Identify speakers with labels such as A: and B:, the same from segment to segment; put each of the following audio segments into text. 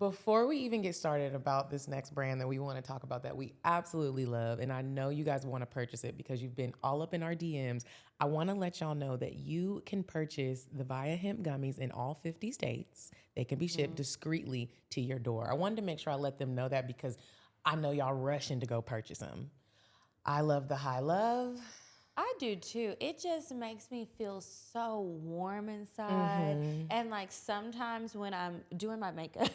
A: Before we even get started about this next brand that we want to talk about that we absolutely love, and I know you guys want to purchase it because you've been all up in our DMs, I want to let y'all know that you can purchase the Via Hemp gummies in all 50 states. They can be shipped discreetly to your door. I wanted to make sure I let them know that because I know y'all rushing to go purchase them. I love the high love.
B: I do too. It just makes me feel so warm inside. And like sometimes when I'm doing my makeup,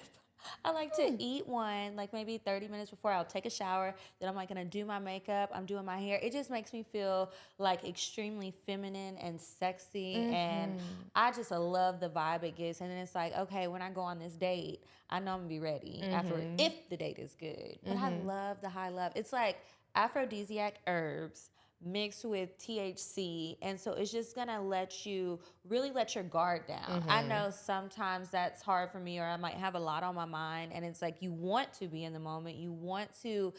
B: I like to eat one, like maybe 30 minutes before I'll take a shower. Then I'm like gonna do my makeup. I'm doing my hair. It just makes me feel like extremely feminine and sexy. And I just love the vibe it gives. And then it's like, okay, when I go on this date, I know I'm gonna be ready afterward if the date is good. But I love the high love. It's like aphrodisiac herbs mixed with THC, and so it's just gonna let you really let your guard down. I know sometimes that's hard for me, or I might have a lot on my mind, and it's like you want to be in the moment, you want to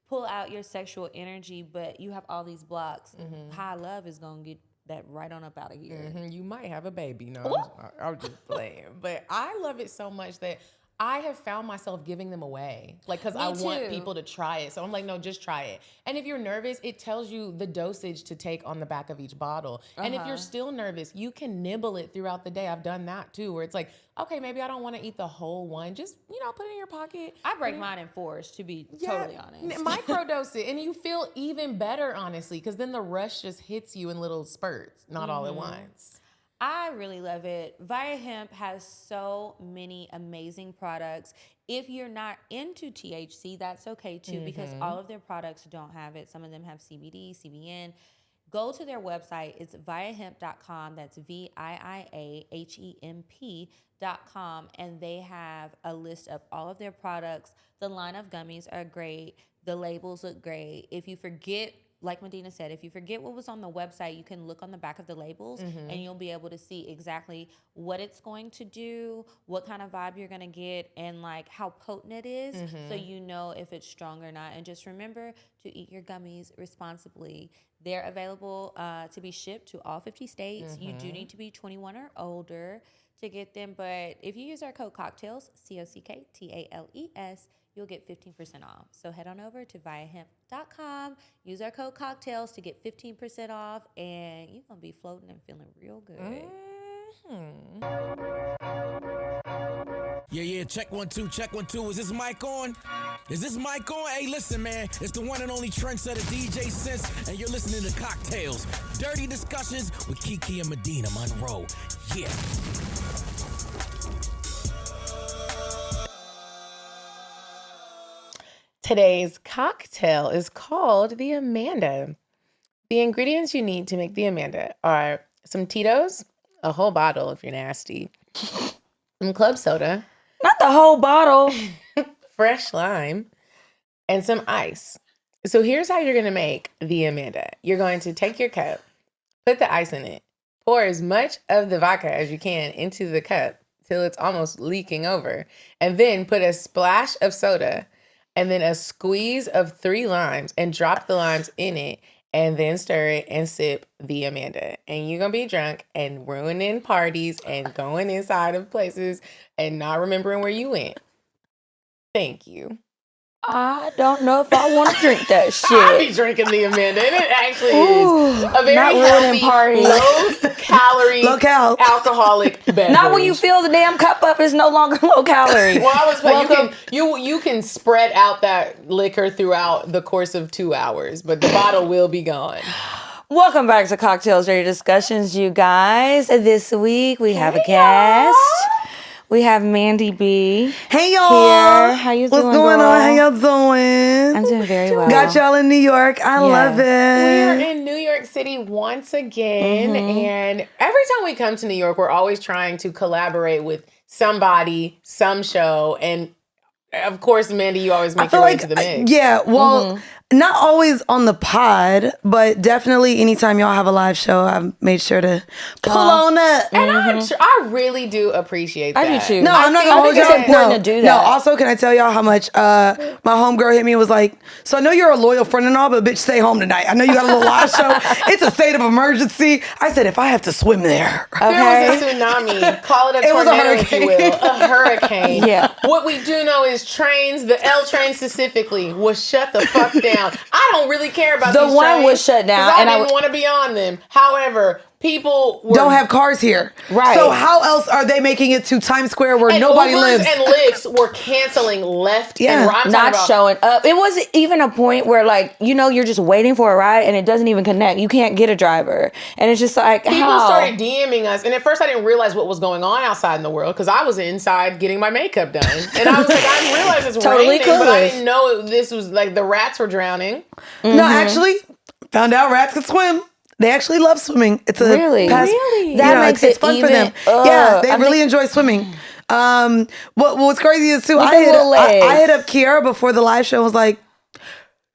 B: pull out your sexual energy, but you have all these blocks. High love is gonna get that right on up out of here.
A: You might have a baby. No, I'm just playing. But I love it so much that I have found myself giving them away, like, because I want people to try it. So I'm like, no, just try it. And if you're nervous, it tells you the dosage to take on the back of each bottle. And if you're still nervous, you can nibble it throughout the day. I've done that too, where it's like, okay, maybe I don't want to eat the whole one. Just, put it in your pocket.
B: I break mine in fours, to be totally honest.
A: Microdose it, and you feel even better, honestly, because then the rush just hits you in little spurts, not all at once.
B: I really love it. Via Hemp has so many amazing products. If you're not into THC, that's okay too, because all of their products don't have it. Some of them have CBD, CBN. Go to their website. It's viahemp.com. That's VIIAHEMP.com. And they have a list of all of their products. The line of gummies are great. The labels look great. If you forget, like Medinah said, if you forget what was on the website, you can look on the back of the labels and you'll be able to see exactly what it's going to do, what kind of vibe you're going to get, and like how potent it is, so you know if it's strong or not. And just remember to eat your gummies responsibly. They're available to be shipped to all 50 states. You do need to be 21 or older to get them, but if you use our code CockTales, CockTales, you'll get 15% off. So head on over to viahemp.com, use our code CockTales to get 15% off, and you're going to be floating and feeling real good.
C: Yeah, check 1 2, check 1 2. Is this mic on? Is this mic on? Hey, listen, man, it's the one and only trendsetter DJ Sense, and you're listening to CockTales, dirty discussions with Kiki and Medinah Monroe. Yeah.
A: Today's cocktail is called the Amanda. The ingredients you need to make the Amanda are some Tito's, a whole bottle if you're nasty, some club soda,
B: Not the whole bottle.
A: fresh lime, and some ice. So here's how you're going to make the Amanda. You're going to take your cup, put the ice in it, pour as much of the vodka as you can into the cup till it's almost leaking over, and then put a splash of soda and then a squeeze of 3 limes and drop the limes in it, and then stir it and sip the Amanda. And you're going to be drunk and ruining parties and going inside of places and not remembering where you went. Thank you.
B: I don't know if I want to drink that shit.
A: I be drinking the Amanda, and it actually is a very healthy, low-calorie, alcoholic beverage.
B: Not when you fill the damn cup up, it's no longer low calorie.
A: Well, I was playing. You can spread out that liquor throughout the course of 2 hours, but the bottle will be gone.
B: Welcome back to CockTales Dirty Discussions, you guys. This week we have a guest. We have Mandii B.
D: Hey y'all.
B: Here. How you doing?
D: What's going on? How y'all doing?
B: I'm doing very well.
D: Got y'all in New York. I love it.
A: We're in New York City once again. And every time we come to New York, we're always trying to collaborate with somebody, some show. And of course, Mandii, you always make your way to the mix.
D: Yeah, well, Not always on the pod, but definitely anytime y'all have a live show, I've made sure to pull on up.
A: And I really do appreciate that.
B: I do too.
D: No, I'm not gonna hold
B: think
D: y'all.
B: it's important to do that.
D: No, also, can I tell y'all how much my homegirl hit me and was like, so I know you're a loyal friend and all, but bitch, stay home tonight. I know you got a little live show. It's a state of emergency. I said, if I have to swim there.
A: There was a tsunami. Call it a
D: It was a
A: tornado, if you will. A hurricane.
B: Yeah.
A: What we do know is trains, the L train specifically, was shut the fuck down. I don't really care about
B: The
A: these
B: one
A: trains,
B: was shut down,
A: 'cause I
B: and I
A: didn't want to be on them. However, people were,
D: Don't have cars here.
B: Right.
D: So how else are they making it to Times Square where
A: and
D: nobody
A: Ubers
D: lives?
A: and Lyfts were canceling left
D: Yeah.
A: and right. I'm talking
B: Not
A: about
B: showing up. It wasn't even a point where, like, you're just waiting for a ride and it doesn't even connect. You can't get a driver. And it's just like,
A: people
B: how?
A: started DMing us, and at first I didn't realize what was going on outside in the world because I was inside getting my makeup done, and I was like, I didn't realize it's
B: Totally
A: raining, but I
B: clueless.
A: didn't know this was like the rats were drowning.
D: No, actually, found out rats can swim. They actually love swimming. It's a
B: Really?
A: Really?
B: That makes
D: it's
B: it
D: fun for
B: even-
D: them.
B: Ugh,
D: Yeah, they
B: I
D: really
B: think-
D: enjoy swimming. What's crazy is too,
B: With
D: I
B: the little legs.
D: hit up Kiara before the live show and was like,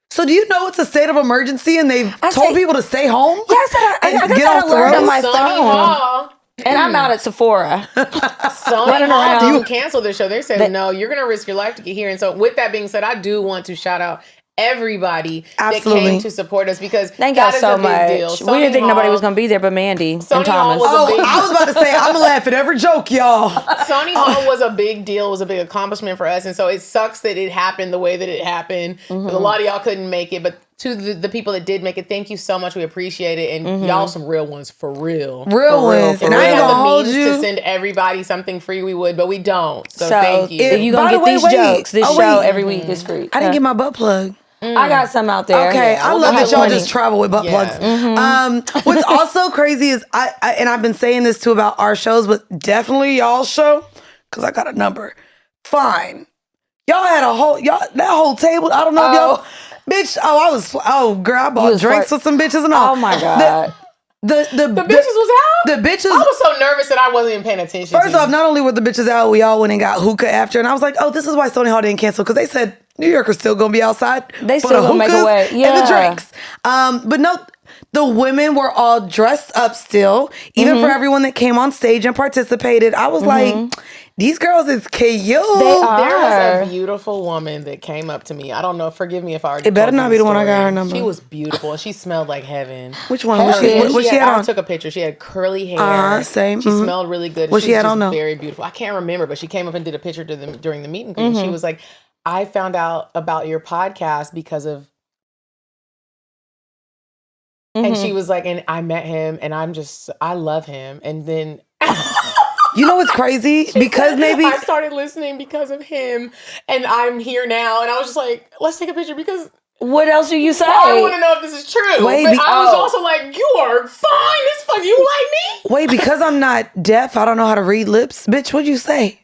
D: so do you know it's a state of emergency and they've
B: I
D: told
B: say-
D: people to stay home?
B: Yes, I
D: and
B: got
D: get
B: that
D: off the
B: alert on
D: road?
B: my
A: Sonny
B: phone.
A: Hall.
B: And I'm out at Sephora.
A: Sony
B: Running
A: Hall
B: around.
A: didn't cancel their show. They said, no, you're going to risk your life to get here. And so with that being said, I do want to shout out everybody that
D: Absolutely.
A: came to support us because
B: Thank y'all
A: that is
B: so
A: a big
B: much.
A: deal.
B: We
A: Sony
B: didn't think nobody
A: Hall-
B: was going to be there but Mandy
A: Sony
B: and
A: Hall
B: Thomas.
A: was a
D: Oh,
A: big-
D: I was about to say, I'm gonna laugh at every joke, y'all.
A: Sony Hall was a big deal. It was a big accomplishment for us. And so it sucks that it happened the way that it happened. 'Cause a lot of y'all couldn't make it. But to the people that did make it, thank you so much. We appreciate it. And y'all some real ones, for real.
D: Real ones.
A: If
D: And
A: we
D: I ain't
A: had
D: gonna
A: the
D: hold
A: means
D: you.
A: to send everybody something free, we would. But we don't. So,
B: So
A: thank you.
B: if you
D: By
B: going
D: the
B: to
D: way,
B: get these
D: wait.
B: jokes, this
D: Oh,
B: show
D: wait.
B: every week is free.
D: I didn't get my butt plug.
B: I got some out there.
D: Okay,
A: Yeah,
D: I
A: we'll
D: love
A: have
D: that y'all
A: plenty.
D: just travel with butt
A: Yeah.
D: plugs. What's also crazy is I and I've been saying this too about our shows, but definitely y'all's show, because I got a number. Fine. Y'all had that whole table. I don't know if y'all, bitch. Girl, I bought
B: was
D: drinks
B: flirt-
D: with some bitches and all.
B: Oh my God.
D: The
A: the bitches was out?
D: The bitches.
A: I was so nervous that I wasn't even paying attention.
D: First off, not only were the bitches out, we all went and got hookah after, and I was like, oh, this is why Sony Hall didn't cancel, because they said New Yorkers still gonna be outside.
B: They
D: for
B: still
D: the
B: gonna make a
D: hookahs
B: way.
D: and the
B: Yeah.
D: drinks. But no, the women were all dressed up still, even for everyone that came on stage and participated. I was like, these girls is cute.
B: They are.
A: There was a beautiful woman that came up to me. I don't know. Forgive me if I already.
D: It better
A: told you
D: not be the one I got
A: story.
D: her number.
A: She was beautiful and she smelled like heaven.
D: Which one? What she had
A: I
D: on?
A: took a picture. She had curly hair.
D: Same.
A: She smelled really good.
D: What
A: she
D: she had
A: was
D: on,
A: just
D: though?
A: very beautiful. I can't remember, but she came up and did a picture during the meet and greet. She was like, I found out about your podcast because of. And she was like, and I met him, and I love him. And then
D: You know what's crazy? Because maybe
A: I started listening because of him, and I'm here now. And I was just like, let's take a picture because
B: What else do you say?
A: I want to know if this is true.
D: Wait,
A: but I was also like, you are fine as fuck. You like me?
D: wait, because I'm not deaf, I don't know how to read lips. Bitch, what'd you say?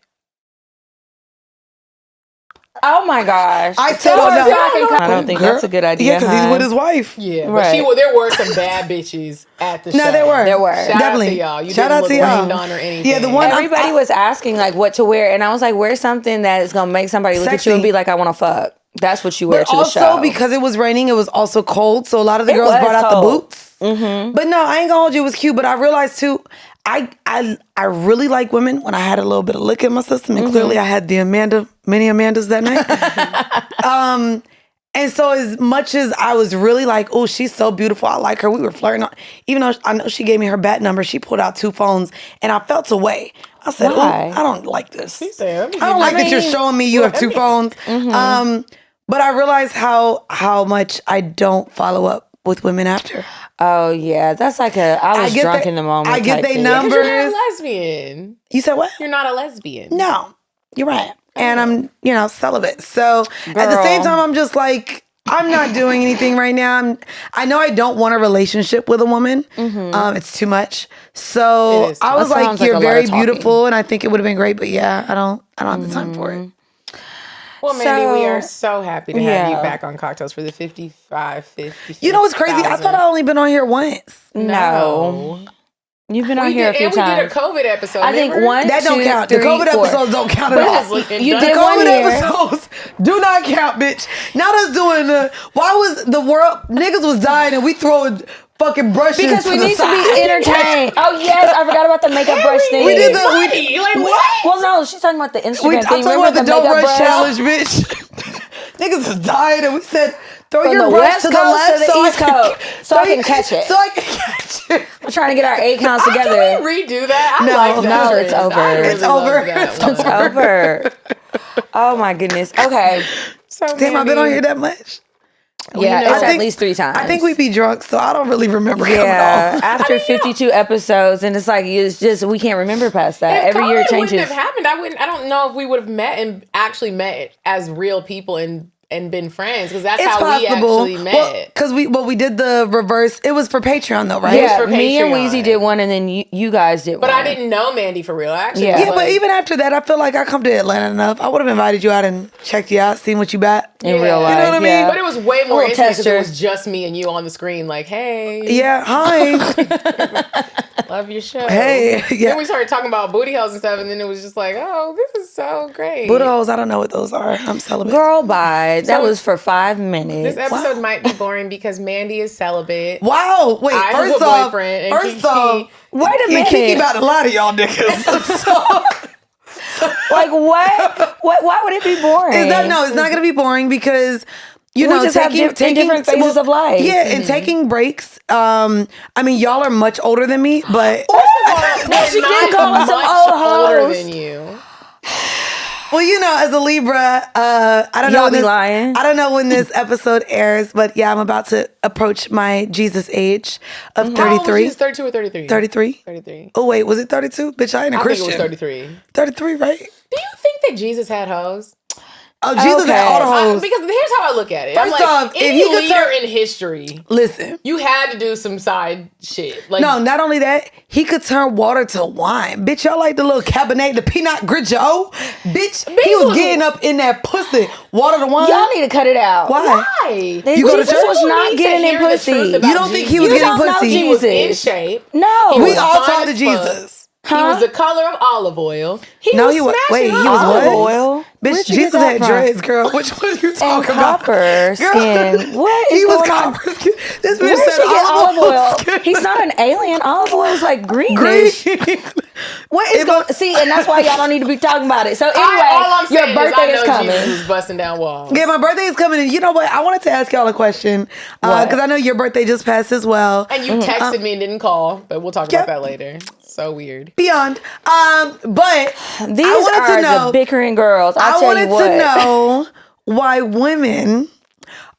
B: Oh my gosh.
D: I said,
B: Tell
D: oh,
B: her
D: no.
B: so I don't think that's a good idea.
D: Yeah, because he's with his wife.
A: Yeah, but
B: Right.
A: there were some bad bitches at the show.
D: No, there were.
B: There were.
A: Shout
D: Definitely.
A: out to y'all. You
D: Shout
A: didn't
D: out
A: look
D: to y'all.
A: rained on or anything.
D: Yeah, the one-
B: Everybody was asking like what to wear, and I was like, wear something that is gonna make somebody look at you and
D: Sexy.
B: be like, I want to fuck. That's what you wear
D: But
B: to the
D: also
B: show.
D: because it was raining, it was also cold. So a lot of the
B: It
D: girls
B: was
D: brought out
B: cold.
D: the boots. But no, I ain't gonna hold you. It was cute. But I realized too, I really like women when I had a little bit of liquor in my system, and clearly I had many Amandas that night. And so as much as I was really like, oh, she's so beautiful, I like her, we were flirting. Even though I know she gave me her bat number, she pulled out 2 phones, and I felt away. I said, oh,
B: Why?
D: I don't like this.
A: She said, let me
D: I don't
A: give
D: like
A: you-
D: that you're showing me you have 2 phones. But I realized how much I don't follow up with women after.
B: oh yeah, that's like I was
D: get
B: drunk
D: they-
B: in the moment.
D: I get
B: type
D: they
B: thing.
D: number.
A: Because you're not a
D: Numbers.
A: lesbian.
D: You said what?
A: You're not a lesbian.
D: No, you're right. And I'm, celibate. So at the same
B: Girl.
D: time, I'm just like, I'm not doing anything right now. I know I don't want a relationship with a woman. It's too much. So
A: It is.
D: I was
B: That
D: like,
B: sounds like
D: you're
B: a lot of
D: very
B: talking.
D: beautiful, and I think it would have been great. But yeah, I don't have the time for it.
A: Well, Mandy, we
B: So-
A: are so happy to have you
B: Yeah.
A: back on Cocktails for the 55, 50.
D: You know what's crazy? I thought I only been on here once.
B: No.
E: You've been on here a few times.
A: And we did a COVID episode.
E: I think
A: remember?
E: 1,
D: That
E: 2,
D: don't count.
E: 3,
D: The COVID
E: 4.
D: episodes don't count at all.
E: You
D: The
E: did one
D: COVID
E: year.
D: episodes do not count, bitch. Not us doing why was the world niggas was dying and we throwing fucking brushes
E: Because
D: to
E: we
D: the
E: need to
D: side.
E: be entertained. Oh yes, I forgot about the makeup brush thing.
D: We did the
A: Like what?
E: Well, no, she's talking about the Instagram
D: I'm
E: thing.
D: talking
E: Remember
D: about the don't
E: makeup
D: rush challenge, bitch. Niggas was dying and we said throw
E: From
D: your
E: the
D: brush
E: West
D: to the
E: Coast
D: left
E: to the East Coast, so I can catch it.
D: So I can catch it.
E: We're trying to get our 8 counts together.
A: Can we redo that? I
D: No,
A: like that
E: no,
A: trend.
E: it's over.
A: I really
D: It's over.
A: love that
D: It's
A: one.
E: It's over. Oh my goodness. Okay.
A: So
D: Damn, I've been on
A: Mandy,
D: here that much.
E: Yeah,
A: know,
E: it's
A: I
E: at
D: think-
E: least 3 times.
D: I think we be drunk, so I don't really remember
E: Yeah,
D: coming on.
E: after 52 episodes, and it's like it's just we can't remember past that.
A: If
E: Every year it
A: COVID
E: changes.
A: wouldn't have happened. I don't know if we would have met and actually met as real people and been friends because that's
D: It's
A: how
D: possible.
A: we actually met.
D: Because we did the reverse. It was for Patreon though, right?
E: Yeah,
A: for
E: me and
A: Patreon.
E: Weezy did one, and then you guys did
A: But
E: one.
A: I didn't know Mandii for real. I actually
E: Yeah.
A: was
D: Yeah, but
A: like-
D: even after that, I feel like I come to Atlanta enough. I would have invited you out and checked you out, seen what you got.
E: in
A: Yeah.
E: real
A: You
E: life.
D: know what I mean?
E: yeah.
A: But it was way more
E: little
A: intimate because
E: tester.
A: it was just me and you on the screen. Like, hey,
D: Yeah, hi.
A: love your show.
D: Hey, yeah.
A: Then we started talking about booty holes and stuff, and then it was just like, oh, this is so great.
D: Buddha holes, I don't know what those are. I'm celibate.
E: Girl, bye. That
A: So-
E: was for 5 minutes.
A: This episode might be boring because Mandii is celibate.
D: Wow. Wait,
A: I have
D: first
A: a
D: off,
A: boyfriend, and
D: first
A: Kiki-
D: off,
E: Wait a
D: yeah,
E: minute.
D: Kiki about to lie to y'all niggas. So-
E: Like what? Why would it be boring?
D: Is that no? It's not gonna be boring because you
E: We
D: know
E: just have in different phases of life.
D: Yeah, and taking breaks. I mean, y'all are much older than me, but
A: We're
E: she did
A: not
E: call us some
A: much
E: old
A: older
E: hoes.
A: than you.
D: well, you know, as a Libra, I don't know
E: Y'all
D: when
E: be
D: this.
E: lying.
D: I don't know when this episode airs, but yeah, I'm about to approach my Jesus age of
A: How old was
D: 33.
A: you? 32 or 33?
D: 33.
A: 33.
D: Oh wait, was it 32? Bitch, I ain't a
A: I think
D: Christian.
A: it was 33.
D: 33, right?
A: Do you think that Jesus had hoes?
D: Oh, Jesus had all the hoes.
A: Because here's how I look at it. I'm
D: First
A: like,
D: off, if
A: any
D: he could
A: leader
D: turn-
A: in history,
D: Listen.
A: you had to do some side shit. Like,
D: No, not only that, he could turn water to wine. Bitch, y'all like the little Cabernet, the Pinot Grigio? Bitch, he was getting up in that pussy. Water to wine?
E: Y'all need to cut it out.
D: Why?
A: why?
D: You go to
E: Jesus
D: church?
E: was not
A: Need to
E: getting in
A: hear the
E: pussy.
A: truth about
D: You don't think he was
E: You
D: getting
E: don't know
D: pussy?
A: He was in
E: Jesus.
A: shape.
E: No.
A: He
D: We
A: was
D: all
A: fine
D: talk to
A: as
D: Jesus.
A: He was the color of olive oil.
D: No, he was. Wait, he was
E: Olive
D: what?
E: oil?
D: Bitch,
E: Where'd you get
D: Jesus
E: that
D: had
E: from?
D: dreads, girl. Which one you
E: And
D: talking about?
E: copper skin. What is
D: He was
E: going on?
D: copper skin. This
E: Where
D: bitch
E: did
D: said
E: she get olive oil?
D: skin.
E: He's not an alien. Olive oil is like
D: green.
E: greenish. What is going? See, and that's why y'all don't need to be talking about it. So anyway,
A: all I'm
E: your
A: saying
E: birthday
A: is
E: is
A: I know Jesus
E: coming.
A: was busting down walls.
D: Yeah, my birthday is coming, and you know what? I wanted to ask y'all a question
E: What?
D: because I know your birthday just passed as well.
A: And you texted me and didn't call, but we'll talk
D: Yep.
A: about that later. So weird.
D: Beyond, but
E: These
D: I wanted
E: are
D: to know.
E: the bickering girls.
D: I
E: I'll tell
D: wanted
E: you what.
D: to know why women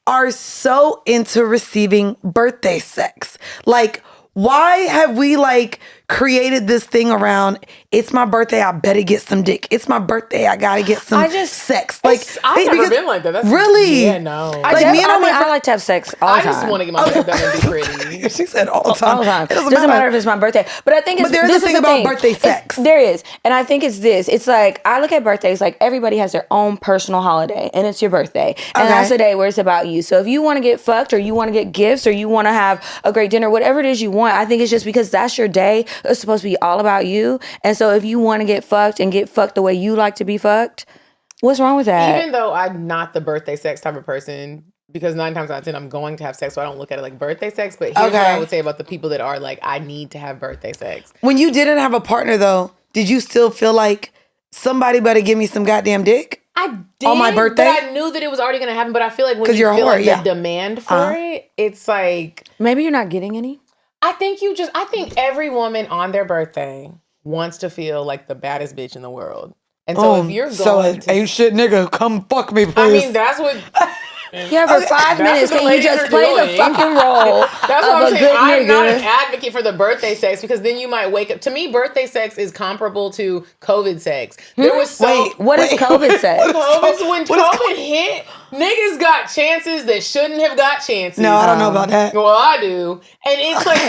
D: are so into receiving birthday sex. Like, why have we like created this thing around? It's my birthday, I better get some dick. It's my birthday, I gotta get some sex. Like,
A: I've never
D: because-
A: been like that. That's
D: really?
A: Yeah, no.
D: Like, me and all my
E: I
D: friends-
E: like to have sex all the
A: I
E: time.
A: just want to get my makeup done and be pretty.
D: She said all the time.
E: All the time.
D: It
E: Doesn't matter if it's my birthday. But I think it's
D: But there's
E: this
D: a
E: is
D: thing
E: the
D: about birthday sex.
E: There is. And I think it's this. It's like I look at birthdays like everybody has their own personal holiday and it's your birthday. And
D: Okay.
E: that's the day where it's about you. So if you want to get fucked or you want to get gifts or you want to have a great dinner, whatever it is you want, I think it's just because that's your day. It's supposed to be all about you. And so if you want to get fucked and get fucked the way you like to be fucked, what's wrong with that?
A: Even though I'm not the birthday sex type of person, because 9 times out of 10 I'm going to have sex, so I don't look at it like birthday sex. But here's what
D: Okay.
A: I would say about the people that are like, I need to have birthday sex.
D: When you didn't have a partner though, did you still feel like somebody better give me some goddamn dick?
A: I did
D: On my birthday?
A: but I knew that it was already gonna happen. But I feel like when
D: 'Cause
A: you
D: you're a
A: feel
D: whore,
A: like
D: yeah.
A: the demand for it, it's like
E: Maybe you're not getting any.
A: I think every woman on their birthday wants to feel like the baddest bitch in the world. And so if you're going to
D: ain't shit nigga, come fuck me, please.
A: I mean, that's what
E: Yeah, for 5 minutes,
A: what the
E: can you
A: ladies
E: just
A: are
E: play the
A: doing.
E: fucking role
A: That's
E: of
A: what I'm
E: a
A: saying.
E: good
A: I'm not an
E: nigga?
A: advocate for the birthday sex because then you might wake up. To me, birthday sex is comparable to COVID sex. There was so
E: What is COVID sex?
A: COVID when COVID hit. Niggas got chances that shouldn't have got chances.
D: No, I don't know about that.
A: Well, I do. And it's like,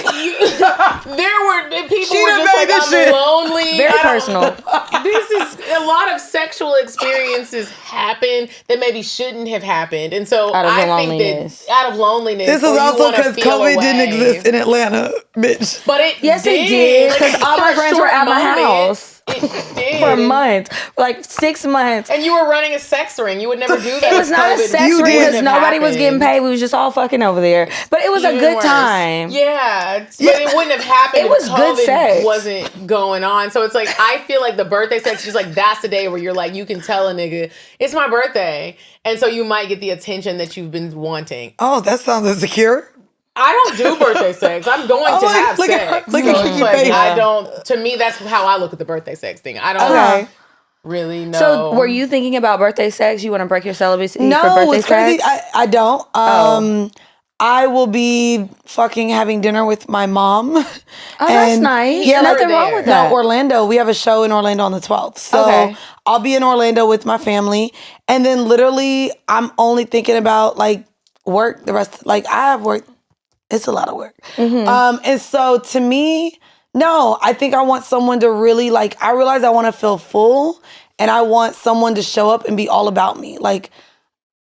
A: people
D: She
A: were
D: done
A: just
D: made
A: like,
D: this
A: I'm
D: shit.
A: lonely.
E: Very
A: I don't-
E: personal.
A: This is, a lot of sexual experiences happen that maybe shouldn't have happened. And so
E: Out of
A: I
E: loneliness.
A: think that out of loneliness.
D: This
A: or
D: is
A: you
D: also
A: wanna
D: because
A: feel
D: COVID didn't
A: away.
D: exist in Atlanta, bitch.
A: But it
E: Yes,
A: did.
E: it did. Because
A: Like,
E: all
A: for
E: my
A: a
E: friends were
A: short
E: at my
A: moment,
E: house
A: It did.
E: for months, like 6 months.
A: And you were running a sex ring. You would never do that.
E: It was
A: if
E: not a
A: COVID
E: sex
D: You
E: ring
D: did.
E: because
A: wouldn't have
E: nobody was getting
A: happened.
E: paid. We was just all fucking over there. But it was a
A: Even
E: good
A: worse.
E: time.
A: Yeah, but it wouldn't have happened
E: It was
A: if
E: good
A: COVID
E: sex.
A: wasn't going on. So it's like, I feel like the birthday sex is just like, that's the day where you're like, you can tell a nigga, it's my birthday. And so you might get the attention that you've been wanting.
D: Oh, that sounds insecure.
A: I don't do birthday sex. I'm going
D: Oh,
A: to
D: like,
A: have
D: look at
A: sex.
D: her- look
A: So
D: at
A: it's
D: Kiki's
A: like,
D: face.
A: I don't, to me, that's how I look at the birthday sex thing. I don't
D: Okay.
A: really know.
E: So were you thinking about birthday sex? You want to break your celibacy for
D: No,
E: birthday
D: it's crazy.
E: sex?
D: I don't.
E: Oh.
D: I will be fucking having dinner with my mom.
E: Oh, that's nice.
D: Yeah,
E: Nothing
A: like-
E: wrong with
A: No,
E: that.
D: No, Orlando. We have a show in Orlando on the 12th. So
E: Okay.
D: I'll be in Orlando with my family. And then literally I'm only thinking about like work the rest. Like I have work. It's a lot of work. And so to me, no, I think I want someone to really like, I realize I want to feel full and I want someone to show up and be all about me. Like,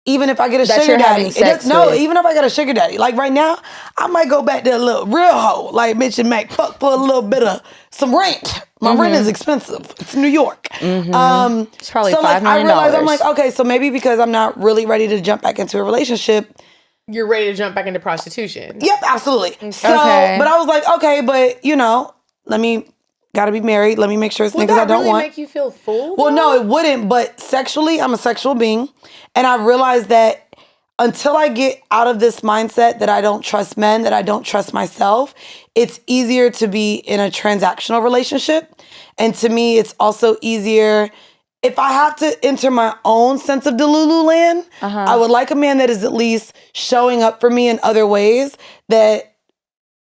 D: even if I get a
E: That
D: sugar
E: you're
D: daddy.
E: having sex
D: No,
E: with.
D: even if I get a sugar daddy. Like right now, I might go back to a little real hoe. Like Mitch and Mac, fuck for a little bit of some rent. My rent is expensive. It's New York.
E: It's probably
D: so like
E: $5
D: I
E: million.
D: realize I'm like, okay, so maybe because I'm not really ready to jump back into a relationship.
A: You're ready to jump back into prostitution.
D: Yep, absolutely. So,
E: Okay.
D: but I was like, okay, but you know, gotta be married. Let me make sure it's
A: Would
D: niggas I
A: that
D: don't
A: really
D: want.
A: make you feel full?
D: Well, no, it wouldn't. But sexually, I'm a sexual being. And I realized that until I get out of this mindset that I don't trust men, that I don't trust myself, it's easier to be in a transactional relationship. And to me, it's also easier if I have to enter my own sense of Delulu land. I would like a man that is at least showing up for me in other ways that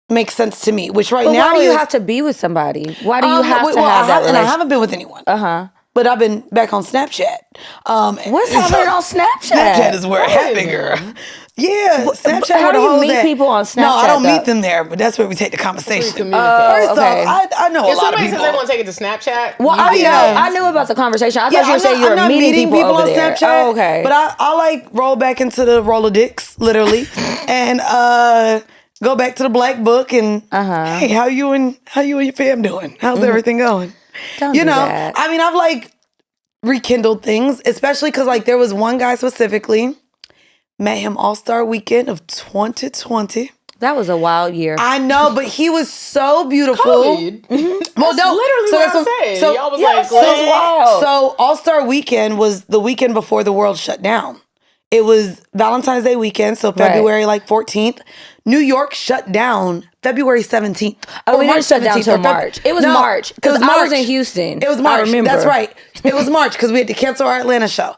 D: makes sense to me, which right
E: But
D: now
E: why do you
D: is-
E: have to be with somebody? Why do you have
D: well,
E: to have that
D: and I
E: relationship?
D: haven't been with anyone.
E: Uh-huh.
D: But I've been back on Snapchat.
E: What's happening on Snapchat?
D: Snapchat is where it happened, girl. Yeah, Snapchat.
E: how
D: where
E: do
D: the
E: you
D: hoes
E: meet
D: at.
E: people on
D: No, I
E: Snapchat,
D: don't
E: though?
D: meet them there, but that's where we take the conversation.
A: Communicate.
D: First
E: okay.
D: off, I know a
A: If
D: lot of
A: somebody says
D: people.
A: they want to take it to Snapchat,
E: Well,
A: you
E: I knew about the conversation. I thought you were saying you were
D: I'm not
E: meeting people over
D: on
E: there.
D: Snapchat.
E: Oh, okay.
D: But I like roll back into the Rolodex, literally, and go back to the black book and hey, how you and your fam doing? How's everything going?
E: Don't
D: You
E: do
D: know,
E: that.
D: I mean, I've like rekindled things, especially because like there was one guy specifically, met him All-Star Weekend of 2020.
E: That was a wild year.
D: I know, but he was so beautiful.
A: COVID.
D: Well, no,
A: literally what I said. Y'all was like,
D: so,
A: "Let's
E: wild."
D: so All-Star Weekend was the weekend before the world shut down. It was Valentine's Day weekend, so February like 14th. New York shut down February 17th.
E: Oh,
D: Or
E: we didn't
D: March
E: shut down
D: 17th,
E: till
D: or
E: March. It was
D: No,
E: March, 'cause
D: it was
E: I was
D: March.
E: in Houston.
D: It was
E: I
D: March.
E: remember.
D: That's right. It was March because we had to cancel our Atlanta show.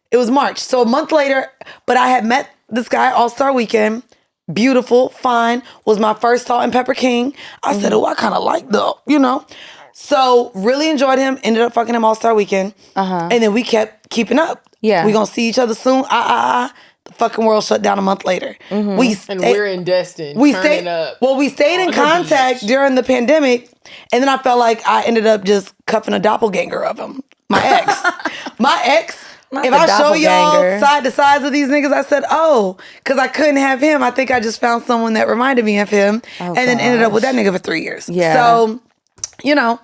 D: It was March. So a month later, but I had met this guy All-Star Weekend. Beautiful, fine. Was my first Salt and Pepper King. I said, oh, I kind of like the, you know. So really enjoyed him. Ended up fucking him All-Star Weekend. And then we kept keeping up.
E: Yeah.
D: We gonna see each other soon. The fucking world shut down a month later.
A: And we're in Destin.
D: We
A: turning
D: stayed
A: up.
D: Well, we stayed in
A: on the
D: contact
A: beach.
D: during the pandemic, and then I felt like I ended up just cuffing a doppelganger of him. My ex. My ex.
E: Not
D: If
E: the
D: I show y'all
E: doppelganger.
D: side to sides of these niggas, I said, oh, because I couldn't have him. I think I just found someone that reminded me of him, and then ended up with that nigga for 3 years.
E: Yeah.
D: So, you know,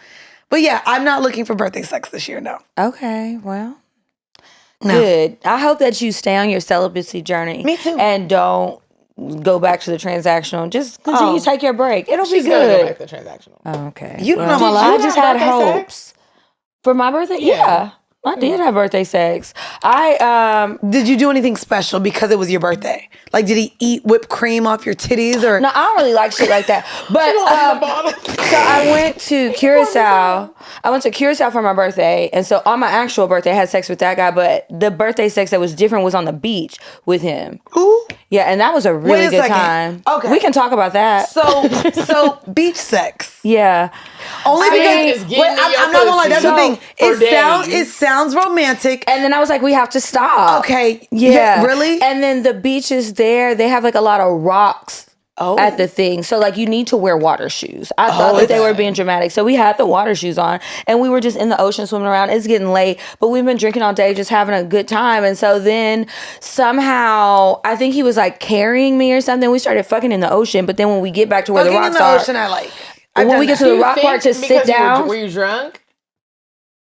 D: but yeah, I'm not looking for birthday sex this year. No.
E: Okay, well.
D: No.
E: Good. I hope that you stay on your celibacy journey.
D: Me too.
E: And don't go back to the transactional. Just continue to take your break. It'll
A: She's
E: be
A: gonna go
E: good.
A: back to the transactional.
E: Okay.
D: You don't
E: Well,
D: know my life.
E: I
A: Did you
E: just
A: have
E: had
A: birthday
E: hopes. For my birthday? Yeah. I did have birthday sex.
D: Did you do anything special because it was your birthday? Like, did he eat whipped cream off your titties or?
E: No, I don't really like shit like that. But so I went to Curacao. I went to Curacao for my birthday, and so on my actual birthday, I had sex with that guy. But the birthday sex that was different was on the beach with him.
D: Ooh.
E: Yeah, and that was a really
D: Wait a
E: good
D: second.
E: time.
D: Okay.
E: We can talk about that.
D: So beach sex.
E: Yeah.
D: Only
A: Sex is
D: because
A: getting in your
D: I'm not gonna lie. That's the
A: pussy
D: thing.
A: for days.
D: It sounds romantic.
E: And then I was like, we have to stop.
D: Okay.
E: Yeah.
D: Really?
E: And then the beaches there, they have like a lot of rocks at the thing. So like you need to wear water shoes. I thought that they were being dramatic. So we had the water shoes on and we were just in the ocean swimming around. It's getting late, but we've been drinking all day, just having a good time. And so then somehow I think he was like carrying me or something. We started fucking in the ocean. But then when we get back to where the rocks
D: in the
E: are,
D: ocean, I like.
E: when we get to the rock part to sit down.
A: Were you drunk?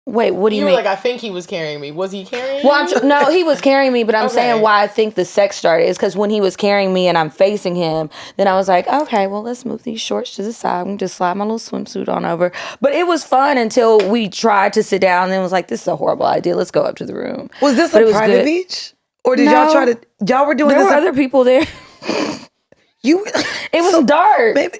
E: Wait, what do you
A: You
E: mean?
A: were like, I think he was carrying me. Was he carrying
E: Well,
A: you?
E: no, he was carrying me, but I'm
A: Okay.
E: saying why I think the sex started is because when he was carrying me and I'm facing him, then I was like, okay, well, let's move these shorts to the side. I'm going to just slide my little swimsuit on over. But it was fun until we tried to sit down and then was like, this is a horrible idea. Let's go up to the room.
D: Was this
E: But
D: a
E: it was
D: private
E: good.
D: beach? Or did
E: No.
D: y'all try to, y'all were doing
E: There
D: this?
E: were other people there.
D: You,
E: It was dark.
D: baby.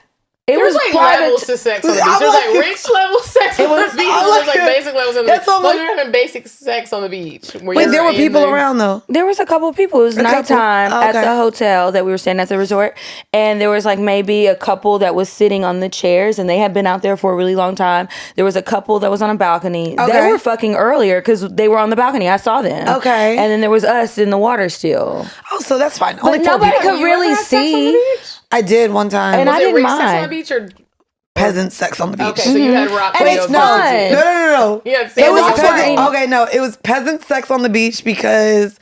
E: It
A: There's
E: was
A: like
E: private.
A: levels to sex on the beach.
D: I'm
A: There's like
D: like-
A: rich level sex on the beach.
D: I'm
A: There's like
D: like-
A: basic levels on the
D: that's
A: beach.
D: all
A: Well,
D: my-
A: you're having basic sex on the beach.
D: Wait, there were people around though.
E: There was a couple of people. It was
D: A couple?
E: nighttime
D: Oh,
E: at
D: okay.
E: the hotel that we were staying at the resort. And there was like maybe a couple that was sitting on the chairs and they had been out there for a really long time. There was a couple that was on a balcony. They
D: Okay.
E: were fucking earlier because they were on the balcony. I saw them.
D: Okay.
E: And then there was us in the water still.
D: Oh, so that's fine.
E: But
D: Only 4
E: nobody
D: people.
E: could really see.
D: I did one time.
E: And
A: Was
E: I
A: it
E: didn't
A: rich sex on the
E: mind.
A: beach or?
D: peasant sex on the beach.
A: Okay, so you had rock
E: And it's fun.
D: No.
A: Yeah,
D: It was
A: rock
D: peasant.
A: party.
D: Okay, no, it was peasant sex on the beach because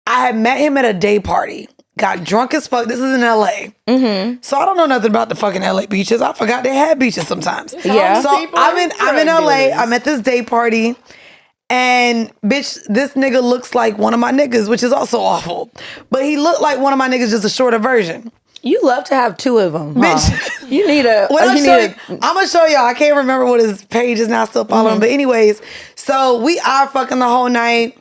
D: I had met him at a day party. Got drunk as fuck. This is in LA. Mm-hmm. So I don't know nothing about the fucking LA beaches. I forgot they had beaches sometimes.
E: Yeah.
D: So I'm in LA. I'm at this day party. And bitch, this nigga looks like one of my niggas, which is also awful. But he looked like one of my niggas, just a shorter version.
E: You love to have two of them, huh?
D: Bitch.
E: You need a.
D: When
E: you
D: I'm gonna show y'all. I can't remember what his page is now. Still following him, but anyways, so we are fucking the whole night.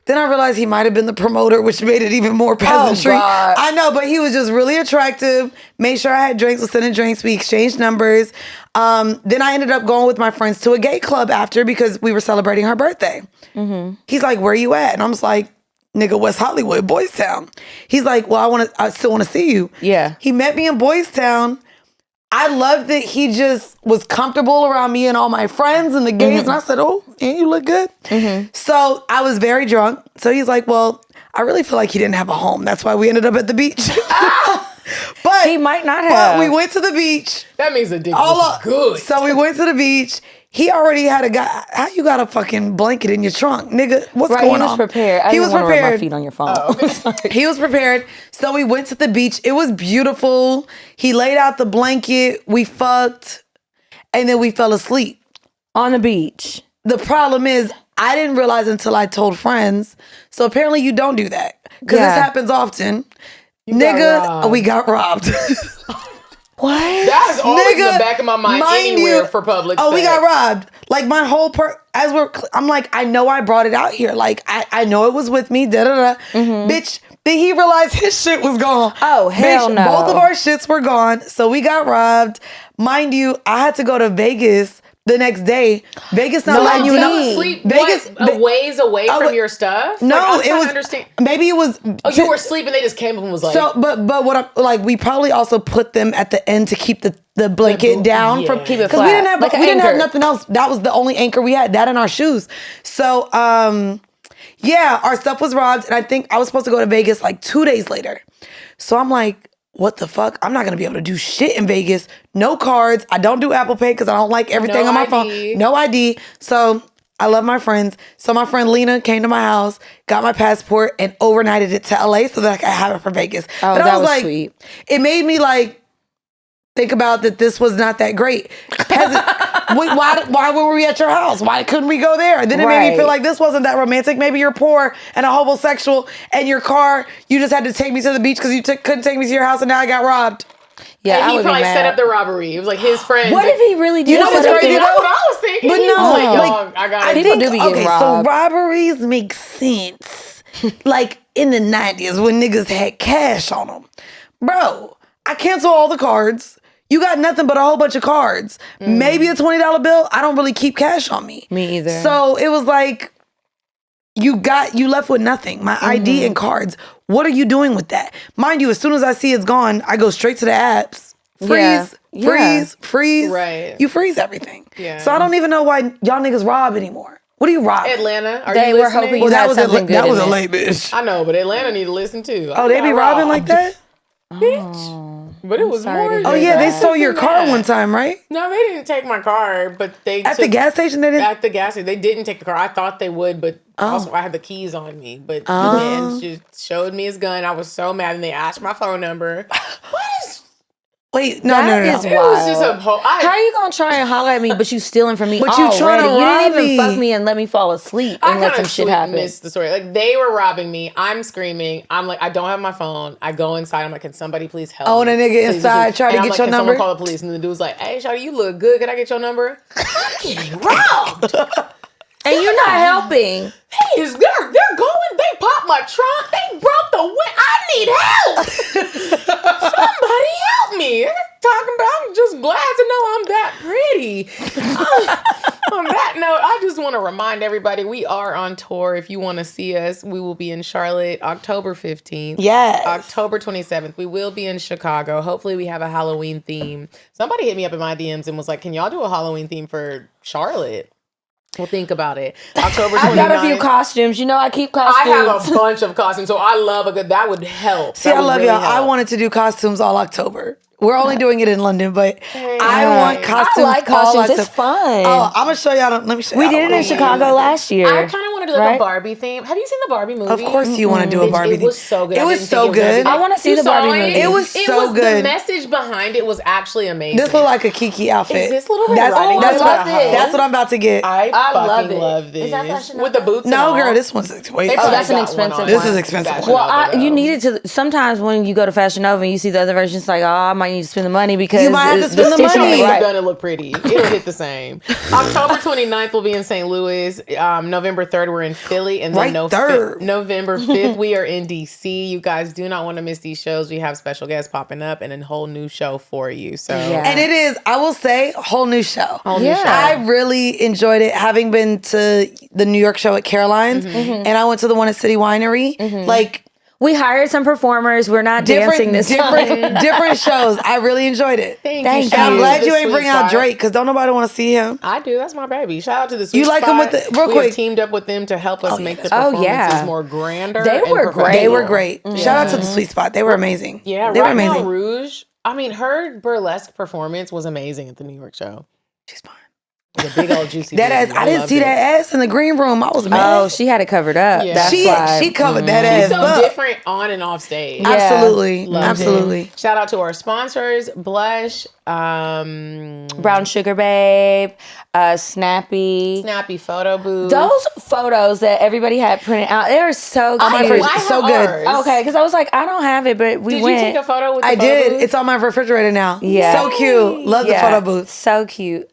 D: Then I realized he might have been the promoter, which made it even more peasantry.
E: God.
D: I know, but he was just really attractive. Made sure I had drinks. Was sending drinks. We exchanged numbers. Then I ended up going with my friends to a gay club after because we were celebrating her birthday. He's like, "Where you at?" And I'm just like, "Nigga, West Hollywood, Boys Town." He's like, "Well, I still want to see you."
E: Yeah.
D: He met me in Boys Town. I loved that he just was comfortable around me and all my friends and the gays. And I said, "Oh, and you look good." So I was very drunk. So he's like, "Well, I really feel like he didn't have a home. That's why we ended up at the beach." But
E: He might not
D: But
E: have.
D: we went to the beach.
A: That means the dick
D: All
A: was
D: up.
A: good.
D: So we went to the beach. He already had a guy. How you got a fucking blanket in your trunk, nigga? What's
E: Right,
D: going on?
E: he was prepared. I
D: He
E: didn't
D: was
E: want to rub my
D: prepared.
E: feet on your phone.
D: He was prepared. So we went to the beach. It was beautiful. He laid out the blanket. We fucked. And then we fell asleep.
E: On the beach.
D: The problem is, I didn't realize until I told friends. So apparently you don't do that. Because
E: Yeah.
D: this happens often.
A: got
D: Nigga,
A: robbed.
D: we got robbed.
E: What?
A: That is always in
D: Nigga,
A: the back of my mind anywhere for public
D: Oh, we
A: sex.
D: got robbed. Like my whole I'm like, I know I brought it out here. Like I know it was with me. Bitch, did he realize his shit was gone?
E: Oh, hell
D: Bitch,
E: no.
D: Both of our shits were gone. So we got robbed. Mind you, I had to go to Vegas the next day. Vegas not letting you
A: fell
D: know.
A: asleep
D: Vegas-
A: a ways away from
D: wa-
A: your stuff?
D: No,
A: Like, I'm
D: it
A: trying
D: was.
A: to understand.
D: Maybe it was.
A: Oh, you were asleep and they just came up and was like,
D: So, but what I'm like, we probably also put them at the end to keep the blanket down from
A: yeah.
E: Keep it
D: because we
E: flat,
D: didn't have
E: like an
D: we didn't have
E: anchor.
D: nothing else. That was the only anchor we had. That and our shoes. So, yeah, our stuff was robbed, and I think I was supposed to go to Vegas like 2 days later. So I'm like, what the fuck? I'm not gonna be able to do shit in Vegas. No cards. I don't do Apple Pay because I don't like everything
A: No
D: on my
A: ID.
D: phone. No ID. So I love my friends. So my friend Lena came to my house, got my passport, and overnighted it to LA so that I could have it for Vegas.
E: Oh,
D: but I
E: that
D: was
E: was
D: like,
E: sweet.
D: it made me like think about that this was not that great. Why were we at your house? Why couldn't we go there? Then it made me
E: Right.
D: feel like this wasn't that romantic. Maybe you're poor and a homosexual, and your car, you just had to take me to the beach because you couldn't take me to your house, and now I got robbed.
E: Yeah,
A: and
E: I
A: he
E: would
A: probably
E: be mad.
A: set up the robbery. It was like his friends.
E: What if he really did?
D: You know
E: set
D: what's
E: up
D: crazy
E: the-
D: though?
A: That's what I was thinking.
D: But
A: He was
D: no,
A: like,
D: like,
A: "Dog, I got
E: People do be getting
D: so
E: robbed.
D: robberies make sense. Like in the 90s when niggas had cash on them. Bro, I cancel all the cards. You got nothing but a whole bunch of cards. Maybe a $20 bill. I don't really keep cash on me.
E: Me either.
D: So it was like, you left with nothing. My ID and cards. What are you doing with that? Mind you, as soon as I see it's gone, I go straight to the apps. Freeze.
E: Yeah.
D: freeze.
A: Right.
D: You freeze everything.
A: Yeah.
D: So I don't even know why y'all niggas rob anymore. What do you rob?
A: Atlanta, are
E: They
A: you
E: were
A: listening?
E: hoping
D: Well,
E: you
D: that
E: had
D: was
E: something good
D: that was
E: in
D: a
E: it.
D: late bitch.
A: I know, but Atlanta need to listen too.
D: Oh, they be robbing like that?
A: Bitch. But it was
E: sorry
A: more.
E: to
D: Oh
E: hear
D: yeah, they
E: that.
D: stole your car one time, right?
A: No, they didn't take my car, but they
D: At the
A: took-
D: gas station, they didn't.
A: At the gas station, they didn't take the car. I thought they would, but also I had the keys on me. But the man just showed me his gun. I was so mad, and they asked my phone number. What is?
D: Wait, no.
E: That is
A: It was just a whole.
E: How are you gonna try and holler at me, but you stealing from me?
D: But you
E: already?
D: trying to
E: You
D: rob
E: didn't even
D: me.
E: fuck me and let me fall asleep and let some shit happen.
A: Missed the story. Like they were robbing me. I'm screaming. I'm like, I don't have my phone. I go inside. I'm like, can somebody please help?
D: Oh,
A: me?
D: and a nigga
A: Please,
D: inside
A: please.
D: try to
A: And I'm
D: get
A: like,
D: your
A: can
D: number?
A: Someone call the police. And the dude's like, hey, shawty, you look good. Can I get your number? I'm getting robbed.
E: And you're not helping.
A: They're going. They popped my trunk. They broke the window. I need help. Somebody help me. They're talking about. I'm just glad to know I'm that pretty. On that note, I just want to remind everybody we are on tour. If you want to see us, we will be in Charlotte October 15th.
D: Yes.
A: October 27th. We will be in Chicago. Hopefully we have a Halloween theme. Somebody hit me up in my DMs and was like, can y'all do a Halloween theme for Charlotte? We'll think about it. October 29th.
E: I've got a few costumes. You know, I keep
A: I
E: costumes.
A: have a bunch of costumes, so I love a good. That would help.
D: See,
A: That
D: I
A: would
D: love
A: really
D: y'all. I
A: help.
D: wanted to do costumes all October. We're only doing it in London, but I want costumes.
E: I like
D: all
E: costumes. It's
D: October.
E: fun.
D: Oh, I'm gonna show y'all. Let me show you.
E: We did it in Chicago last year.
A: I kind of want to do like
E: right?
A: a Barbie theme. Have you seen the Barbie movie?
D: Of course, you want to do a Barbie.
A: It was so good.
D: It
A: I
D: was
A: didn't
D: so
A: think it was gonna
D: good.
A: be
E: I want to see
A: You
E: the
A: saw
E: Barbie
A: it?
E: movie.
D: It was so good.
A: The message behind it was actually amazing.
D: This look like a Kiki outfit.
A: Is this Little Red
D: that's,
A: Riding
D: that's
A: Hood?
D: what,
E: I love this.
D: that's what I'm about to get.
A: I
E: love
A: fucking
E: it.
A: love this.
E: Is that Fashion
A: With the
E: Nova?
A: boots and
D: No,
A: all.
D: girl, this one's way.
A: They
E: Oh,
A: probably
E: that's an
A: got
E: expensive
A: on
D: This
A: Fashion
D: is expensive.
A: Nova,
E: Well,
A: though.
E: you needed to. Sometimes when you go to Fashion Nova and you see the other versions, like, oh, I might need to spend the money because
D: You might have to spend the
E: stitching
D: money.
E: ain't
A: Right.
E: right.
A: Gonna look pretty. It'll hit the same. October 29th will be in St. Louis. November 3rd we're in Philly, and then
D: Right there.
A: November 5th we are in DC. You guys do not want to miss these shows. We have special guests popping up and a whole new show for you. So
E: Yeah.
D: And it is, I will say, a whole new show.
E: new show.
D: I really enjoyed it, having been to the New York show at Caroline's, and I went to the one at City Winery. Like,
E: We hired some performers. We're not dancing this time.
D: different shows. I really enjoyed it.
A: Thank
E: Thank
A: you.
E: you.
D: And I'm
E: Shout
D: glad
A: to
D: you
A: the
D: ain't
A: Sweet
D: bring out
A: Spot.
D: Drake, because don't nobody want to see him.
A: I do. That's my baby. Shout out to the Sweet
D: You like
A: Spot.
D: him with the- real
A: we
D: quick.
A: have teamed up with them to help us make the
E: Oh,
A: performances
E: yeah.
A: more grander.
E: They
A: and
E: were
A: professional.
E: great.
D: They were great. Shout out to the Sweet Spot. They were amazing.
A: Yeah,
D: they were
A: right now,
D: amazing.
A: Rouge. I mean, her burlesque performance was amazing at the New York show.
D: She's fine.
A: The big old juicy.
D: That ass,
A: booty.
D: I didn't
A: loved
D: see
A: it.
D: that ass in the green room. I was mad.
E: Oh, she had it covered up.
A: Yeah.
E: That's
D: she
E: why.
D: covered that
A: She's
D: ass
A: so
D: up.
A: different on and off stage.
E: Yeah.
D: Absolutely.
A: Loved it.
D: Absolutely.
A: Shout out to our sponsors, Blush,
E: Brown Sugar Babe, Snappy.
A: Snappy Photo Booth.
E: Those photos that everybody had printed out, they were so cute.
A: I have
D: so good.
A: ours.
E: Okay, because I was like, I don't have it, but we
A: Did
E: went.
A: you take a photo with the
D: I
A: photo
D: did.
A: booth?
D: It's on my refrigerator now.
E: Yeah.
D: So cute. Love the photo booth.
E: So cute.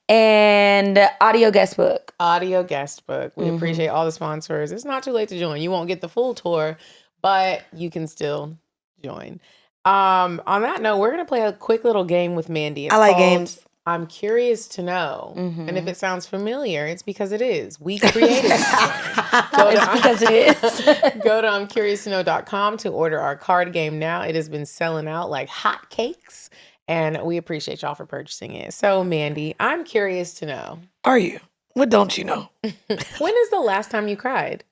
E: And audio guest book.
A: Audio guest book. We appreciate all the sponsors. It's not too late to join. You won't get the full tour, but you can still join. On that note, we're gonna play a quick little game with Mandii. It's
D: I like
A: called
D: games.
A: I'm curious to know, and if it sounds familiar, it's because it is. We created this game.
E: Because it is.
A: Go to I'mCuriousToKnow.com to order our card game now. It has been selling out like hotcakes, and we appreciate y'all for purchasing it. So, Mandii, I'm curious to know,
D: Are you? What don't you know?
A: when is the last time you cried?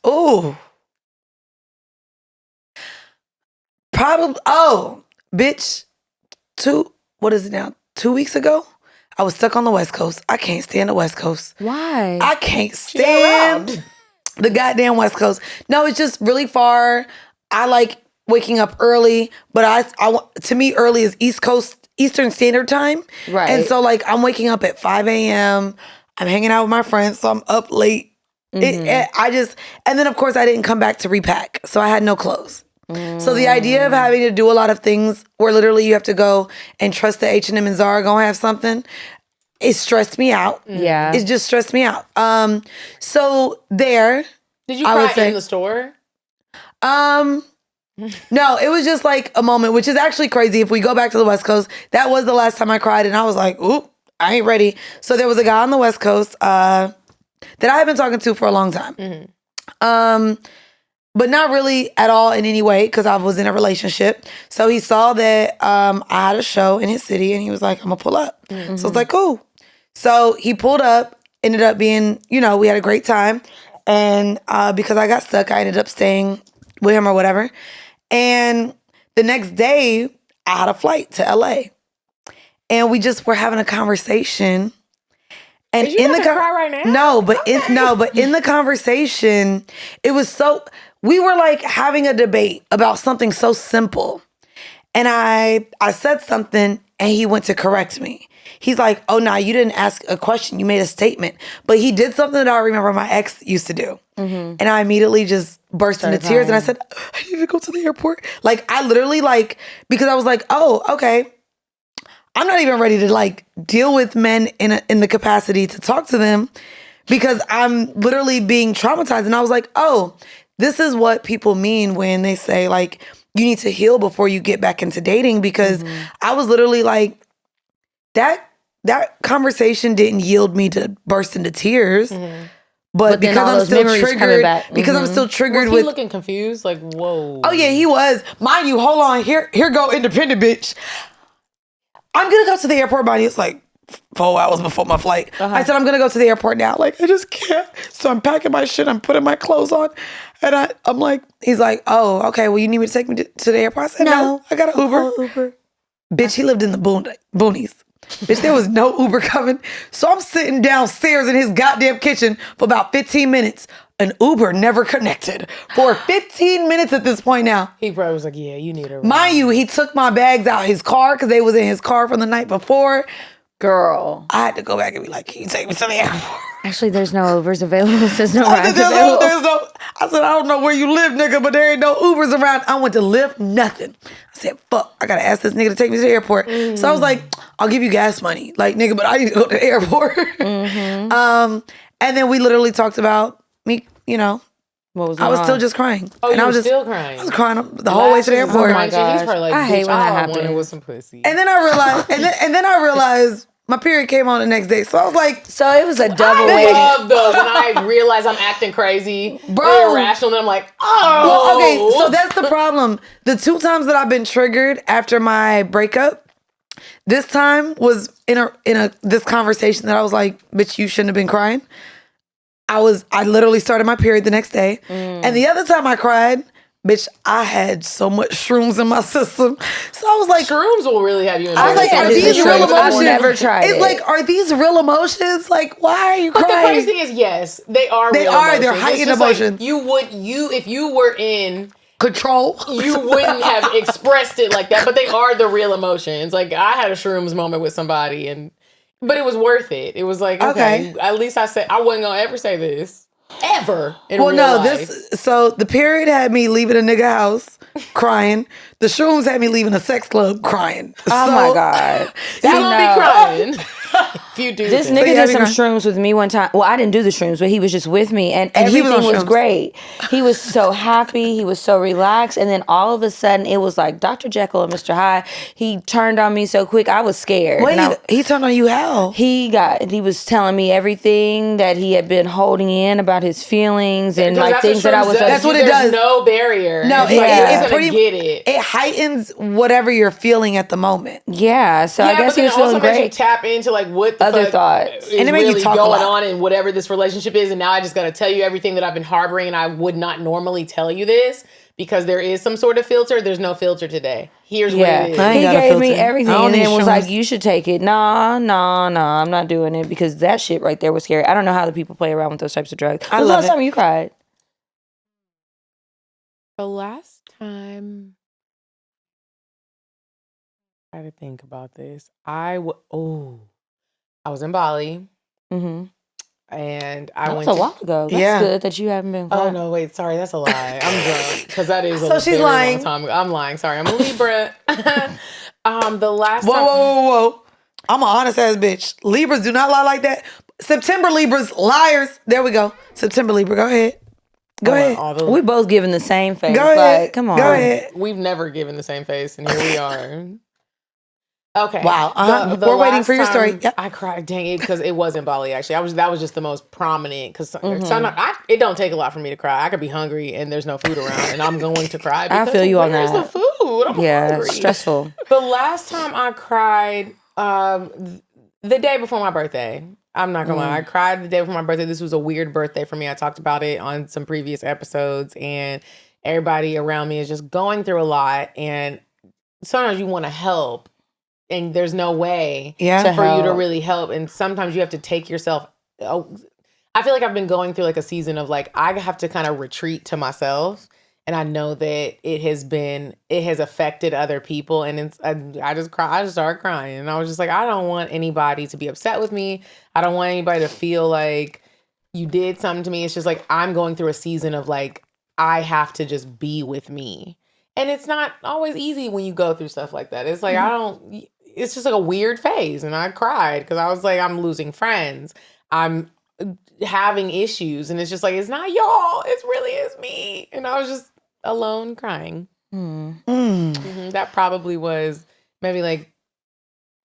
D: Oh. Probably. Oh, bitch. What is it now? 2 weeks ago, I was stuck on the West Coast. I can't stand the West Coast.
E: Why?
D: I can't
A: got
D: stand
A: robbed.
D: the goddamn West Coast. No, it's just really far. I like waking up early, but to me, early is Eastern Standard Time.
E: Right.
D: And so, like, I'm waking up at 5 a.m. I'm hanging out with my friends, so I'm up late. And then, of course, I didn't come back to repack, so I had no clothes. So the idea of having to do a lot of things where literally you have to go and trust the H&M and Zara gonna have something, it stressed me out.
E: Yeah.
D: It just stressed me out. So there,
A: Did you
D: I would
A: cry
D: say-
A: in the store?
D: no, it was just like a moment, which is actually crazy. If we go back to the West Coast, that was the last time I cried, and I was like, "Ooh, I ain't ready." So there was a guy on the West Coast that I had been talking to for a long time. but not really at all in any way because I was in a relationship. So he saw that I had a show in his city and he was like, I'm going to pull up. So it's like, cool. So he pulled up, ended up being, we had a great time. And because I got stuck, I ended up staying with him or whatever. And the next day, I had a flight to LA. And we just were having a conversation. And
A: Is you
D: in the
A: cry right now?
D: No, but in the conversation, it was so we were like having a debate about something so simple. And I said something and he went to correct me. He's like, oh, no, you didn't ask a question. You made a statement. But he did something that I remember my ex used to do. And I immediately just burst into tears. And I said, I need to go to the airport. Like, I literally because I was like, oh, okay. I'm not even ready to deal with men in the capacity to talk to them because I'm literally being traumatized. And I was like, oh, this is what people mean when they say you need to heal before you get back into dating, because I was literally like, that conversation didn't yield me to burst into tears. But because I'm still triggered, I'm still triggered
A: was he looking confused? Like, whoa.
D: Oh yeah, he was. Mind you, hold on. Here go independent bitch. I'm gonna go to the airport, Bonnie. It's like 4 hours before my flight. I said, I'm gonna go to the airport now. I just can't. So I'm packing my shit. I'm putting my clothes on. And I'm like, he's like, oh, okay. Well, you need me to take me to the airport? I said, no, I got an Uber. Bitch, he lived in the boonies. Bitch, there was no Uber coming. So I'm sitting downstairs in his goddamn kitchen for about 15 minutes. An Uber never connected for 15 minutes at this point now.
A: He probably was like, yeah, you need a ride.
D: Mind you, he took my bags out his car because they was in his car from the night before.
E: Girl.
D: I had to go back and be like, can you take me to the airport?
E: Actually, there's no Ubers available. There's no rides available.
D: I said, I don't know where you live, nigga, but there ain't no Ubers around. I went to Lyft, nothing. I said, fuck, I gotta ask this nigga to take me to the airport. So I was like, I'll give you gas money. Nigga, but I need to go to the airport. And then we literally talked about me,
E: What was
D: I was still just crying.
A: Oh,
D: and
A: you
D: I
A: were
D: was
A: still crying?
D: I was crying the whole way to the airport.
E: Oh my
A: He's
E: gosh.
A: probably like,
E: I hate
A: bitch,
E: when that
A: all I
E: happens.
A: wanted was some pussy.
D: And then I realized, and then I realized my period came on the next day. So I was like,
E: So it was a double
A: I
E: whammy.
A: love though when I realize I'm acting crazy,
D: Bro.
A: irrational, and I'm like, oh.
D: well, okay, so that's the problem. The 2 times that I've been triggered after my breakup, this time was in this conversation that I was like, bitch, you shouldn't have been crying. I literally started my period the next day. And the other time I cried, bitch, I had so much shrooms in my system. So I was like,
A: Shrooms will really have you in
D: I was like,
E: Never
D: are these
E: tried
D: real
E: it. I've
D: emotions?
E: never tried
D: It's
E: it.
D: like, are these real emotions? Like, why are you
A: But the
D: crying?
A: crazy thing is, yes, they are.
D: They
A: real
D: are.
A: Emotions.
D: They're
A: It's
D: heightened
A: just like,
D: emotions.
A: if you were in
D: Control.
A: you wouldn't have expressed it like that, but they are the real emotions. Like, I had a shrooms moment with somebody, but it was worth it. It was like, okay. At least I said I wasn't gonna ever say this ever in real life.
D: So the period had me leaving a nigga house crying. The shrooms had me leaving a sex club crying.
E: Oh my God.
A: You gonna be crying if you do
E: This
A: this.
E: nigga
D: yeah,
E: did some shrooms with me one time. Well, I didn't do the shrooms, but he was just with me, and
D: he was
E: everything
D: on
E: was
D: shrooms.
E: great. He was so happy. He was so relaxed. And then all of a sudden, it was like Dr. Jekyll and Mr. Hyde. He turned on me so quick, I was scared.
D: Wait, he turned on you how?
E: He was telling me everything that he had been holding in about his feelings and
A: Because
E: like
A: that's
E: things that I was.
D: That's what it
A: There's
D: does.
A: no barrier.
D: No,
A: It's like,
D: it
A: he's
D: pretty
A: gonna get it.
D: It heightens whatever you're feeling at the moment.
E: Yeah, so I guess
A: but
E: he
A: then
E: was
A: it also
E: feeling
A: makes you
E: great.
A: tap into like what the
E: Other
A: fuck
E: thoughts.
A: is
D: And it makes you
A: really
D: talk a
A: going
D: lot.
A: on in whatever this relationship is, and now I just got to tell you everything that I've been harboring, and I would not normally tell you this because there is some sort of filter. There's no filter today. Here's what it is.
D: I ain't
E: He
D: got a
E: gave me
D: filter.
E: everything
D: I don't
E: and then
D: need
E: was
D: shrooms.
E: like, you should take it. Nah, I'm not doing it because that shit right there was scary. I don't know how the people play around with those types of drugs. When was the
D: love
E: last time you cried?
A: The last time I had to think about this, I was in Bali,
E: Mm-hmm.
A: and I
E: That
A: went
E: was a while ago. That's
D: Yeah.
E: good that you haven't been
A: Oh
E: crying.
A: no, wait, sorry, that's a lie. I'm drunk because that is
D: So
A: a
D: she's
A: very
D: lying.
A: long time ago. I'm lying. Sorry, I'm a Libra. The last
D: Whoa,
A: time.
D: whoa. I'm an honest ass bitch. Libras do not lie like that. September Libras, liars. There we go. September Libra, go ahead. Go ahead.
A: All the-
E: We both giving the same face.
D: Go ahead.
E: Like, come on.
D: Go ahead.
A: We've never given the same face, and here we are. Okay.
D: Wow. We're waiting for your
A: last
D: story.
A: time
D: Yep.
A: I cried, dang it, because it was in Bali, actually. That was just the most prominent, because it don't take a lot for me to cry. I could be hungry and there's no food around, and I'm going to cry because
E: feel you on
A: where's
E: that.
A: the food? I'm hungry.
E: Stressful.
A: The last time I cried, the day before my birthday. I'm not gonna lie. I cried the day before my birthday. This was a weird birthday for me. I talked about it on some previous episodes, and everybody around me is just going through a lot, and sometimes you want to help, and there's no way for you to really help, and sometimes you have to take yourself. I feel like I've been going through like a season of like I have to kind of retreat to myself. And I know that it has affected other people. And I just started crying. And I was just like, I don't want anybody to be upset with me. I don't want anybody to feel like you did something to me. It's just like, I'm going through a season of like, I have to just be with me. And it's not always easy when you go through stuff like that. It's like, it's just like a weird phase. And I cried because I was like, I'm losing friends. I'm having issues. And it's just like, it's not y'all. It really is me. And I was just alone crying. That probably was maybe like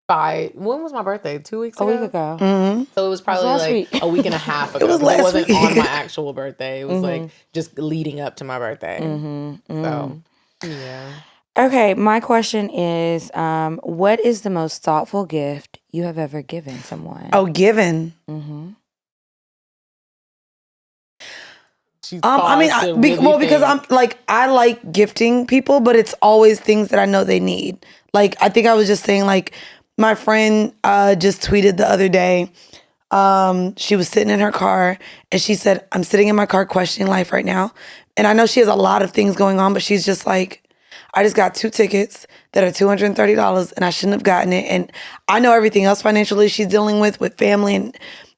A: when was my birthday? 2 weeks ago?
E: A week ago.
A: So it was probably
E: last
A: like
E: week.
A: a week and a half ago.
D: was last
A: wasn't
D: week.
A: on my actual birthday. It was like just leading up to my birthday. So, yeah.
E: Okay, my question is, what is the most thoughtful gift you have ever given someone?
D: Oh, given. Because I'm like, I like gifting people, but it's always things that I know they need. Like, I think I was just saying, like, my friend just tweeted the other day. She was sitting in her car and she said, I'm sitting in my car questioning life right now. And I know she has a lot of things going on, but she's just like, I just got 2 tickets that are $230 and I shouldn't have gotten it. And I know everything else financially she's dealing with family and,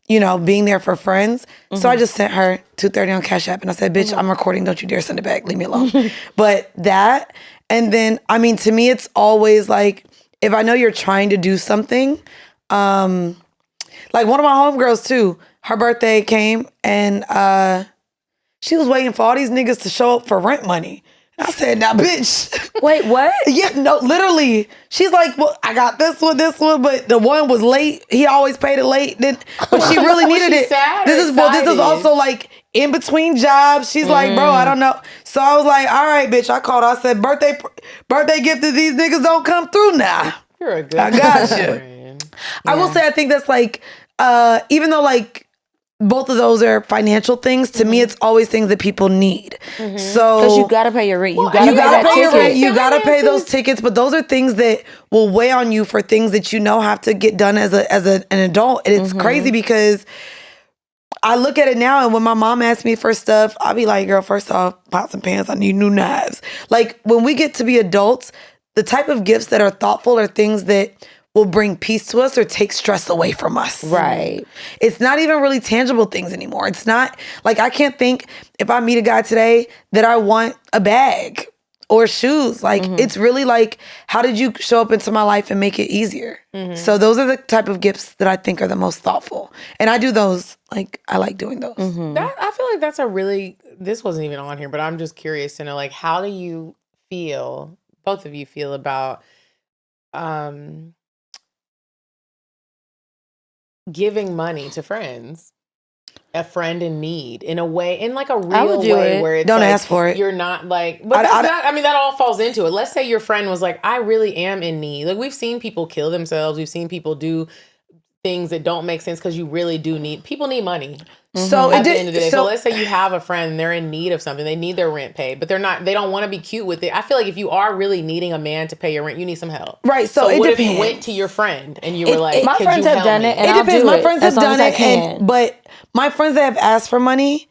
D: you know, being there for friends. So I just sent her $230 on Cash App and I said, bitch, I'm recording. Don't you dare send it back. Leave me alone. But that, and then, I mean, to me, it's always like, if I know you're trying to do something, like one of my homegirls too, her birthday came and she was waiting for all these niggas to show up for rent money. I said, now, bitch.
E: Wait, what?
D: Yeah, no, literally. She's like, well, I got this one, but the one was late. He always paid it late. But she really needed it. This is also like in between jobs. She's like, bro, I don't know. So I was like, all right, bitch. I called her. I said, birthday gift that these niggas don't come through now.
A: You're a good
D: I got you.
A: friend.
D: I will say, I think that's like, even though like, both of those are financial things. To me, it's always things that people need. So
E: Because you gotta pay your rent. You
D: you gotta pay your rent.
E: ticket.
D: You gotta pay those tickets. But those are things that will weigh on you for things that you know have to get done as an adult. And it's crazy because I look at it now, and when my mom asks me for stuff, I'll be like, girl, first off, pots and pans, I need new knives. Like when we get to be adults, the type of gifts that are thoughtful are things that will bring peace to us or take stress away from us.
E: Right.
D: It's not even really tangible things anymore. It's not like I can't think if I meet a guy today that I want a bag or shoes. Like it's really like, how did you show up into my life and make it easier? So those are the type of gifts that I think are the most thoughtful. And I do those, like I like doing those.
A: I feel like that's this wasn't even on here, but I'm just curious to know, like, how do you feel, both of you feel about giving money to friends, a friend in need, in a way, in like a real way where it's
D: don't
A: like,
D: ask for it.
A: You're not like, but that all falls into it. Let's say your friend was like, I really am in need. Like we've seen people kill themselves. We've seen people do things that don't make sense because you really do people need money.
D: So
A: at the end of the day. So let's say you have a friend and they're in need of something. They need their rent paid, but they don't want to be cute with it. I feel like if you are really needing a man to pay your rent, you need some help.
D: Right. So it
A: what
D: depends.
A: if you went to your friend and you were like,
E: my friends have done it, and
D: it
E: I'll
D: depends.
E: do
D: My
E: it
D: friends
E: as
D: have
E: long
D: done
E: as I can.
D: but my friends that have asked for money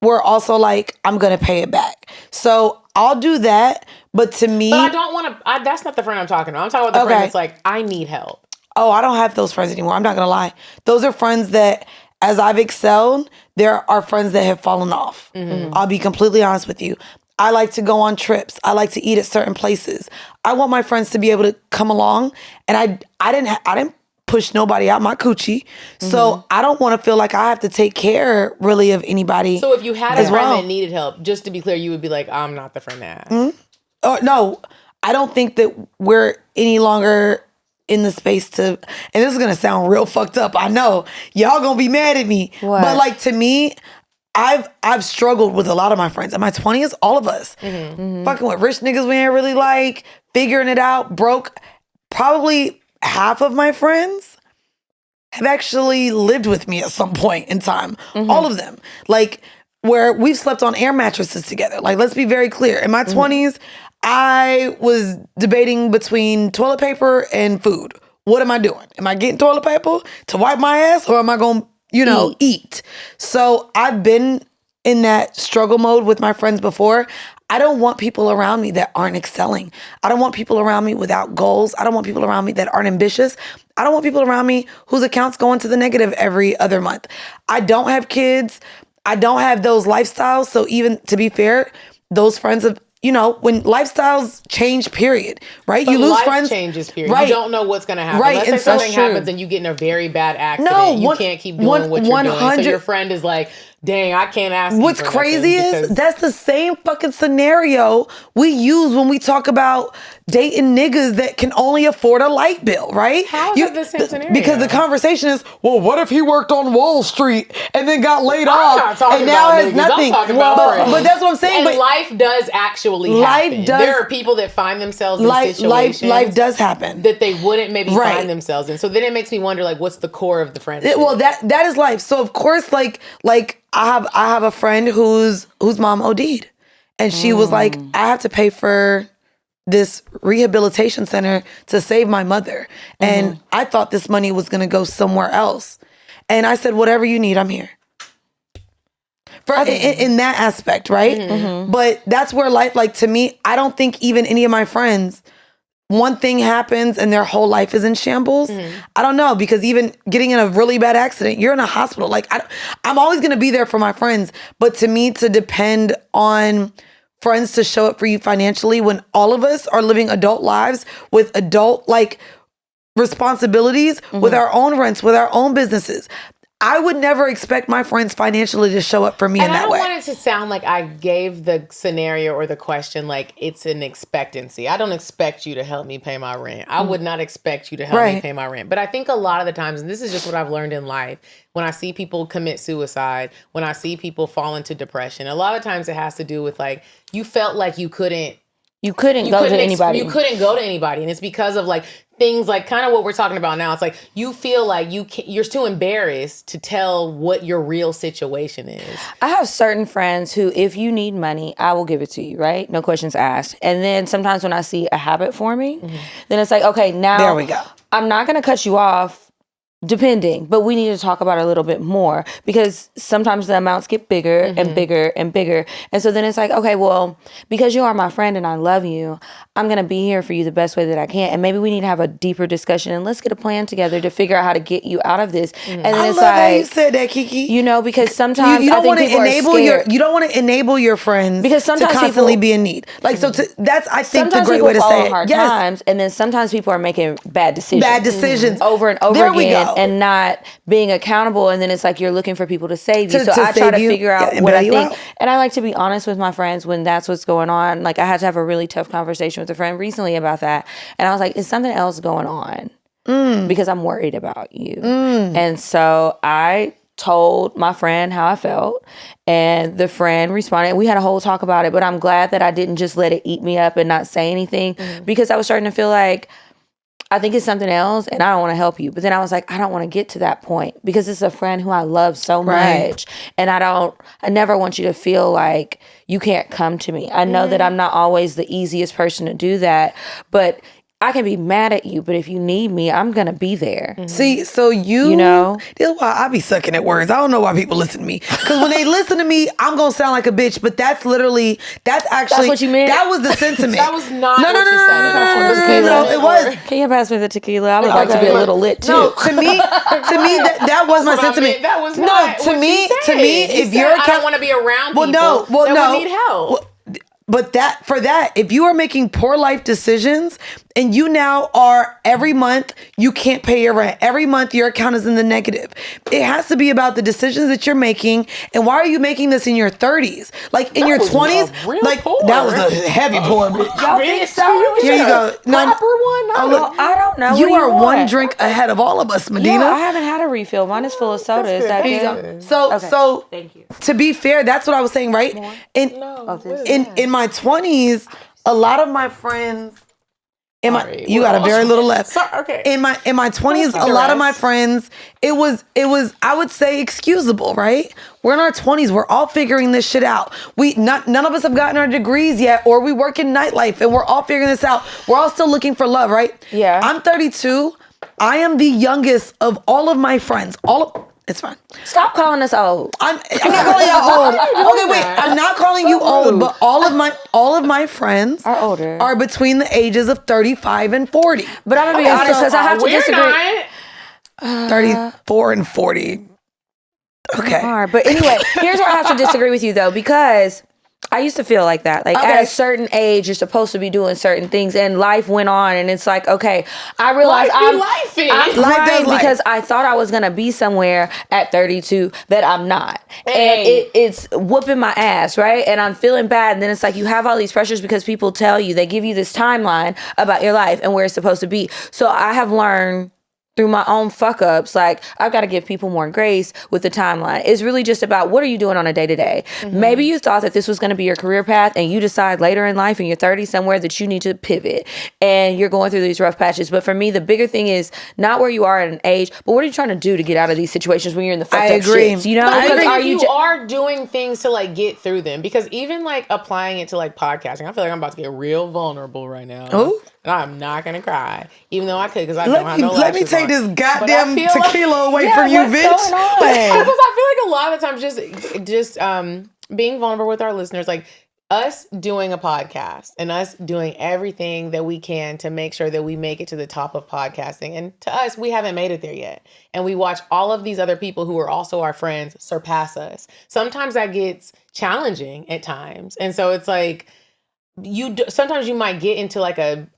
D: were also like, I'm gonna pay it back. So I'll do that. But to me,
A: but I don't want to. That's not the friend I'm talking about. I'm talking about the friend that's like, I need help.
D: Oh, I don't have those friends anymore. I'm not gonna lie. Those are friends that, as I've excelled, there are friends that have fallen off. I'll be completely honest with you. I like to go on trips. I like to eat at certain places. I want my friends to be able to come along, and I didn't push nobody out my coochie. So I don't want to feel like I have to take care really of anybody.
A: So if you had a friend that needed help, just to be clear, you would be like, I'm not the friend that asked.
D: Oh, no, I don't think that we're any longer in the space to, and this is gonna sound real fucked up. I know y'all gonna be mad at me, but like to me, I've struggled with a lot of my friends in my 20s. All of us fucking with rich niggas we ain't really like, figuring it out, broke. Probably half of my friends have actually lived with me at some point in time. All of them, like where we've slept on air mattresses together. Like, let's be very clear. In my 20s, I was debating between toilet paper and food. What am I doing? Am I getting toilet paper to wipe my ass, or am I going to, eat? So I've been in that struggle mode with my friends before. I don't want people around me that aren't excelling. I don't want people around me without goals. I don't want people around me that aren't ambitious. I don't want people around me whose accounts go into the negative every other month. I don't have kids. I don't have those lifestyles. So even to be fair, those friends have, when lifestyles change, period, right?
A: But
D: you lose
A: life
D: friends.
A: changes, period.
D: Right.
A: You don't know what's going to happen.
D: Right.
A: Let's say
D: And
A: something
D: so
A: happens and you get in a very bad accident.
D: No,
A: you can't keep doing what you're doing. So your friend is like, dang, I can't ask you
D: What's
A: for
D: crazy
A: nothing
D: is
A: because-
D: that's the same fucking scenario we use when we talk about dating niggas that can only afford a light bill, right?
A: How is it the same scenario?
D: Because the conversation is, well, what if he worked on Wall Street and then got laid off
A: not talking
D: and now
A: about
D: has
A: niggas.
D: nothing?
A: I'm talking about friends.
D: But that's what I'm saying.
A: And
D: But
A: life does actually happen. There are people that find themselves in situations
D: life does happen
A: that they wouldn't maybe
D: Right.
A: find themselves in. So then it makes me wonder, like, what's the core of the friendship?
D: Well, that is life. So of course, like I have a friend whose mom OD'd, and she was like, I have to pay for this rehabilitation center to save my mother, and I thought this money was gonna go somewhere else, and I said, whatever you need, I'm here. For in that aspect, right? But that's where life, like to me, I don't think even any of my friends. One thing happens and their whole life is in shambles. I don't know, because even getting in a really bad accident, you're in a hospital. Like I'm always going to be there for my friends. But to me, to depend on friends to show up for you financially when all of us are living adult lives with adult like responsibilities, with our own rents, with our own businesses. I would never expect my friends financially to show up for me in that way.
A: And I don't want it to sound like I gave the scenario or the question like it's an expectancy. I don't expect you to help me pay my rent. I would not expect you to help me pay my rent. But I think a lot of the times, and this is just what I've learned in life, when I see people commit suicide, when I see people fall into depression, a lot of times it has to do with like, you felt like you couldn't
E: go to anybody.
A: You couldn't go to anybody. And it's because of like things like kind of what we're talking about now. It's like you feel like you're too embarrassed to tell what your real situation is.
E: I have certain friends who, if you need money, I will give it to you, right? No questions asked. And then sometimes when I see a habit forming, then it's like, okay, now
D: There we go.
E: I'm not going to cut you off. Depending, but we need to talk about it a little bit more, because sometimes the amounts get bigger and bigger and bigger. And so then it's like, okay, well, because you are my friend and I love you, I'm going to be here for you the best way that I can. And maybe we need to have a deeper discussion and let's get a plan together to figure out how to get you out of this. And then
D: I
E: it's
D: love how you
E: like,
D: said that, Kiki.
E: because sometimes
D: you
E: I
D: don't
E: think
D: want to
E: people
D: enable
E: are scared.
D: you don't want to enable your friends
E: Because sometimes
D: to constantly
E: people-
D: be in need. Like that's I think
E: Sometimes
D: the great
E: people
D: way to
E: fall
D: say
E: on
D: it.
E: hard
D: Yes.
E: times, and then sometimes people are making bad decisions.
D: Bad decisions.
E: Over and over
D: There we
E: again,
D: go.
E: and not being accountable. And then it's like you're looking for people to save you.
D: To
E: So I try
D: save
E: to
D: you.
E: figure out
D: and
E: what
D: bail
E: I
D: you
E: think.
D: out.
E: And I like to be honest with my friends when that's what's going on. Like I had to have a really tough conversation with a friend recently about that. And I was like, is something else going on? Because I'm worried about you. And so I told my friend how I felt, and the friend responded. We had a whole talk about it, but I'm glad that I didn't just let it eat me up and not say anything, because I was starting to feel like I think it's something else and I don't want to help you. But then I was like, I don't want to get to that point because it's a friend who I love so much. And I never want you to feel like you can't come to me. I know that I'm not always the easiest person to do that, but I can be mad at you, but if you need me, I'm going to be there.
D: See, so you
E: know?
D: This is why I be sucking at words. I don't know why people listen to me. Because when they listen to me, I'm going to sound like a bitch. But that's actually. That's
E: what you meant?
D: That was the sentiment.
A: That was not
D: No,
A: what
D: no,
A: you
D: no,
A: said.
D: no, it was.
E: Can you pass me the tequila? I would like to be a little lit too.
D: No, to me, that was my
A: What I
D: sentiment.
A: meant. That was
D: no,
A: not
D: to
A: what
D: me,
A: you
D: to
A: said.
D: me,
A: You
D: if
A: said,
D: you're
A: I don't want to be around people
D: no,
A: that would need help.
D: But for that, if you are making poor life decisions And you now are, every month, you can't pay your rent. Every month, your account is in the negative. It has to be about the decisions that you're making. And why are you making this in your 30s? Like, in your 20s, like,
A: pour.
D: that was a heavy pour, bitch.
E: Y'all think so?
D: Here you go.
A: Proper one?
D: Oh, look,
E: I don't know.
D: you
E: What do
D: are
E: want?
D: one drink ahead of all of us, Medinah.
E: Yeah, I haven't had a refill. Mine is full of soda. Is that good?
D: So
E: Thank you.
D: to be fair, that's what I was saying, right? In my 20s, a lot of my friends, you got a very little left.
A: Sorry, okay.
D: In my 20s, a lot of my friends, it was I would say excusable, right? We're in our 20s. We're all figuring this shit out. None of us have gotten our degrees yet, or we work in nightlife, and we're all figuring this out. We're all still looking for love, right?
E: Yeah.
D: I'm 32. I am the youngest of all of my friends. It's fine.
E: Stop calling us old.
D: I'm not calling you old. Okay, wait. I'm not calling you old, but all of my friends
E: Are older.
D: Are between the ages of 35 and 40.
E: But I'm gonna be honest, because I have to disagree.
D: 34 and 40. Okay.
E: Hard. But anyway, here's where I have to disagree with you though, because I used to feel like that. Like at a certain age, you're supposed to be doing certain things, and life went on, and it's like, okay, I realized I'm crying because I thought I was gonna be somewhere at 32 that I'm not, and it's whooping my ass, right? And I'm feeling bad, and then it's like you have all these pressures because people tell you, they give you this timeline about your life and where it's supposed to be. So I have learned through my own fuck ups, like I've got to give people more grace with the timeline. It's really just about what are you doing on a day to day. Maybe you thought that this was going to be your career path, and you decide later in life in your 30s somewhere that you need to pivot, and you're going through these rough patches. But for me, the bigger thing is not where you are at an age, but what are you trying to do to get out of these situations when you're in the fucked up shit? You know,
A: but
E: because
A: are you are doing things to like get through them, because even like applying it to like podcasting, I feel like I'm about to get real vulnerable right now.
D: Oh.
A: And I'm not gonna cry, even though I could, because I don't have no
D: Let me
A: lashes
D: take
A: on.
D: this
A: But
D: goddamn
A: I feel
D: tequila away from you, bitch.
A: Because I feel like a lot of the times just being vulnerable with our listeners, like us doing a podcast and us doing everything that we can to make sure that we make it to the top of podcasting. And to us, we haven't made it there yet. And we watch all of these other people who are also our friends surpass us. Sometimes that gets challenging at times. And so it's like, sometimes you might get into like a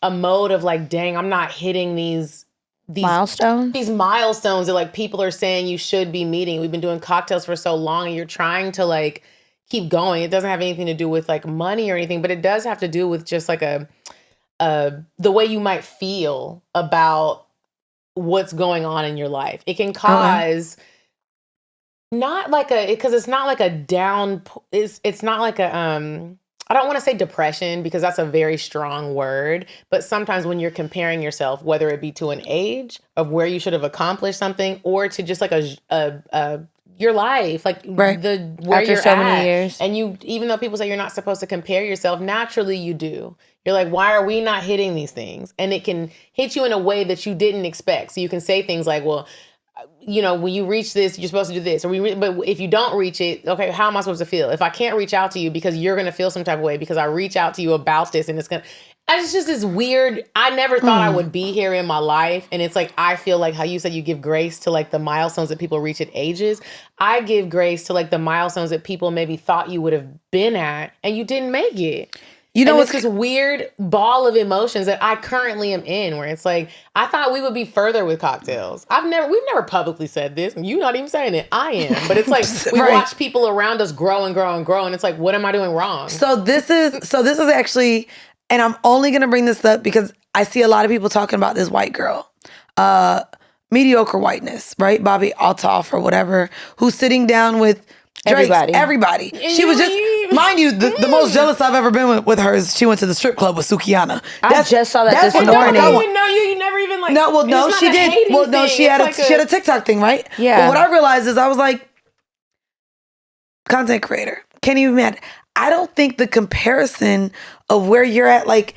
A: mode of like, dang, I'm not hitting these
E: milestones
A: that like people are saying you should be meeting. We've been doing CockTales for so long, and you're trying to like keep going. It doesn't have anything to do with like money or anything, but it does have to do with just like the way you might feel about what's going on in your life. It can cause because it's not like a down. It's not like a I don't want to say depression, because that's a very strong word, but sometimes when you're comparing yourself, whether it be to an age of where you should have accomplished something, or to just like your life, like where
E: after
A: you're
E: so
A: at,
E: many years.
A: and you, even though people say you're not supposed to compare yourself, naturally you do. You're like, why are we not hitting these things? And it can hit you in a way that you didn't expect. So you can say things like, well, you know, when you reach this, you're supposed to do this. But if you don't reach it, okay, how am I supposed to feel? If I can't reach out to you because you're going to feel some type of way because I reach out to you about this, and it's just this weird, I never thought I would be here in my life. And it's like, I feel like how you said you give grace to like the milestones that people reach at ages. I give grace to like the milestones that people maybe thought you would have been at and you didn't make it. You know, it's this weird ball of emotions that I currently am in, where it's like, I thought we would be further with CockTales. We've never publicly said this, and you're not even saying it. I am, but it's like we watch people around us grow and grow and grow, and it's like, what am I doing wrong?
D: So this is actually, and I'm only gonna bring this up because I see a lot of people talking about this white girl, mediocre whiteness, right? Bobby Altoff or whatever, who's sitting down with Everybody. She was just, mind you, the most jealous I've ever been with her is she went to the strip club with Sukihana.
E: I just saw that this morning.
A: You never even like.
D: No, she did. Well, no, she had a TikTok thing, right?
E: Yeah.
D: But what I realized is I was like, content creator, can't even imagine. I don't think the comparison of where you're at, like,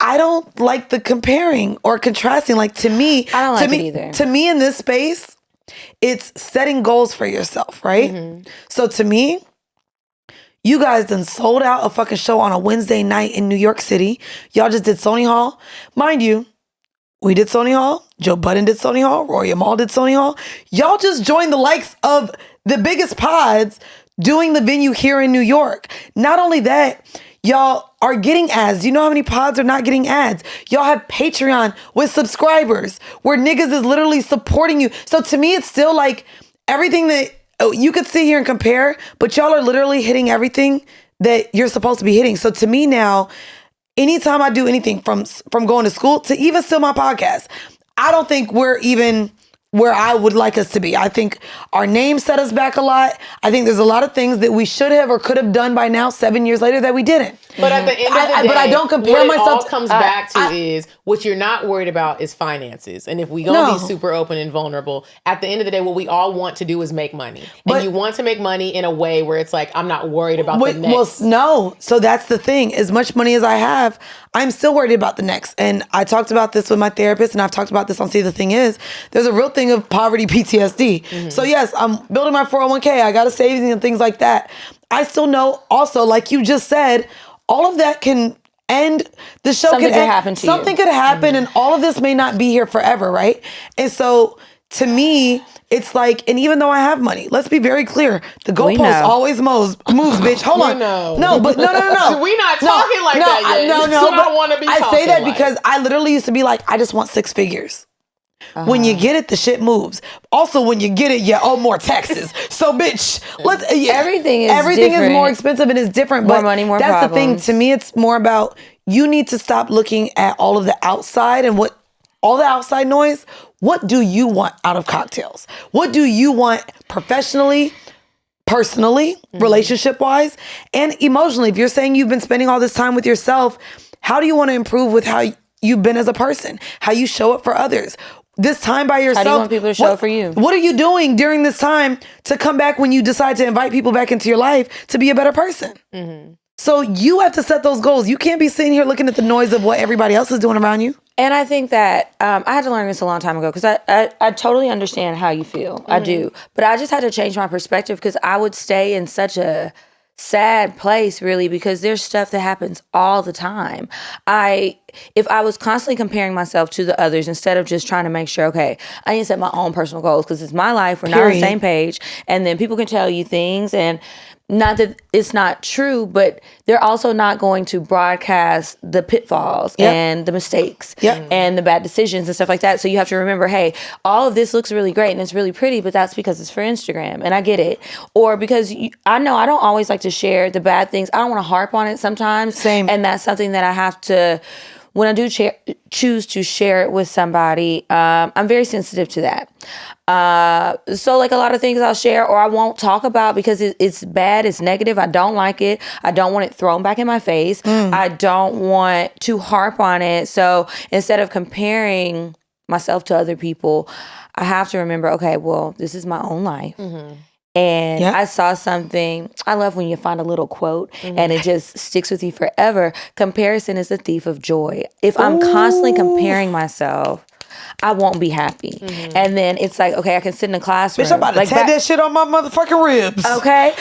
D: I don't like the comparing or contrasting. Like, to me,
E: I don't like it either.
D: To me, in this space, it's setting goals for yourself, right? Mm-hmm. So to me, you guys done sold out a fucking show on a Wednesday night in New York City. Y'all just did Sony Hall. Mind you, we did Sony Hall. Joe Budden did Sony Hall. Rory Amal did Sony Hall. Y'all just joined the likes of the biggest pods doing the venue here in New York. Not only that, Y'all are getting ads. You know how many pods are not getting ads? Y'all have Patreon with subscribers where niggas is literally supporting you. So to me, it's still like everything that you could sit here and compare, but y'all are literally hitting everything that you're supposed to be hitting. So to me now, anytime I do anything from going to school to even still my podcast, I don't think we're even where I would like us to be. I think our name set us back a lot. I think there's a lot of things that we should have or could have done by now, 7 years later, that we didn't.
A: But at the end of the day,
D: but I don't compare
A: what
D: myself.
A: It all comes back to is what you're not worried about is finances. And if we gonna be super open and vulnerable, at the end of the day, what we all want to do is make money. And you want to make money in a way where it's like, I'm not worried about the next.
D: Well, no. So that's the thing. As much money as I have, I'm still worried about the next. And I talked about this with my therapist, and I've talked about this on See the Thing Is. There's a real thing of poverty PTSD. Mm-hmm. So yes, I'm building my 401k. I got a savings and things like that. I still know also, like you just said, all of that can end. The show
E: Something
D: could
E: happen to you.
D: Something could happen, and all of this may not be here forever, right? And so to me, it's like, and even though I have money, let's be very clear. The goalpost always moves, bitch. Hold on.
A: Know.
D: No. We
A: not talking like that yet.
D: No.
A: So I don't want to be talking
D: I say that
A: like.
D: because I literally used to be like, I just want 6 figures. When you get it, the shit moves. Also, when you get it, you owe more taxes. So, bitch,
E: everything is
D: different. More expensive and it's different.
E: More
D: but
E: money, more
D: that's
E: problems.
D: the thing. To me, it's more about you need to stop looking at all of the outside and all the outside noise. What do you want out of CockTales? What do you want professionally, personally, relationship-wise, and emotionally? If you're saying you've been spending all this time with yourself, how do you want to improve with how you've been as a person? How you show up for others? This time by yourself.
E: How do you want people to show up for you?
D: What are you doing during this time to come back when you decide to invite people back into your life to be a better person? Mm-hmm. So you have to set those goals. You can't be sitting here looking at the noise of what everybody else is doing around you.
E: And I think that I had to learn this a long time ago because I totally understand how you feel. Mm-hmm. I do. But I just had to change my perspective because I would stay in such a sad place, really, because there's stuff that happens all the time. If I was constantly comparing myself to the others instead of just trying to make sure, okay, I need to set my own personal goals because it's my life. We're not on the same page. And then people can tell you things, and not that it's not true, but they're also not going to broadcast the pitfalls and the mistakes and the bad decisions and stuff like that. So you have to remember, hey, all of this looks really great and it's really pretty, but that's because it's for Instagram. And I get it. Or because I know I don't always like to share the bad things. I don't want to harp on it sometimes.
D: Same.
E: And that's something that I have to, when I do choose to share it with somebody, I'm very sensitive to that. So like a lot of things I'll share or I won't talk about because it's bad, it's negative. I don't like it. I don't want it thrown back in my face. I don't want to harp on it. So instead of comparing myself to other people, I have to remember, okay, well, this is my own life. Mm-hmm. And I saw something. I love when you find a little quote and it just sticks with you forever. Comparison is the thief of joy. If I'm constantly comparing myself, I won't be happy. Mm-hmm. And then it's like, okay, I can sit in a classroom.
D: Bitch, I'm about to take that shit on my motherfucking ribs.
E: Okay.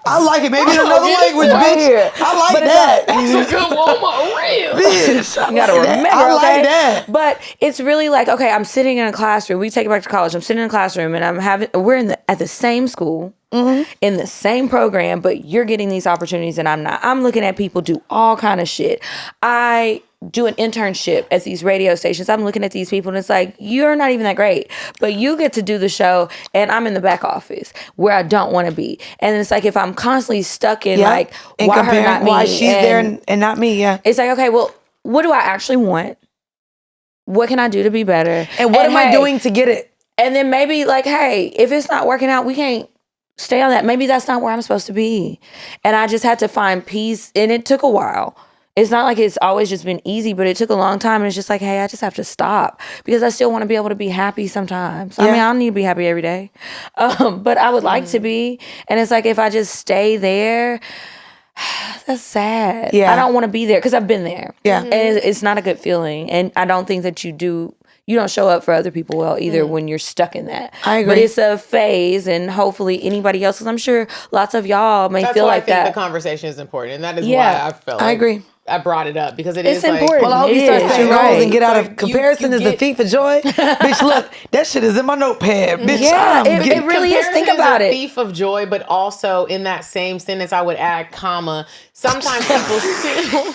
D: I like it. Maybe in another language, bitch. I like that.
A: That's a good one, my real.
D: Bitch,
E: you gotta remember,
D: I like that.
E: But it's really like, okay, I'm sitting in a classroom. We take it back to college. I'm sitting in a classroom and we're at the same school. Mm-hmm. In the same program, but you're getting these opportunities and I'm not. I'm looking at people do all kind of shit. I do an internship at these radio stations. I'm looking at these people and it's like, you're not even that great, but you get to do the show and I'm in the back office where I don't want to be. And it's like, if I'm constantly stuck in like,
D: and
E: why her, not me?
D: Why she's there and not me,
E: It's like, okay, well, what do I actually want? What can I do to be better?
D: And what am I doing to get it?
E: And then maybe like, hey, if it's not working out, we can't stay on that. Maybe that's not where I'm supposed to be. And I just had to find peace. And it took a while. It's not like it's always just been easy, but it took a long time. And it's just like, hey, I just have to stop because I still want to be able to be happy sometimes. I mean, I don't need to be happy every day. But I would like to be. And it's like, if I just stay there, that's sad. Yeah. I don't want to be there because I've been there. Yeah. And it's not a good feeling. And I don't think that you don't show up for other people well either when you're stuck in that.
D: I agree.
E: But it's a phase, and hopefully anybody else, because I'm sure lots of y'all may feel like that.
A: That's why I think the conversation is important, and that is why I feel like
D: I agree.
A: I brought it up because
E: It's
A: is like,
E: important.
D: Well, I hope
E: It
D: you start
E: is.
D: setting
E: You're
D: goals
E: right.
D: and get out
A: It's
D: of
A: like
D: comparison
A: you
D: is the
A: get-
D: thief of joy. Bitch, look, that shit is in my notepad. Bitch,
E: Yeah,
D: I'm
E: it
D: getting-
E: really is. Think
A: comparison
E: about
A: a
E: it.
A: thief of joy, but also in that same sentence, I would add comma. Sometimes people still.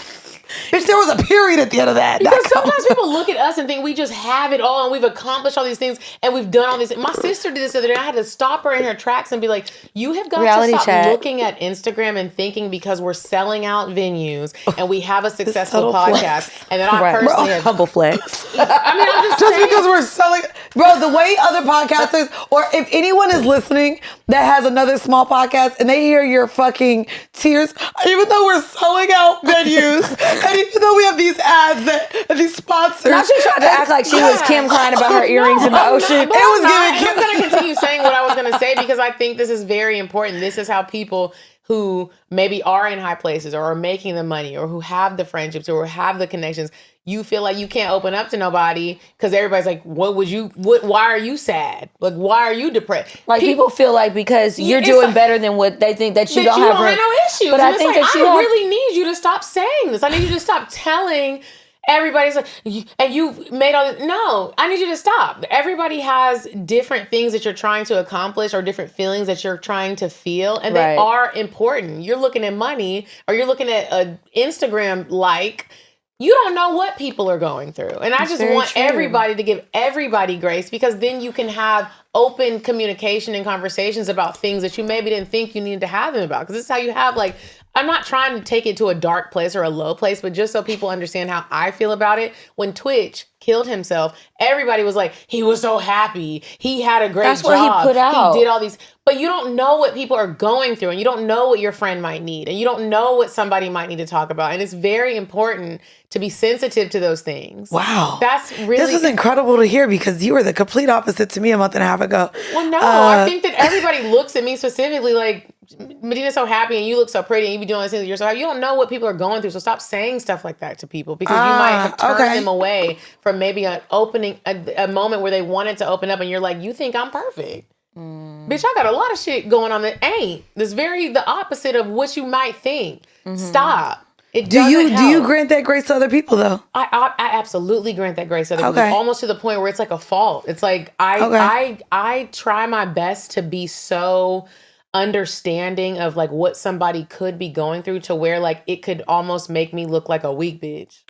D: Bitch, there was a period at the end of that.
A: Because sometimes people look at us and think we just have it all and we've accomplished all these things and we've done all these. My sister did this the other day. I had to stop her in her tracks and be like, "You have got
E: Reality
A: to stop
E: check.
A: looking at Instagram and thinking because we're selling out venues and we have a successful
D: subtle flex.
A: podcast." And then I
E: Right.
A: personally have.
E: Humble flex.
A: I mean, I'm just
D: Just
A: saying.
D: because we're selling, bro, the way other podcasters, or if anyone is listening that has another small podcast and they hear your fucking tears, even though we're selling out venues, and even though we have these ads and these sponsors.
E: Now she tried to act like she was Kim crying about her earrings in the ocean.
A: But I'm not,
D: giving
A: and I'm going to continue saying what I was going to say because I think this is very important. This is how people who maybe are in high places or are making the money or who have the friendships or have the connections, you feel like you can't open up to nobody because everybody's like, why are you sad? Like, why are you depressed?
E: Like people feel like because you're
A: it's
E: doing
A: like-
E: better than what they think that you
A: that
E: don't
A: you
E: have
A: don't
E: room.
A: have no issues.
E: But
A: And
E: I
A: it's
E: think
A: like,
E: that you
A: I
E: have.
A: really need you to stop saying this. I need you to stop telling everybody's like, and you made all this. No, I need you to stop. Everybody has different things that you're trying to accomplish or different feelings that you're trying to feel. And they
E: Right.
A: are important. You're looking at money or you're looking at an Instagram like. You don't know what people are going through. And I just
E: very
A: want
E: true.
A: everybody to give everybody grace because then you can have open communication and conversations about things that you maybe didn't think you needed to have them about. Because this is how you have like, I'm not trying to take it to a dark place or a low place, but just so people understand how I feel about it. When Twitch killed himself, everybody was like, he was so happy. He had a great
E: That's
A: job.
E: what he put out.
A: He did all these. But you don't know what people are going through and you don't know what your friend might need and you don't know what somebody might need to talk about. And it's very important to be sensitive to those things.
D: Wow.
A: That's really...
D: This is incredible to hear because you were the complete opposite to me a month and a half ago.
A: Well, no, I think that everybody looks at me specifically like, Medinah's so happy and you look so pretty and you be doing these things. You're so happy. You don't know what people are going through. So stop saying stuff like that to people because you might have turned them away from maybe an opening, a moment where they wanted to open up and you're like, you think I'm perfect. Bitch, I got a lot of shit going on that ain't. That's very the opposite of what you might think. Stop. It
D: Do you grant that grace to other people though?
A: I absolutely grant that grace to other people, almost to the point where it's like a fault. It's like I try my best to be so understanding of like what somebody could be going through to where like it could almost make me look like a weak bitch.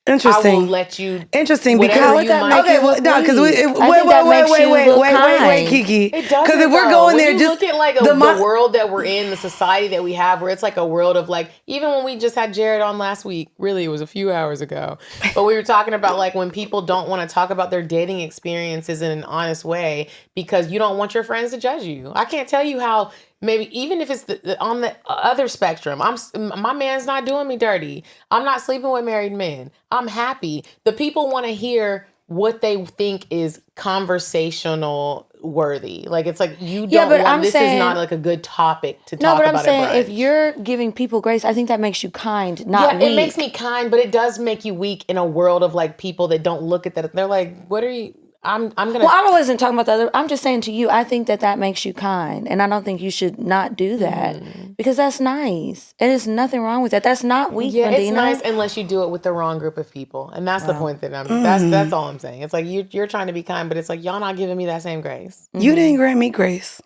D: Interesting.
A: I will let you.
D: Interesting
A: whatever
D: because
A: you might-
D: okay, well, no, because
E: I think that makes you look kind.
D: wait, Kiki.
A: It doesn't.
D: Because if we're
A: though.
D: going
A: When
D: there,
A: you
D: just
A: look at like the world that we're in, the society that we have, where it's like a world of like, even when we just had Jared on last week, really it was a few hours ago, but we were talking about like when people don't want to talk about their dating experiences in an honest way because you don't want your friends to judge you. I can't tell you how. Maybe even if it's on the other spectrum, my man's not doing me dirty. I'm not sleeping with married men. I'm happy. The people want to hear what they think is conversational worthy. Like it's like you don't
E: but
A: want
E: I'm
A: this
E: saying-
A: is not like a good topic to
E: No,
A: talk
E: but
A: about.
E: I'm saying
A: at
E: if
A: brunch.
E: you're giving people grace, I think that makes you kind, not weak.
A: It makes me kind, but it does make you weak in a world of like people that don't look at that. They're like, what are you? I'm gonna.
E: Well, I wasn't talking about the other. I'm just saying to you, I think that makes you kind, and I don't think you should not do that because that's nice, and there's nothing wrong with that. That's not weak,
A: Yeah, it's
E: Medinah.
A: nice unless you do it with the wrong group of people, and that's the point that I'm. That's all I'm saying. It's like you're trying to be kind, but it's like y'all not giving me that same grace.
D: you didn't grant me grace.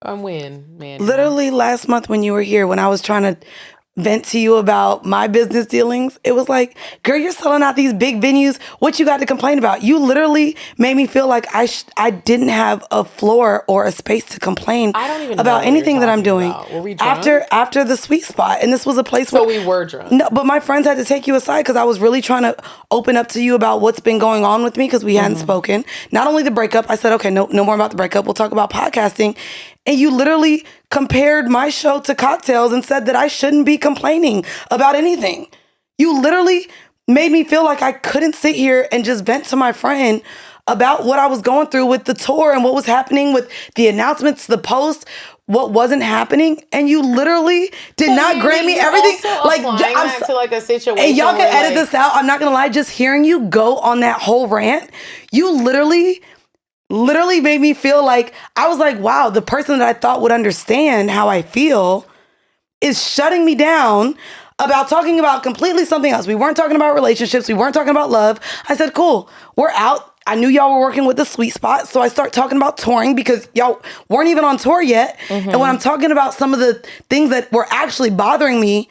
A: When, man?
D: Literally last month when you were here, when I was trying to vent to you about my business dealings, it was like, girl, you're selling out these big venues. What you got to complain about? You literally made me feel like I didn't have a floor or a space to complain
A: I don't even know
D: about
A: what
D: anything
A: you're
D: that I'm
A: talking
D: doing.
A: about. Were we drunk?
D: After the sweet spot, and this was a place
A: So
D: where
A: we were drunk.
D: No, but my friends had to take you aside because I was really trying to open up to you about what's been going on with me because we hadn't spoken. Not only the breakup, I said, okay, no more about the breakup. We'll talk about podcasting. And you literally compared my show to CockTales and said that I shouldn't be complaining about anything. You literally made me feel like I couldn't sit here and just vent to my friend about what I was going through with the tour and what was happening with the announcements, the posts, what wasn't happening. And you literally did not grant me everything.
A: Like that to like a situation.
D: And y'all can
A: where,
D: edit this out. I'm not gonna lie, just hearing you go on that whole rant, you literally made me feel like, I was like, wow, the person that I thought would understand how I feel is shutting me down about talking about completely something else. We weren't talking about relationships. We weren't talking about love. I said, cool, we're out. I knew y'all were working with the sweet spot. So I start talking about touring because y'all weren't even on tour yet. And when I'm talking about some of the things that were actually bothering me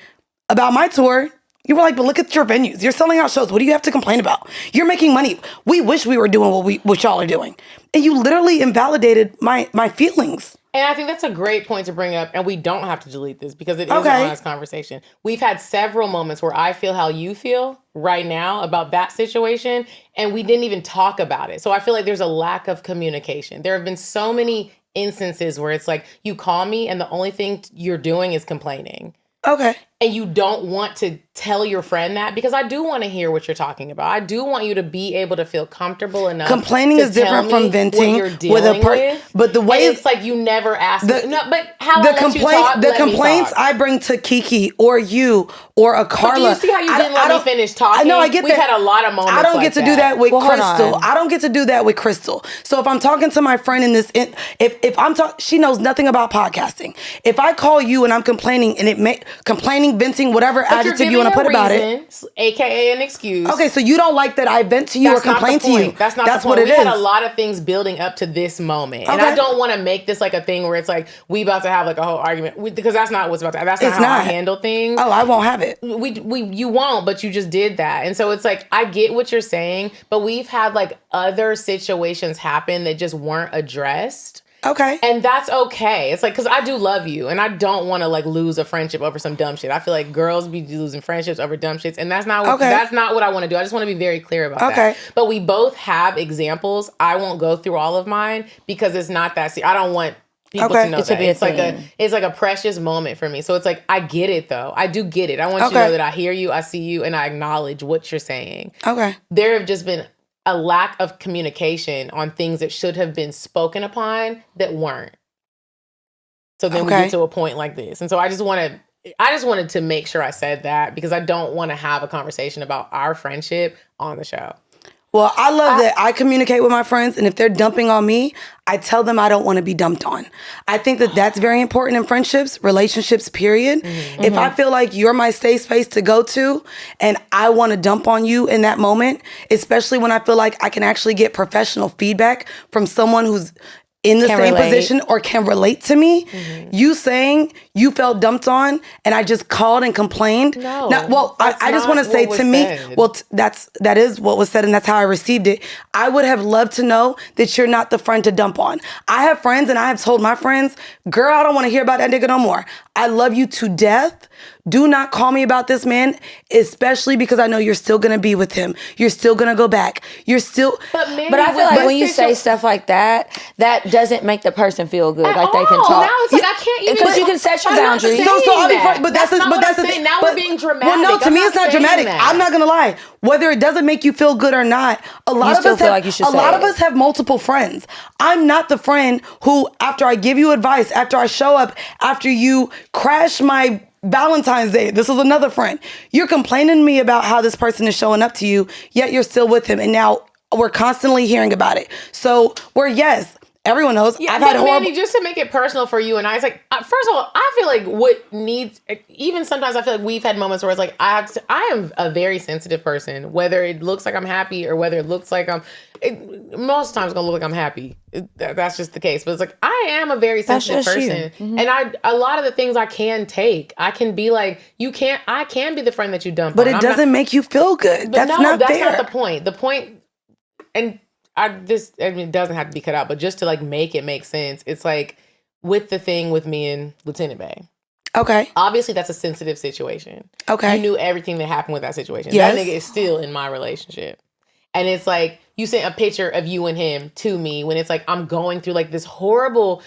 D: about my tour, you were like, but look at your venues. You're selling out shows. What do you have to complain about? You're making money. We wish we were doing what y'all are doing. And you literally invalidated my feelings.
A: And I think that's a great point to bring up, and we don't have to delete this because it is an honest conversation. We've had several moments where I feel how you feel right now about that situation, and we didn't even talk about it. So I feel like there's a lack of communication. There have been so many instances where it's like, you call me and the only thing you're doing is complaining.
D: Okay.
A: And you don't want to tell your friend that, because I do want to hear what you're talking about. I do want you to be able to feel comfortable enough.
D: Complaining is different from venting with a part. But the way
A: it's like you never asked. But how I let you talk,
D: the complaints I bring to Kiki or you or a Carla.
A: But do you see how you didn't let me finish talking?
D: No, I get that.
A: We've had a lot of moments.
D: I don't get to do that with Crystal.
E: On.
D: I don't get to do that with Crystal. So if I'm talking to my friend in this, if I'm talking, she knows nothing about podcasting. If I call you and I'm complaining and complaining, venting, whatever adjective you want to put about it,
A: aka an excuse.
D: Okay, so you don't like that I vent to you or complain to you.
A: That's not the point.
D: What it is.
A: We had a lot of things building up to this moment. And I don't want to make this like a thing where it's like we about to have like a whole argument, because that's not what's about to happen. That's not how I handle things.
D: Oh, I won't have it.
A: You won't, but you just did that. And so it's like, I get what you're saying, but we've had like other situations happen that just weren't addressed.
D: Okay.
A: And that's okay. It's like, because I do love you and I don't want to like lose a friendship over some dumb shit. I feel like girls be losing friendships over dumb shits, and that's not what I want to do. I just want to be very clear about that. But we both have examples. I won't go through all of mine because it's not that I don't want people to know that. It's like a precious moment for me. So it's like, I get it though. I do get it. I want you to know that I hear you, I see you, and I acknowledge what you're saying. Okay. There have just been a lack of communication on things that should have been spoken upon that weren't. So then we get to a point like this. And so I just wanted to make sure I said that, because I don't want to have a conversation about our friendship on the show.
D: Well, I love that I communicate with my friends, and if they're dumping on me, I tell them I don't want to be dumped on. I think that that's very important in friendships, relationships, period. Mm-hmm. If I feel like you're my safe space to go to, and I want to dump on you in that moment, especially when I feel like I can actually get professional feedback from someone who's in the same position or can relate to me, you saying you felt dumped on and I just called and complained. No, I just want to say to me, that is what was said, and that's how I received it. I would have loved to know that you're not the friend to dump on. I have friends, and I have told my friends, girl, I don't want to hear about that nigga no more. I love you to death. Do not call me about this man, especially because I know you're still going to be with him. You're still going to go back. You're still...
E: But I feel like when you say stuff like that, that doesn't make the person feel good. Like they can talk.
A: Now it's like, I can't even...
E: Because you can set your boundaries.
A: I'll be fine. But that's the thing. Now we're being dramatic.
D: Well, no, to me it's not dramatic. I'm not going to lie. Whether it doesn't make you feel good or not, a lot of us have multiple friends. I'm not the friend who, after I give you advice, after I show up, after you crash my Valentine's Day, this is another friend. You're complaining to me about how this person is showing up to you, yet you're still with him. And now we're constantly hearing about it. So everyone knows.
A: Yeah, I've had Mandy, just to make it personal for you and I, it's like, first of all, I feel like even sometimes I feel like we've had moments where it's like, I am a very sensitive person, whether it looks like I'm happy or whether it looks like most times it's gonna look like I'm happy. That's just the case. But it's like, I am a very sensitive person. Mm-hmm. And a lot of the things I can take, I can be like, I can be the friend that you dump on.
D: But it doesn't make you feel good. That's not fair.
A: That's not the point. The point, and it doesn't have to be cut out, but just to like make it make sense, it's like with the thing with me and Lieutenant Bay. Okay. Obviously, that's a sensitive situation. Okay. You knew everything that happened with that situation. Yes. That nigga is still in my relationship. And it's like, you sent a picture of you and him to me when it's like, I'm going through like this horrible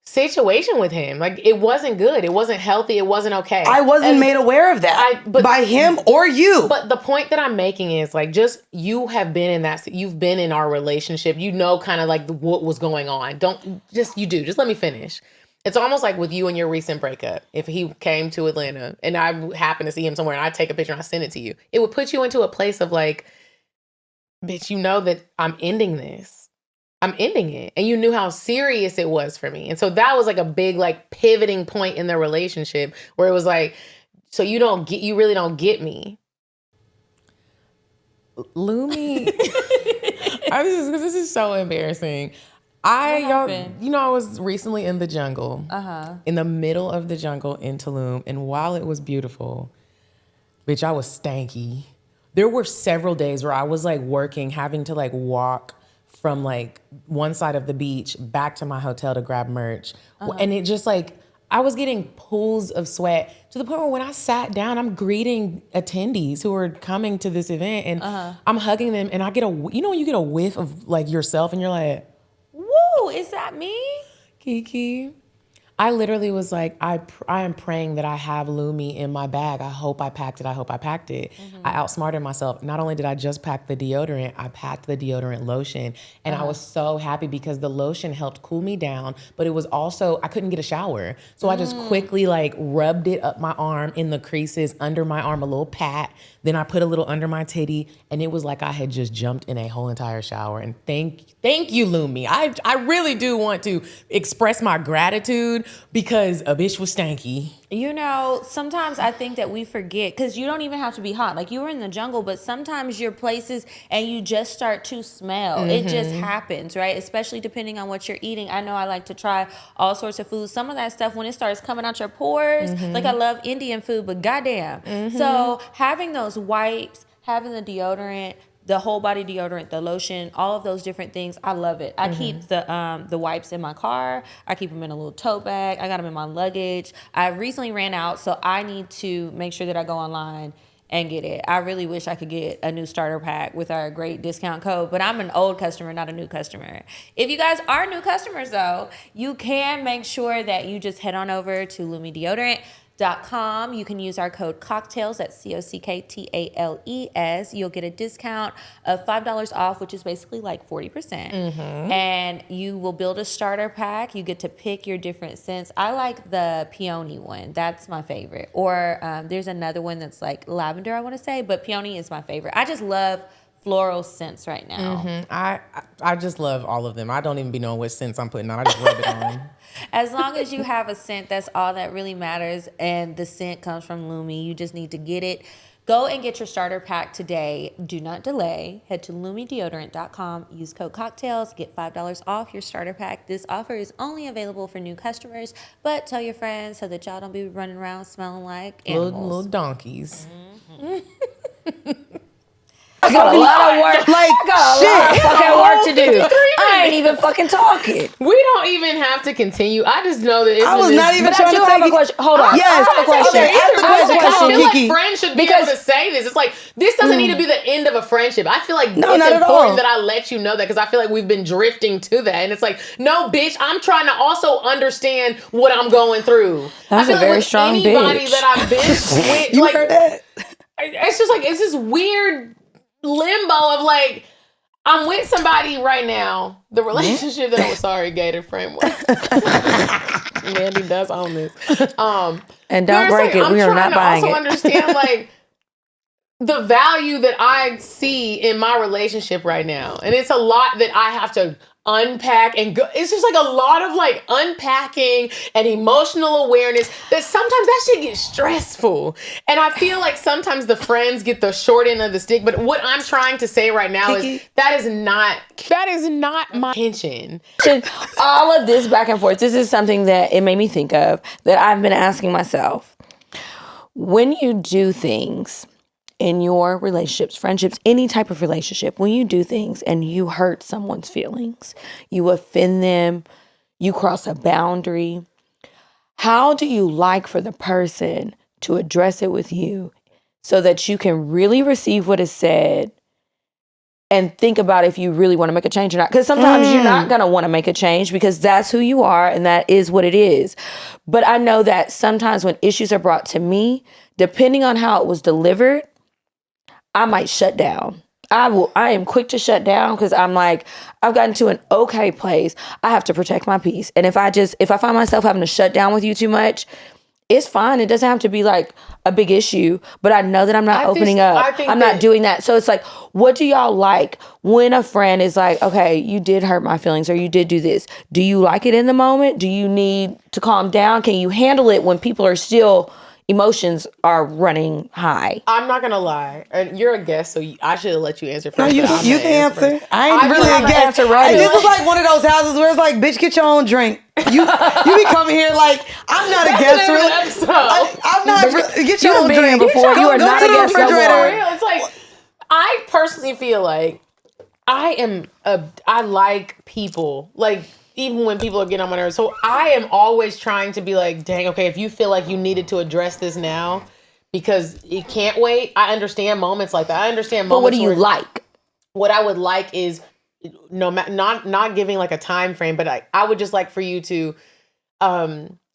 A: situation with him. Like, it wasn't good. It wasn't healthy. It wasn't okay.
D: I wasn't made aware of that by him or you.
A: But the point that I'm making is like, just you have been in that. You've been in our relationship. You know, kind of like what was going on. Just let me finish. It's almost like with you and your recent breakup. If he came to Atlanta and I happen to see him somewhere and I take a picture and I send it to you, it would put you into a place of like, bitch, you know that I'm ending this. I'm ending it. And you knew how serious it was for me. And so that was like a big like pivoting point in the relationship where it was like, So you really don't get me. Lumi. This is so embarrassing. I was recently in the jungle, in the middle of the jungle in Tulum, and while it was beautiful, bitch, I was stanky. There were several days where I was like working, having to like walk from like one side of the beach back to my hotel to grab merch, and it just like I was getting pools of sweat to the point where when I sat down, I'm greeting attendees who are coming to this event, and I'm hugging them, and I get when you get a whiff of like yourself, and you're like,
B: woo, is that me?
A: Kiki. I literally was like, I am praying that I have Lumi in my bag. I hope I packed it. I outsmarted myself. Not only did I just pack the deodorant, I packed the deodorant lotion. And I was so happy because the lotion helped cool me down, but it was also, I couldn't get a shower. So I just quickly like rubbed it up my arm in the creases, under my arm, a little pat. Then I put a little under my titty, and it was like I had just jumped in a whole entire shower. And thank you, Lumi. I really do want to express my gratitude because a bitch was stanky.
B: You know, sometimes I think that we forget, because you don't even have to be hot. Like, you were in the jungle, but sometimes you're places and you just start to smell. It just happens, right? Especially depending on what you're eating. I know I like to try all sorts of foods. Some of that stuff, when it starts coming out your pores, like I love Indian food, but goddamn. So having those wipes, having the deodorant, the whole body deodorant, the lotion, all of those different things, I love it. I keep the wipes in my car. I keep them in a little tote bag. I got them in my luggage. I recently ran out, so I need to make sure that I go online and get it. I really wish I could get a new starter pack with our great discount code, but I'm an old customer, not a new customer. If you guys are new customers though, you can make sure that you just head on over to LumiDeodorant.com. You can use our code CockTales, that's CockTales. You'll get a discount of $5 off, which is basically like 40%. And you will build a starter pack. You get to pick your different scents. I like the peony one. That's my favorite. Or there's another one that's like lavender, I want to say, but peony is my favorite. I just love floral scents right now.
A: I just love all of them. I don't even be knowing which scents I'm putting on. I just rub it on.
B: As long as you have a scent, that's all that really matters. And the scent comes from Lumi. You just need to get it. Go and get your starter pack today. Do not delay. Head to LumiDeodorant.com. Use code CockTales. Get $5 off your starter pack. This offer is only available for new customers, but tell your friends so that y'all don't be running around smelling like animals.
A: Little donkeys.
E: I got a lot of work. Like, I got a lot of fucking work to do. I ain't even fucking talking.
A: We don't even have to continue. I just know that
D: I was not even trying to
E: have a question. Hold on.
D: Yes.
E: I have a question.
D: Ask the question,
A: I feel
D: Kiki.
A: like friends should be able to say this. It's like, this doesn't need to be the end of a friendship. I feel like
D: No,
A: it's
D: not at
A: important
D: all.
A: that I let you know that, because I feel like we've been drifting to that. And it's like, no, bitch, I'm trying to also understand what I'm going through.
E: That's
A: I feel
E: a very
A: with
E: strong
A: anybody
E: bitch.
A: that I've been with,
D: You
A: like,
D: heard that?
A: it's just like, it's this weird limbo of like, I'm with somebody right now. The relationship that I was Gator framework. Mandy does own this.
E: And don't break it. We are not buying it.
A: I'm trying to also understand like the value that I see in my relationship right now, and it's a lot that I have to unpack and go. It's just like a lot of like unpacking and emotional awareness that sometimes that shit gets stressful. And I feel like sometimes the friends get the short end of the stick. But what I'm trying to say right now
D: Kiki?
A: is that is not my intention.
E: All of this back and forth, this is something that it made me think of that I've been asking myself. When you do things in your relationships, friendships, any type of relationship, when you do things and you hurt someone's feelings, you offend them, you cross a boundary, how do you like for the person to address it with you so that you can really receive what is said and think about if you really want to make a change or not? Because sometimes you're not going to want to make a change because that's who you are and that is what it is. But I know that sometimes when issues are brought to me, depending on how it was delivered, I might shut down. I am quick to shut down because I'm like, I've gotten to an okay place. I have to protect my peace. And if I find myself having to shut down with you too much, it's fine. It doesn't have to be like a big issue, but I know that I'm not opening up. I'm not doing that. So it's like, what do y'all like when a friend is like, okay, you did hurt my feelings or you did do this? Do you like it in the moment? Do you need to calm down? Can you handle it when people are still emotions are running high.
A: I'm not gonna lie. And you're a guest, so I should have let you answer first.
D: No, you
A: but I'm
D: can
A: gonna
D: answer.
A: first.
D: I ain't really
A: have
D: a
A: an
D: guest.
E: answer ready.
D: This is like one of those houses where it's like, bitch, get your own drink. You be coming here like, I'm not a guest,
A: the name of
D: really.
A: the episode.
D: I'm not. Get your
E: You've
D: own
E: been here
D: drink.
E: before. You are
D: Go
E: not
D: to
E: a
D: the
E: guest no more.
D: refrigerator.
A: Real. It's like, I personally feel like I like people. Like, even when people are getting on my nerves. So I am always trying to be like, dang, okay, if you feel like you needed to address this now because it can't wait, I understand moments like that. I understand moments.
E: But what do you
A: where,
E: like?
A: what I would like is not giving like a time frame, but I would just like for you to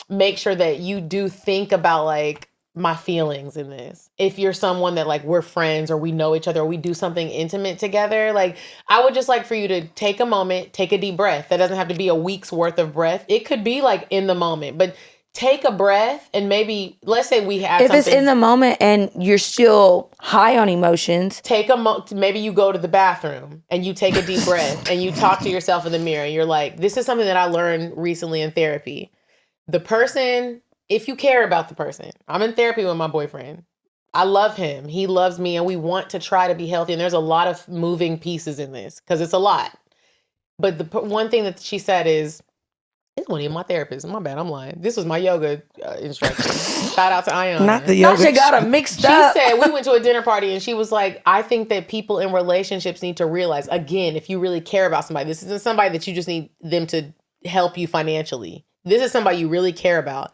A: make sure that you do think about like my feelings in this. If you're someone that like we're friends or we know each other or we do something intimate together, like I would just like for you to take a moment, take a deep breath. That doesn't have to be a week's worth of breath. It could be like in the moment, but take a breath and maybe let's say we have
E: If it's in the moment and you're still high on emotions,
A: maybe you go to the bathroom and you take a deep breath and you talk to yourself in the mirror and you're like, this is something that I learned recently in therapy. The person, if you care about the person, I'm in therapy with my boyfriend. I love him. He loves me and we want to try to be healthy. And there's a lot of moving pieces in this because it's a lot. But the one thing that she said is, it wasn't even my therapist. My bad, I'm lying. This was my yoga instructor. Shout out to Ayana.
D: Not the yoga.
E: Tasha got them mixed
A: She
E: up.
A: said, we went to a dinner party and she was like, I think that people in relationships need to realize, again, if you really care about somebody, this isn't somebody that you just need them to help you financially. This is somebody you really care about.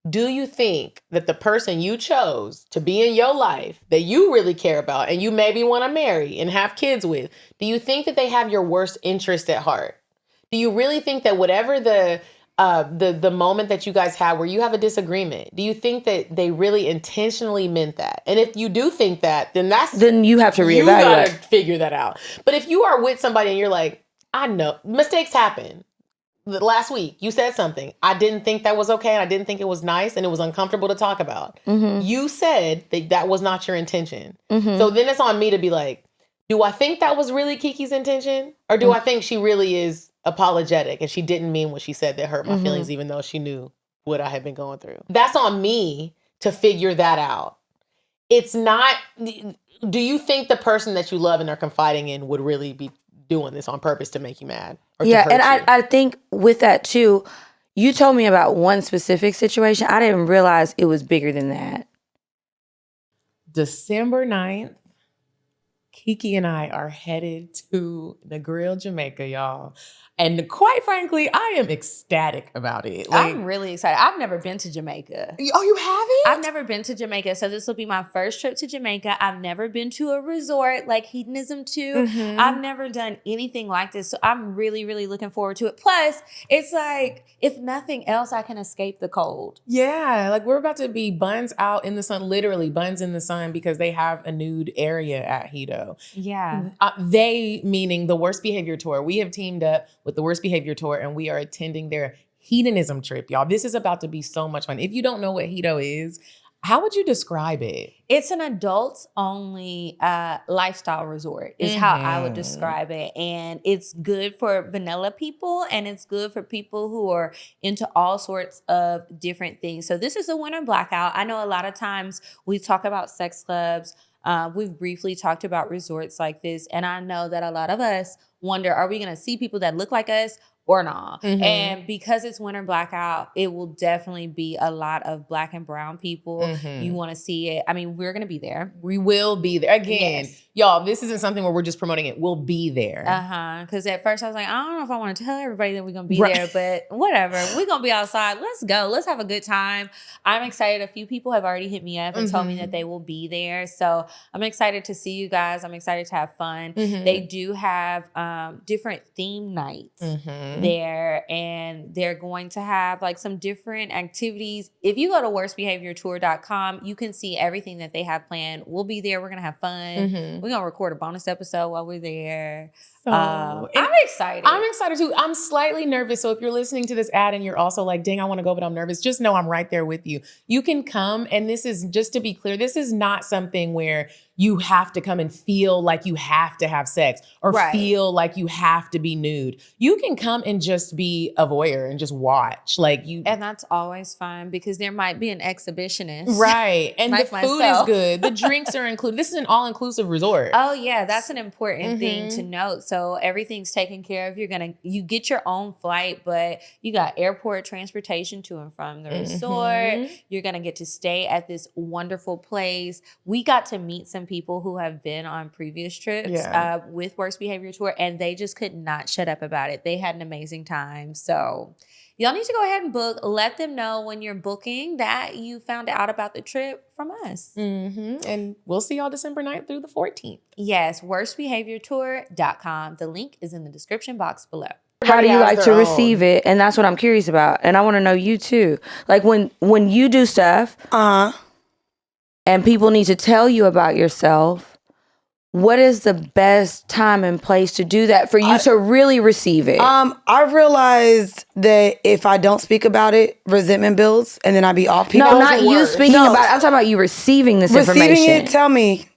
A: Do you think that the person you chose to be in your life that you really care about and you maybe want to marry and have kids with, do you think that they have your worst interest at heart? Do you really think that whatever the moment that you guys had where you have a disagreement, do you think that they really intentionally meant that? And if you do think that, then
E: you have to reevaluate.
A: You gotta figure that out. But if you are with somebody and you're like, I know mistakes happen. Last week you said something. I didn't think that was okay. And I didn't think it was nice and it was uncomfortable to talk about. Mm-hmm. You said that was not your intention. Mm-hmm. So then it's on me to be like, do I think that was really Kiki's intention? Or do I think she really is apologetic and she didn't mean what she said that hurt my feelings, even though she knew what I had been going through? That's on me to figure that out. It's not, do you think the person that you love and are confiding in would really be doing this on purpose to make you mad? Or
E: yeah,
A: to hurt
E: and
A: you?
E: I think with that too, you told me about one specific situation. I didn't realize it was bigger than that.
A: December 9th, Kiki and I are headed to Negril, Jamaica, y'all. And quite frankly, I am ecstatic about it.
B: I'm really excited. I've never been to Jamaica.
A: Oh, you haven't?
B: I've never been to Jamaica, so this will be my first trip to Jamaica. I've never been to a resort like Hedonism II.
A: Mm-hmm.
B: I've never done anything like this, so I'm really, really looking forward to it. Plus, it's like, if nothing else, I can escape the cold.
A: Yeah, like we're about to be buns out in the sun, literally buns in the sun, because they have a nude area at Hedo.
B: Yeah.
A: They, meaning the Worst Behavior Tour. We have teamed up with the Worst Behavior Tour and we are attending their hedonism trip, y'all. This is about to be so much fun. If you don't know what Hedo is, how would you describe it?
B: It's an adults only lifestyle resort is how I would describe it. And it's good for vanilla people and it's good for people who are into all sorts of different things. So this is a winter blackout. I know a lot of times we talk about sex clubs. We've briefly talked about resorts like this. And I know that a lot of us wonder, are we going to see people that look like us or not? Mm-hmm. And because it's winter blackout, it will definitely be a lot of Black and brown people. Mm-hmm. You want to see it. I mean, we're going to be there.
A: We will be there. Again, y'all, this isn't something where we're just promoting it. We'll be there.
B: Because at first I was like, I don't know if I want to tell everybody that we're going to be there, but whatever. We're going to be outside. Let's go. Let's have a good time. I'm excited. A few people have already hit me up and told me that they will be there. So I'm excited to see you guys. I'm excited to have fun. Mm-hmm. They do have different theme nights there, and they're going to have like some different activities. If you go to worstbehaviortour.com, you can see everything that they have planned. We'll be there. We're going to have fun. Mm-hmm. We're going to record a bonus episode while we're there. So I'm excited.
A: I'm excited too. I'm slightly nervous. So if you're listening to this ad and you're also like, dang, I want to go, but I'm nervous, just know I'm right there with you. You can come. And this is, just to be clear, this is not something where you have to come and feel like you have to have sex or feel like you have to be nude. You can come come and just be a voyeur and just watch. Like you,
B: And that's always fun because there might be an exhibitionist.
A: right? And
B: Like
A: the food
B: myself.
A: is good. The drinks are included. This is an all-inclusive resort.
B: Oh yeah, that's an important thing
A: Mm-hmm.
B: to note. So everything's taken care of. You get your own flight, but you got airport transportation to and from the resort. You're gonna get to stay at this wonderful place. We got to meet some people who have been on previous trips with Worst Behavior Tour, and they just could not shut up about it. They had an amazing time. So y'all need to go ahead and book. Let them know when you're booking that you found out about the trip from us.
A: And we'll see y'all December 9th through the 14th.
B: Yes, worstbehaviortour.com. The link is in the description box below.
E: How do you
A: Everybody
E: like
A: has
E: to
A: their
E: receive it? And that's what I'm curious about. And I want to know you too. Like when you do stuff and people need to tell you about yourself, what is the best time and place to do that for you to really receive it?
D: I've realized that if I don't speak about it, resentment builds, and then I be off people.
E: No, not you speaking about it. I'm talking about you receiving this information.
D: Receiving it, tell me.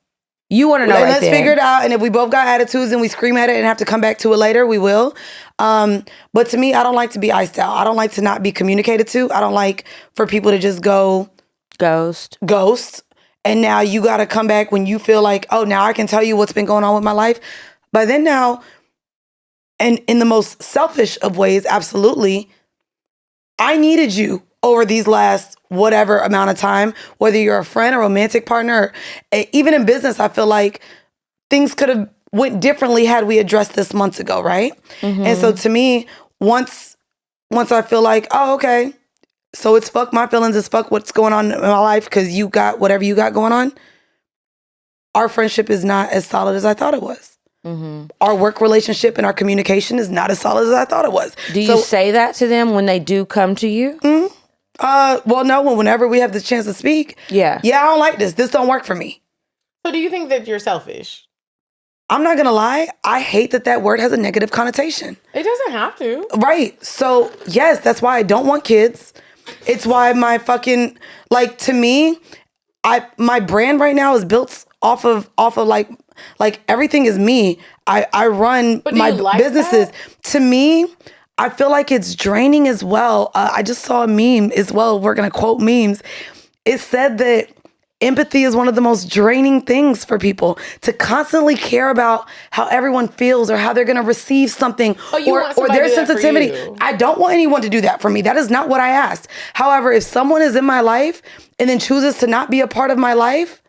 E: You want to know
D: Let's figure it out. And if we both got attitudes and we scream at it and have to come back to it later, we will. But to me, I don't like to be iced out. I don't like to not be communicated to. I don't like for people to just go ghost. And now you got to come back when you feel like, oh, now I can tell you what's been going on with my life. But then now, and in the most selfish of ways, absolutely, I needed you over these last whatever amount of time, whether you're a friend, a romantic partner, or even in business, I feel like things could have went differently had we addressed this months ago, right? And so to me, once I feel like, oh, okay, so it's fuck my feelings, it's fuck what's going on in my life because you got whatever you got going on. Our friendship is not as solid as I thought it was. Our work relationship and our communication is not as solid as I thought it was.
E: Do you say that to them when they do come to you?
D: Well, no, whenever we have the chance to speak. Yeah, I don't like this. This don't work for me.
A: So do you think that you're selfish?
D: I'm not going to lie. I hate that word has a negative connotation.
A: It doesn't have to. Right.
D: So, yes, that's why I don't want kids. It's why my fucking, like, to me, my brand right now is built off of like everything is me. I run my businesses. To me, I feel like it's draining as well. I just saw a meme as well. We're going to quote memes. It said that empathy is one of the most draining things for people, to constantly care about how everyone feels or how they're going to receive something or their sensitivity. I don't want anyone to do that for me. That is not what I asked. However, if someone is in my life and then chooses to not be a part of my life,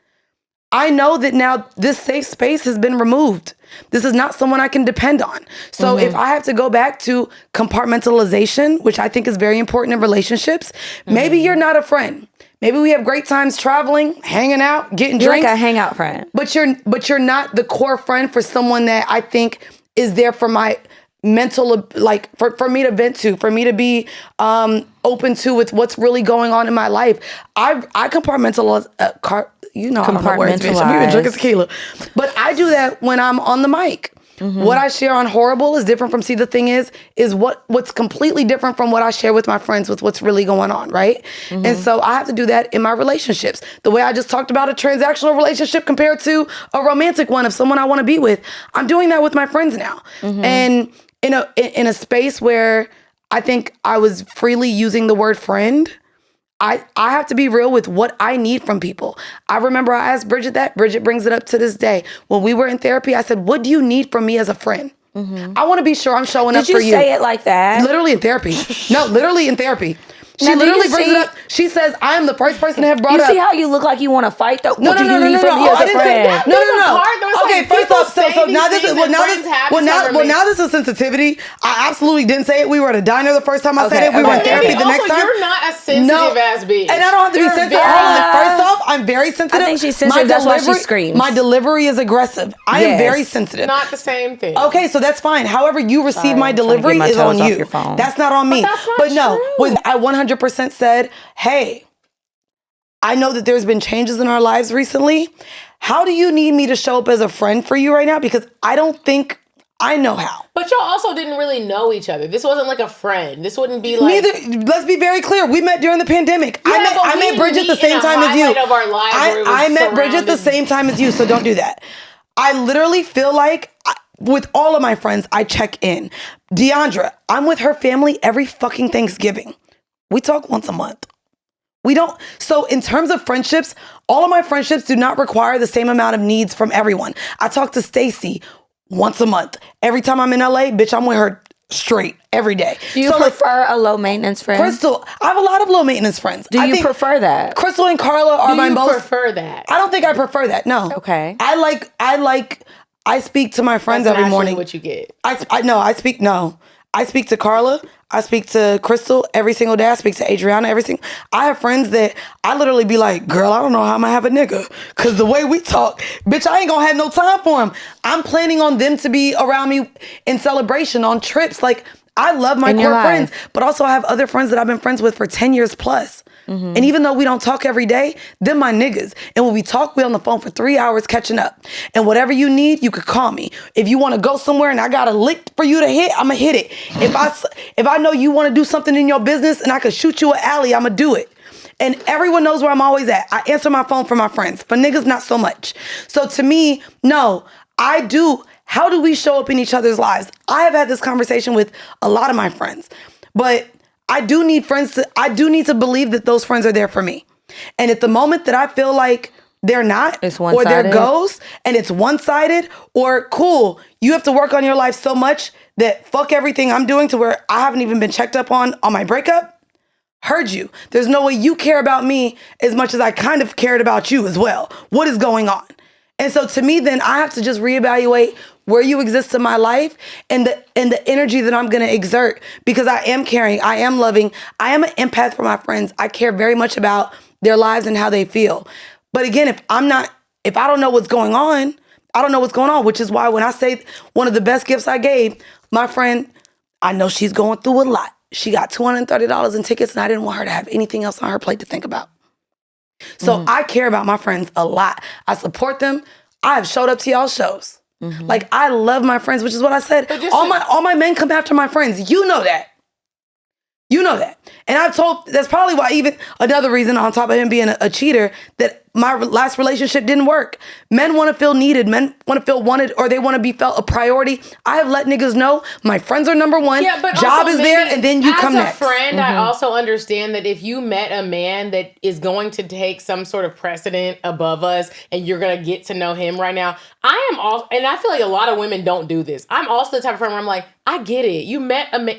D: I know that now this safe space has been removed. This is not someone I can depend on. So if I have to go back to compartmentalization, which I think is very important in relationships, maybe you're not a friend. Maybe we have great times traveling, hanging out, getting drinks.
E: You're like a hangout friend.
D: But you're not the core friend for someone that I think is there for my mental, like for me to vent to, for me to be open to with what's really going on in my life. I compartmentalize. You know, I don't know words, bitch. I'm even drinking tequila. But I do that when I'm on the mic. What I share on Horrible is different from See the Thing is what's completely different from what I share with my friends with what's really going on, right? And so I have to do that in my relationships. The way I just talked about a transactional relationship compared to a romantic one of someone I want to be with, I'm doing that with my friends now. And in a space where I think I was freely using the word friend, I have to be real with what I need from people. I remember I asked Bridget that. Bridget brings it up to this day. When we were in therapy, I said, what do you need from me as a friend? I want to be sure I'm showing up for you.
E: Did you say it like that?
D: Literally in therapy. No, literally in therapy. She literally brings it up. She says, I am the first person to have brought up.
E: You see how you look like you want to fight though?
D: No.
E: What do you need from me as a friend?
D: No. Okay, first off, so now this is now this is sensitivity. I absolutely didn't say it. We were at a diner the first time I said it. We were in therapy the next time.
A: You're not a sensitive ass bitch.
D: And I don't have to be sensitive. First off, I'm very sensitive.
E: I think she's sensitive. That's why she screams.
D: My delivery is aggressive. I am very sensitive.
A: Not the same thing.
D: Okay, so that's fine. However you receive my delivery is on you. That's not on me. But no, I 100% said, hey, I know that there's been changes in our lives recently. How do you need me to show up as a friend for you right now? Because I don't think I know how.
A: But y'all also didn't really know each other. This wasn't like a friend. This wouldn't be like...
D: Let's be very clear. We met during the pandemic.
A: Yeah,
D: I met Bridget the same time as you.
A: Of our lives
D: I met Bridget the same time as you, so don't do that. I literally feel like with all of my friends, I check in. Deandra, I'm with her family every fucking Thanksgiving. We talk once a month. We don't. So in terms of friendships, all of my friendships do not require the same amount of needs from everyone. I talk to Stacy once a month. Every time I'm in LA, bitch, I'm with her straight every day.
E: Do you prefer a low maintenance friend?
D: Crystal, I have a lot of low maintenance friends.
E: Do you prefer that?
D: Crystal and Carla are my most.
A: Do you prefer that?
D: I don't think I prefer that. No.
E: Okay.
D: I speak to my friends
A: That's
D: every
A: naturally
D: morning.
A: what you get.
D: I speak to Carla. I speak to Crystal every single day. I speak to Adriana every single. I have friends that I literally be like, girl, I don't know how I'm gonna have a nigga, cause the way we talk, bitch, I ain't gonna have no time for him. I'm planning on them to be around me in celebration, on trips. Like, I love my core friends, but also I have other friends that I've been friends with for 10 years plus. And even though we don't talk every day, them my niggas. And when we talk, we on the phone for 3 hours catching up. And whatever you need, you could call me. If you want to go somewhere and I got a lick for you to hit, I'm going to hit it. If I know you want to do something in your business and I could shoot you an alley, I'm going to do it. And everyone knows where I'm always at. I answer my phone for my friends. For niggas, not so much. So to me, no, I do. How do we show up in each other's lives? I have had this conversation with a lot of my friends, but I do need to believe that those friends are there for me. And at the moment that I feel like they're not, or they're ghosts, and it's one-sided, or cool, you have to work on your life so much that fuck everything I'm doing to where I haven't even been checked up on my breakup. Heard you. There's no way you care about me as much as I kind of cared about you as well. What is going on? And so to me, then I have to just reevaluate where you exist in my life and the energy that I'm going to exert, because I am caring, I am loving, I am an empath for my friends. I care very much about their lives and how they feel. But again, if I don't know what's going on, I don't know what's going on, which is why when I say one of the best gifts I gave, my friend, I know she's going through a lot. She got $230 in tickets and I didn't want her to have anything else on her plate to think about. So I care about my friends a lot. I support them. I have showed up to y'all shows. Like, I love my friends, which is what I said. All my men come after my friends. You know that. You know that. And I've told, that's probably why, even another reason on top of him being a cheater, that my last relationship didn't work. Men want to feel needed. Men want to feel wanted, or they want to be felt a priority. I have let niggas know my friends are number one.
A: Yeah, but
D: job is there, and then you come next.
A: As a friend, I also understand that if you met a man that is going to take some sort of precedent above us, and you're going to get to know him right now, I am all, and I feel like a lot of women don't do this. I'm also the type of friend where I'm like, I get it. You met a man.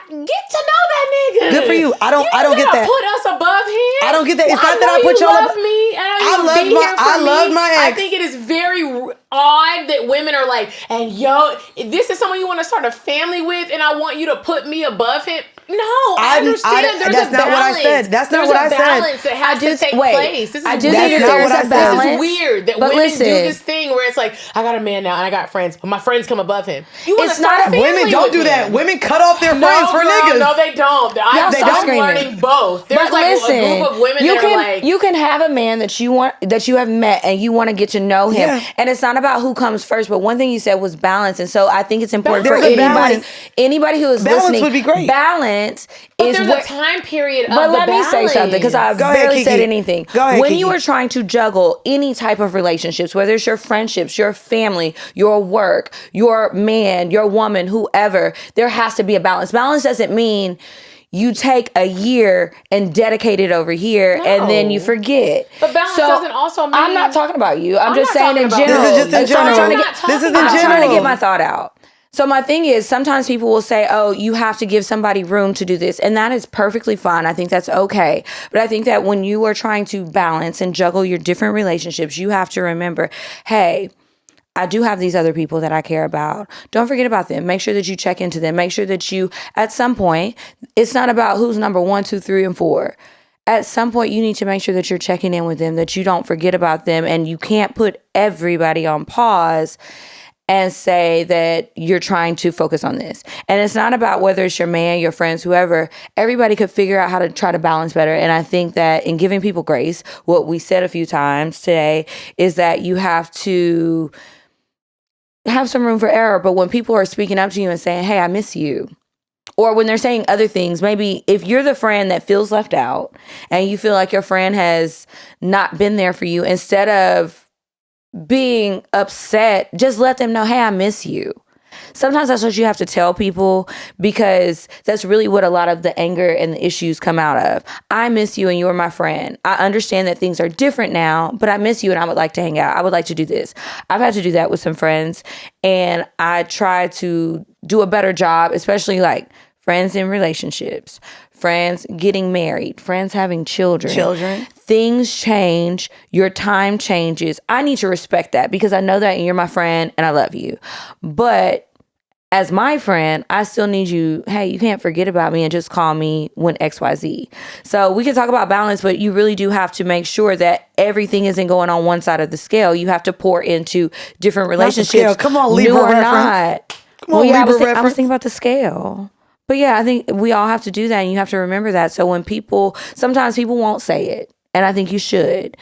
A: Get to know that nigga.
D: Good for you. I don't get that.
A: Put us above him.
D: I don't get that. It's not that I put y'all
A: above me. I love my ex. I think it is very odd that women are like, and yo, this is someone you want to start a family with, and I want you to put me above him. No, I understand. There's a balance.
D: Not what I said. That's not what I said.
A: There's a balance that has to take place. This is
E: I do think there's a balance.
A: This is weird that women do this thing where it's like, I got a man now and I got friends, but my friends come above him. You want to start a family
D: women don't do that. Women cut off their friends for niggas.
A: No, they don't. I'm learning both. There's like a group of women that are like,
E: you can have a man that you have met and you want to get to know him, and it's not about who comes first. But one thing you said was balance, and so I think it's important for anybody who is listening. Balance would be great. Balance is
A: there's a time period of
E: but let me say something, because I barely said anything.
D: Go ahead,
E: when
D: Kiki.
E: you are trying to juggle any type of relationships, whether it's your friendships, your family, your work, your man, your woman, whoever, there has to be a balance. Balance doesn't mean you take a year and dedicate it over here and then you forget.
A: But balance doesn't also mean...
E: I'm not talking about you. I'm just saying in general.
D: This is just in general.
E: I'm trying to get my thought out. So my thing is, sometimes people will say, oh, you have to give somebody room to do this. And that is perfectly fine. I think that's okay. But I think that when you are trying to balance and juggle your different relationships, you have to remember, hey, I do have these other people that I care about. Don't forget about them. Make sure that you check into them. Make sure that you, at some point, it's not about who's number 1, 2, 3, and 4. At some point, you need to make sure that you're checking in with them, that you don't forget about them, and you can't put everybody on pause and say that you're trying to focus on this. And it's not about whether it's your man, your friends, whoever. Everybody could figure out how to try to balance better. And I think that in giving people grace, what we said a few times today is that you have to have some room for error. But when people are speaking up to you and saying, hey, I miss you, or when they're saying other things, maybe if you're the friend that feels left out and you feel like your friend has not been there for you, instead of being upset, just let them know, hey, I miss you. Sometimes that's what you have to tell people, because that's really what a lot of the anger and the issues come out of. I miss you and you're my friend. I understand that things are different now, but I miss you and I would like to hang out. I would like to do this. I've had to do that with some friends, and I try to do a better job, especially like friends in relationships, friends getting married, friends having children. Things change. Your time changes. I need to respect that, because I know that and you're my friend and I love you. But as my friend, I still need you. Hey, you can't forget about me and just call me when XYZ. So we can talk about balance, but you really do have to make sure that everything isn't going on one side of the scale. You have to pour into different relationships.
D: Come on, Libra
E: new or
D: reference.
E: not.
D: Come on,
E: I
D: Libra
E: was
D: reference.
E: thinking about the scale. But yeah, I think we all have to do that, and you have to remember that. So when sometimes people won't say it, and I think you should.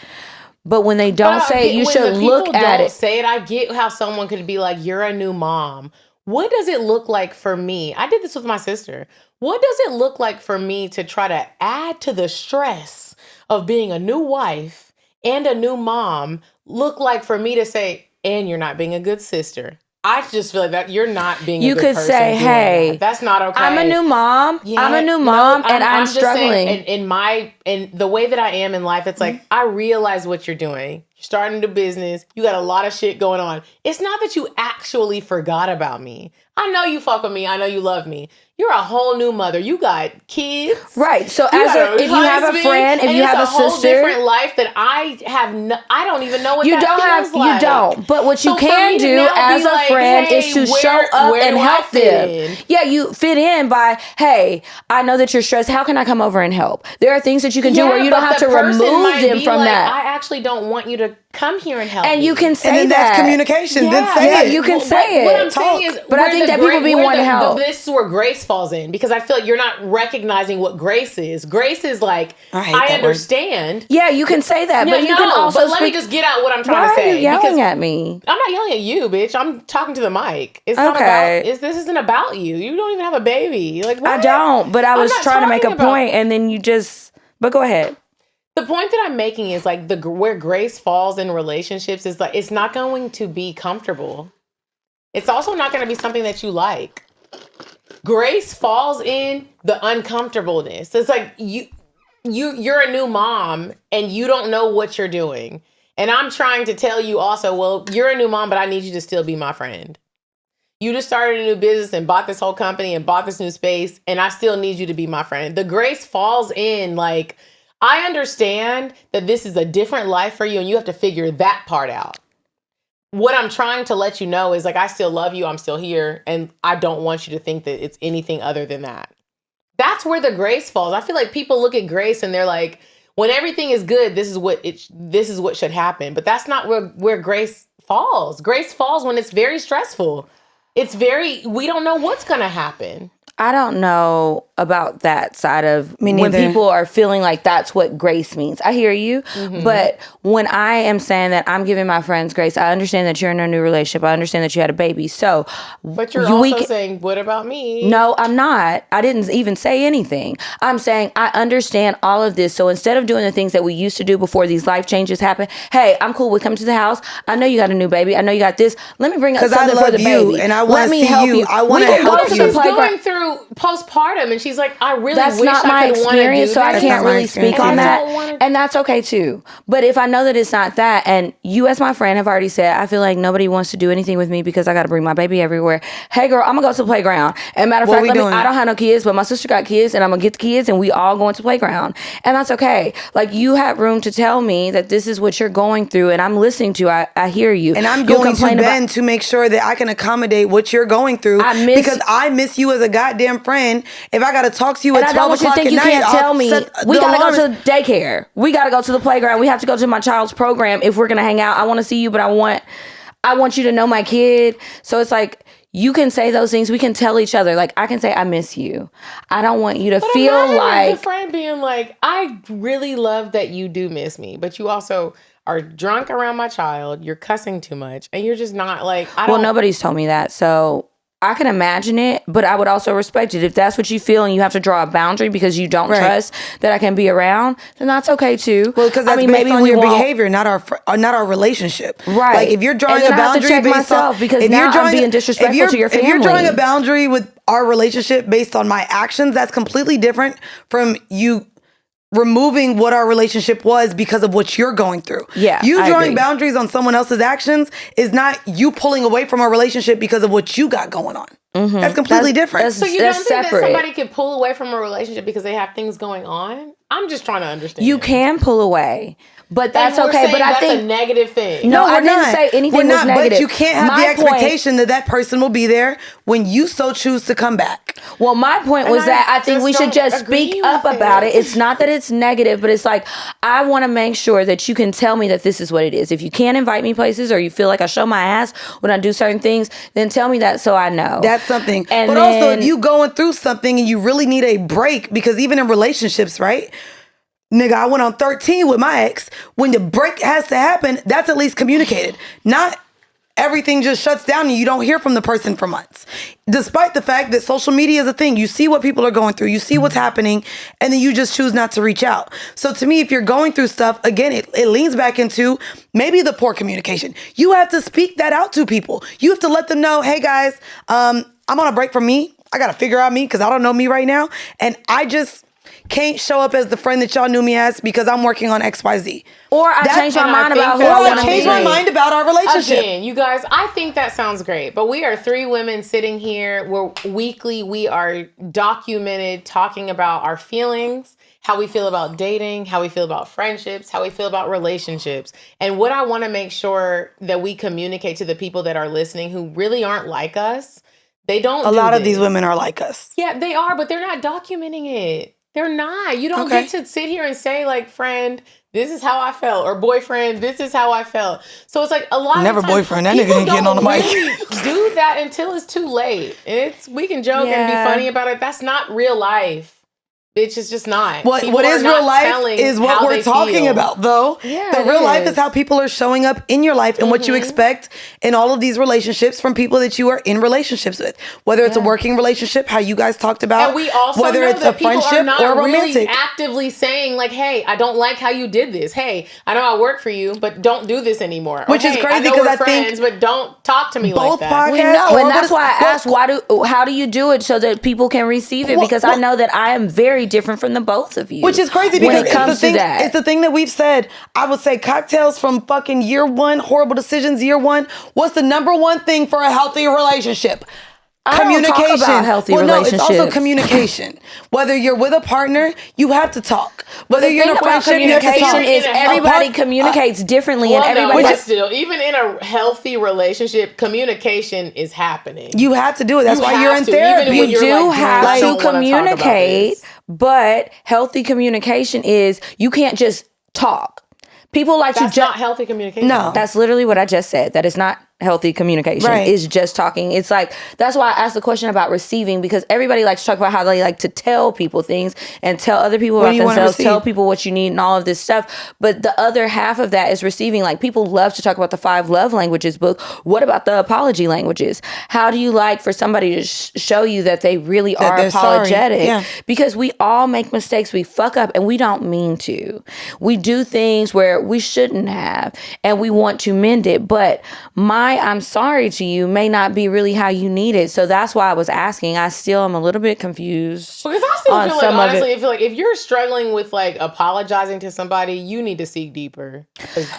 E: But when they don't say it, you should look at it.
A: Say it. I get how someone could be like, "You're a new mom." What does it look like for me? I did this with my sister. What does it look like for me to try to add to the stress of being a new wife and a new mom? Look like for me to say, and you're not being a good sister. I just feel like that you're not being a good person. You could say,
E: hey,
A: that's not okay.
E: I'm a new mom.
A: Yeah,
E: I'm a new mom, and I'm struggling.
A: Saying, in the way that I am in life, it's like, I realize what you're doing. You're starting to do business. You got a lot of shit going on. It's not that you actually forgot about me. I know you fuck with me. I know you love me. You're a whole new mother. You got kids.
E: Right. So if you have a friend, if you have a sister,
A: whole different life that I have. I don't even know what
E: you
A: that feels like.
E: You don't. But what you can do as a friend is to show up and help them. Yeah, you fit in by, hey, I know that you're stressed. How can I come over and help? There are things that you can do where you don't have to remove them from that.
A: I actually don't want you to come here and help.
E: And
A: me.
E: you can say
D: and then
E: that.
D: That's communication.
A: Yeah.
D: Then say it.
E: You can say it.
A: What I'm saying is,
E: but I think that people be wanting to help.
A: This is where grace falls in, because I feel like you're not recognizing what grace is. Grace is like, I understand.
E: Word. Yeah, you can say that, but you can also.
A: But let me just get out what I'm trying to say.
E: Why are you yelling at me?
A: I'm not yelling at you, bitch. I'm talking to the mic. It's not about. This isn't about you. You don't even have a baby. Like, what?
E: I don't. But I was trying to make a point, and then you just. But go ahead.
A: The point that I'm making is like where grace falls in relationships is like, it's not going to be comfortable. It's also not going to be something that you like. Grace falls in the uncomfortableness. It's like you're a new mom and you don't know what you're doing. And I'm trying to tell you also, well, you're a new mom, but I need you to still be my friend. You just started a new business and bought this whole company and bought this new space, and I still need you to be my friend. The grace falls in like, I understand that this is a different life for you and you have to figure that part out. What I'm trying to let you know is like, I still love you. I'm still here. And I don't want you to think that it's anything other than that. That's where the grace falls. I feel like people look at grace and they're like, when everything is good, this is what should happen. But that's not where grace falls. Grace falls when it's very stressful. We don't know what's going to happen.
E: I don't know about that side of when people are feeling like that's what grace means. I hear you. Mm-hmm. But when I am saying that I'm giving my friends grace, I understand that you're in a new relationship. I understand that you had a baby. So,
A: but you're also saying, what about me?
E: No, I'm not. I didn't even say anything. I'm saying I understand all of this. So instead of doing the things that we used to do before these life changes happen, hey, I'm cool with coming to the house. I know you got a new baby. I know you got this. Let me bring up something for the baby.
D: And I want to see you. I want to help you.
A: She's going through postpartum and she's like, I really
E: that's
A: wish
E: not
A: I
E: my
A: could
E: experience, so I can't really speak on that.
A: And
E: that's okay too. But if I know that it's not that, and you as my friend have already said, I feel like nobody wants to do anything with me because I got to bring my baby everywhere. Hey girl, I'm gonna go to the playground. And matter of fact, I don't have no kids, but my sister got kids, and I'm gonna get the kids, and we all going to playground, and that's okay. Like, you have room to tell me that this is what you're going through, and I'm listening to. I hear you,
D: and I'm going to bend to make sure that I can accommodate what you're going through, because I miss you as a goddamn friend. If I gotta talk to you at 12 o'clock at night, you can't tell me.
E: We gotta go to daycare. We gotta go to the playground. We have to go to my child's program if we're gonna hang out. I want to see you, but I want you to know my kid. So it's like, you can say those things. We can tell each other. Like, I can say, I miss you. I don't want you to feel like
A: the friend being like, I really love that you do miss me, but you also are drunk around my child. You're cussing too much, and you're just not like.
E: Well, nobody's told me that, so. I can imagine it, but I would also respect it. If that's what you feel and you have to draw a boundary because you don't trust that I can be around, then that's okay too.
D: Well, because that's based on your behavior, not our relationship.
E: Right.
D: Like if you're drawing a boundary
E: based myself because if now I'm being disrespectful to your family.
D: If you're drawing a boundary with our relationship based on my actions, that's completely different from you removing what our relationship was because of what you're going through.
E: Yeah,
D: you
E: I
D: drawing
E: agree.
D: boundaries on someone else's actions is not you pulling away from our relationship because of what you got going on.
E: Mm-hmm.
D: That's completely different.
A: So you don't think that somebody could pull away from a relationship because they have things going on? I'm just trying to understand.
E: You can pull away. But that's
A: and we're
E: okay.
A: saying
E: But I
A: that's
E: think
A: a negative thing.
E: No, I
D: we're
E: didn't
D: not.
E: say anything
D: We're
E: was
D: not,
E: negative.
D: But you can't have the expectation that person will be there when you so choose to come back.
E: Well, my point was that I think we should just speak up about it. It's not that it's negative, but it's like, I want to make sure that you can tell me that this is what it is. If you can't invite me places or you feel like I show my ass when I do certain things, then tell me that so I know.
D: That's something.
E: And
D: but
E: then,
D: also, if you going through something and you really need a break, because even in relationships, right? Nigga, I went on 13 with my ex. When the break has to happen, that's at least communicated. Not everything just shuts down and you don't hear from the person for months. Despite the fact that social media is a thing. You see what people are going through. You see what's happening. And then you just choose not to reach out. So to me, if you're going through stuff, again, it leans back into maybe the poor communication. You have to speak that out to people. You have to let them know, hey guys, I'm on a break from me. I got to figure out me because I don't know me right now. And I just can't show up as the friend that y'all knew me as because I'm working on XYZ.
E: Or I changed my mind about who
D: Or
E: I
D: I
E: want to
D: changed
E: be.
D: my mind about our relationship.
A: Again, you guys, I think that sounds great. But we are 3 women sitting here where weekly we are documented talking about our feelings, how we feel about dating, how we feel about friendships, how we feel about relationships. And what I want to make sure that we communicate to the people that are listening who really aren't like us, they don't
D: A lot of these women are like us.
A: Yeah, they are, but they're not documenting it. They're not. You don't get to sit here and say, like, friend, this is how I felt, or boyfriend, this is how I felt. So it's like a lot
D: Never
A: of times,
D: boyfriend. That nigga ain't getting on the mic.
A: Really do that until it's too late. And we can joke and be funny about it. That's not real life. Bitch, it's just not.
D: What is real life is what we're talking about, though. Yeah, the real life is how people are showing up in your life and what you expect in all of these relationships from people that you are in relationships with. Whether it's a working relationship, how you guys talked about,
A: and we also
D: whether
A: know
D: it's
A: that
D: a friendship
A: are not
D: or romantic.
A: Really actively saying like, hey, I don't like how you did this. Hey, I know I work for you, but don't do this anymore.
D: Which is crazy because I think
A: but don't talk to me
D: both
A: like that.
D: podcasts.
E: We know, and that's why I asked, how do you do it so that people can receive it? Because I know that I am very different from the both of you.
D: Which is crazy because
E: when it comes to that.
D: It's the thing that we've said. I would say CockTales from fucking year 1, horrible decisions year 1. What's the number one thing for a healthy relationship? Communication.
E: Don't talk about healthy relationships.
D: No, it's also communication. Whether you're with a partner, you have to talk. Whether you're in a
E: about
D: friendship, you have to
E: communication
D: talk.
E: is everybody communicates differently, and everybody.
A: But still, even in a healthy relationship, communication is happening.
D: You have to do it. That's why you're in therapy.
E: You do have to communicate, but healthy communication is you can't just talk. People like
A: That's
E: to
A: not healthy communication.
E: No, that's literally what I just said. That is not healthy communication. Is just talking. It's like, that's why I asked the question about receiving, because everybody likes to talk about how they like to tell people things and tell other people about themselves, tell people what you need and all of this stuff. But the other half of that is receiving. Like, people love to talk about the 5 love languages book. What about the apology languages? How do you like for somebody to show you that they really are apologetic?
D: Yeah.
E: Because we all make mistakes. We fuck up and we don't mean to. We do things where we shouldn't have and we want to mend it. But my I'm sorry to you may not be really how you need it. So that's why I was asking. I still am a little bit confused.
A: Because I still feel like, honestly, I feel like if you're struggling with like apologizing to somebody, you need to seek deeper.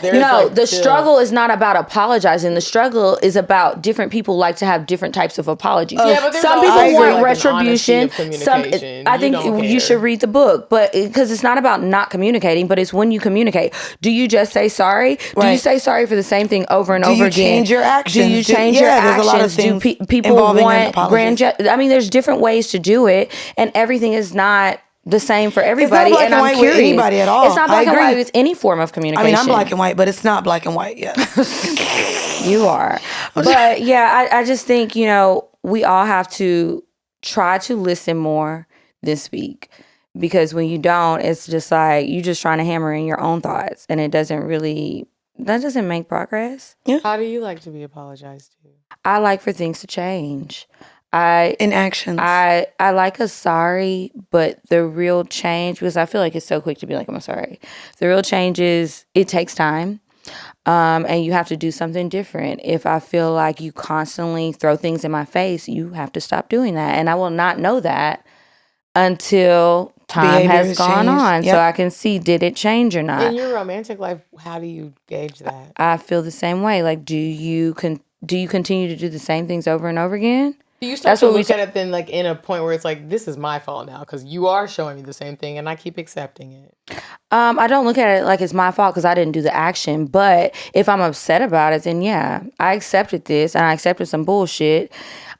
E: No, the struggle is not about apologizing. The struggle is about different people like to have different types of apologies.
A: Yeah, but
E: some people want retribution.
A: I
E: think you should read the book, but because it's not about not communicating, but it's when you communicate. Do you just say sorry? Do you say sorry for the same thing over and over again?
D: Do you change your actions?
E: Do you change your actions?
D: There's a lot of things
E: people want I mean, there's different ways to do it, and everying is not the same for everybody.
D: It's not black and white with anybody at all.
E: It's not black and white with any form of communication.
D: I mean, I'm black and white, but it's not black and white yet.
E: You are. But yeah, I just think, we all have to try to listen more this week. Because when you don't, it's just like you're just trying to hammer in your own thoughts, and that doesn't make progress.
A: Yeah. How do you like to be apologized to?
E: I like for things to change.
D: In actions.
E: I like a sorry, but the real change, because I feel like it's so quick to be like, I'm sorry. The real change is it takes time. And you have to do something different. If I feel like you constantly throw things in my face, you have to stop doing that. And I will not know that until time
D: Behavior
E: has
D: has
E: gone
D: changed.
E: on.
D: Yep.
E: So I can see, did it change or not?
A: In your romantic life, how do you gauge that?
E: I feel the same way. Like, do you continue to do the same things over and over again?
A: Do you start
E: That's
A: to
E: what we
A: look at it then like in a point where it's like, this is my fault now because you are showing me the same thing and I keep accepting it?
E: I don't look at it like it's my fault because I didn't do the action. But if I'm upset about it, then yeah, I accepted this and I accepted some bullshit.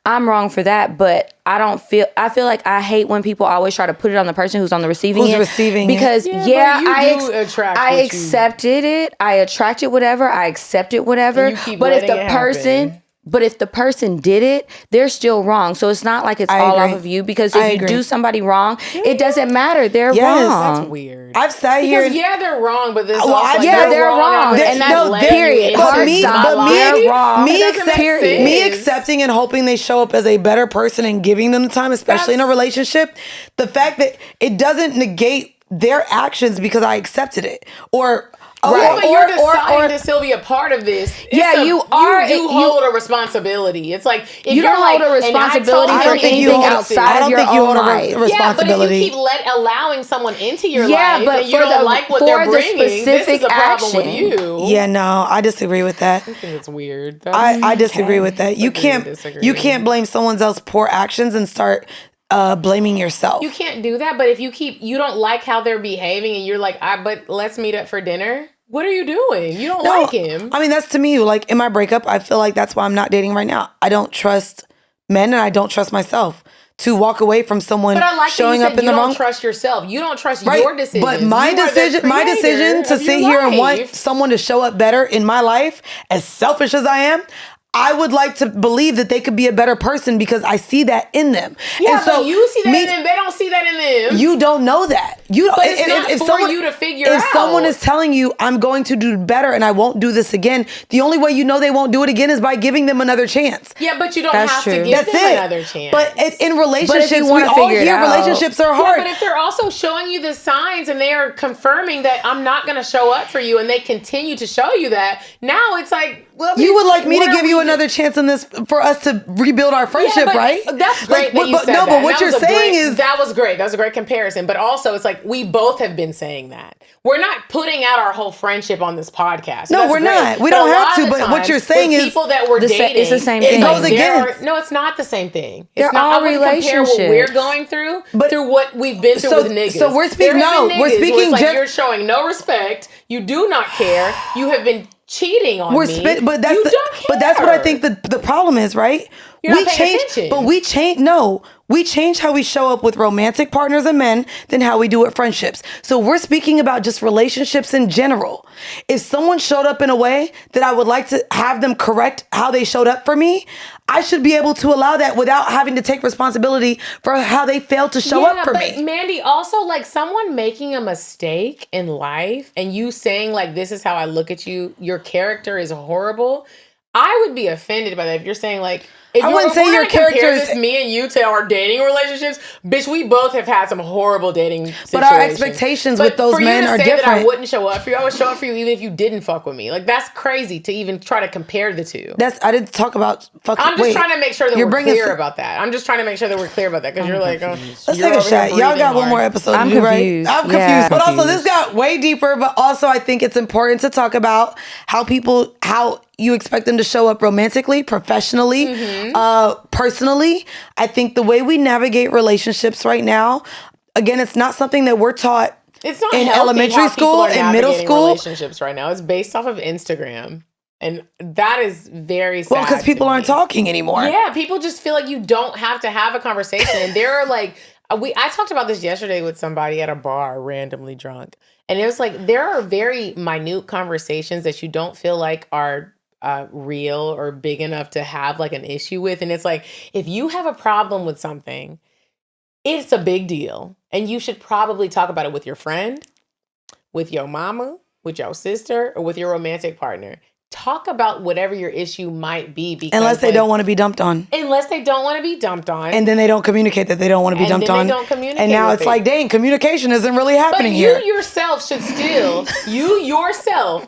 E: I'm wrong for that, but I feel like I hate when people always try to put it on the person who's on the receiving end.
D: Who's receiving it.
E: Because
A: Yeah, but you do attract
E: I
A: what you-
E: accepted it. I attracted whatever. I accepted whatever.
A: And you keep
E: But if
A: letting
E: the
A: it
E: person
A: happen.
E: But if the person did it, they're still wrong. So it's not like it's
D: I
E: all
D: agree.
E: off of you. Because
D: I
E: if you
D: agree.
E: do somebody wrong, it doesn't matter. They're
D: Yes.
E: wrong.
A: That's weird.
D: I've sat here.
A: Because yeah, they're wrong, but this
D: Well,
A: also like,
E: yeah, they're wrong,
A: after
E: and
A: keep
E: that's
A: letting
E: period.
A: you into
E: Hard
A: my
E: stop.
A: life.
E: They're wrong.
D: Me,
A: It doesn't make sense.
D: me accepting and hoping they show up as a better person and giving them the time, especially in a relationship, the fact that it doesn't negate their actions because I accepted it. Or
A: Yeah, but you're deciding to still be a part of this.
E: Yeah, you are-
A: You hold a responsibility. It's like if
E: You
A: you're
E: don't
A: like,
E: hold a
A: and I
E: responsibility
A: told
E: for
A: him
E: anything
A: this,
E: outside of your
D: think you
E: own
D: hold a
E: life.
A: Yeah, but if
D: responsibility.
A: you keep allowing someone into your
E: Yeah,
A: life
E: but
A: and you
E: for
A: don't
E: the-
A: like what
E: for
A: they're
E: the
A: bringing, this is
E: specific
A: a problem with
E: action.
A: you.
D: Yeah, no, I disagree with that.
A: I think it's weird.
D: I disagree with that. You
A: Agree to
D: can't
A: disagree.
D: you can't blame someone else's poor actions and start blaming yourself.
A: You can't do that, but if you don't like how they're behaving and you're like, but let's meet up for dinner. What are you doing? You don't like him.
D: I mean, that's to me, like in my breakup, I feel like that's why I'm not dating right now. I don't trust men and I don't trust myself to walk away from someone
A: But I like
D: showing
A: that
D: up in
A: you
D: the
A: don't
D: wrong.
A: trust yourself. You don't trust
D: Right.
A: your decisions.
D: But my
A: You are the
D: decision to
A: creator of
D: sit
A: your
D: here and want
A: life.
D: someone to show up better in my life, as selfish as I am, I would like to believe that they could be a better person because I see that in them.
A: Yeah,
D: and so
A: but you see that
D: me-
A: in them. They don't see that in them.
D: You don't know that. You don't.
A: But it's not for you to figure
D: If
A: out.
D: someone is telling you, I'm going to do better and I won't do this again, the only way you know they won't do it again is by giving them another chance.
A: Yeah, but you don't
E: That's
A: have
E: true.
A: to give
D: That's
A: them
D: it.
A: another chance.
D: But in relationships, we
E: wanna
D: all
E: figure it
D: hear
E: out.
D: relationships are
A: Yeah,
D: hard.
A: but if they're also showing you the signs and they are confirming that I'm not going to show up for you and they continue to show you that, now it's like, well,
D: You would like me
A: what
D: to
A: are
D: give
A: we
D: you
A: do-
D: another chance in this for us to rebuild our friendship,
A: Yeah, but
D: right?
A: That's great that you said
D: no,
A: that.
D: but what
A: That
D: you're
A: was a
D: saying
A: great-
D: is
A: that was great. That was a great comparison. But also, it's like we both have been saying that. We're not putting out our whole friendship on this podcast.
D: No,
A: That's
D: we're
A: great.
D: not. We
A: But
D: don't
A: a
D: have
A: lot
D: to,
A: of
D: but what
A: times
D: you're saying
A: with
D: is
A: people that we're
E: it's
A: dating.
E: the same
A: it's
E: thing.
D: It goes
A: like there
D: against.
A: no, it's not the same thing. It's
E: They're
A: not.
E: all
A: I wouldn't compare what we're
E: relationships.
A: going through through what we've been through
D: so-
A: with niggas.
D: so we're speaking-
A: There have
D: no,
A: been
D: we're
A: niggas where
D: speaking
A: it's like
D: gen-
A: you're showing no respect. You do not care. You have been cheating on me.
D: But that's
A: you
D: the,
A: don't care.
D: but that's what I think the problem is, right?
A: You're not paying attention.
D: We change how we show up with romantic partners and men than how we do with friendships. So we're speaking about just relationships in general. If someone showed up in a way that I would like to have them correct how they showed up for me, I should be able to allow that without having to take responsibility for how they failed to show up for me.
A: Mandii, also like someone making a mistake in life and you saying like, this is how I look at you, your character is horrible. I would be offended by that if you're saying like, if
D: I wouldn't
A: we're
D: say your
A: gonna compare
D: character is-
A: this, me and you, to our dating relationships. Bitch, we both have had some horrible dating situations.
D: But our expectations with those
A: for
D: men
A: you to
D: are
A: say that I
D: different.
A: wouldn't show up for you, I would show up for you even if you didn't fuck with me. Like that's crazy to even try to compare the two.
D: I didn't talk about fucking.
A: I'm just trying to make sure that
D: You're
A: we're
D: bringing
A: clear
D: some-
A: about that. I'm just trying to make sure that we're clear about that because you're like, oh,
D: Let's
A: you're
D: take a
A: over here
D: shot. Y'all got
A: breathing
D: one more
A: hard.
D: episode
E: I'm
D: to do, right?
E: confused.
D: I'm confused.
E: Yeah,
D: But also, this
E: confused.
D: got way deeper. But also, I think it's important to talk about how you expect them to show up romantically, professionally, personally. I think the way we navigate relationships right now, again, it's not something that we're taught
A: It's not
D: in
A: healthy
D: elementary
A: how people
D: school
A: are
D: and middle
A: navigating
D: school.
A: relationships right now. It's based off of Instagram, and that is very sad.
D: Well, because people
A: to
D: aren't
A: me.
D: talking anymore.
A: Yeah, people just feel like you don't have to have a conversation, and there are like I talked about this yesterday with somebody at a bar, randomly drunk, and it was like there are very minute conversations that you don't feel like are real or big enough to have like an issue with, and it's like if you have a problem with something, it's a big deal, and you should probably talk about it with your friend, with your mama, with your sister, or with your romantic partner. talk about whatever your issue might be. Because,
D: unless they don't want to be dumped on.
A: Unless they don't want to be dumped on.
D: And then they don't communicate that they don't want to be dumped on.
A: They don't communicate.
D: And now
A: with
D: it's like, dang, communication isn't really happening
A: but
D: here.
A: You yourself should still,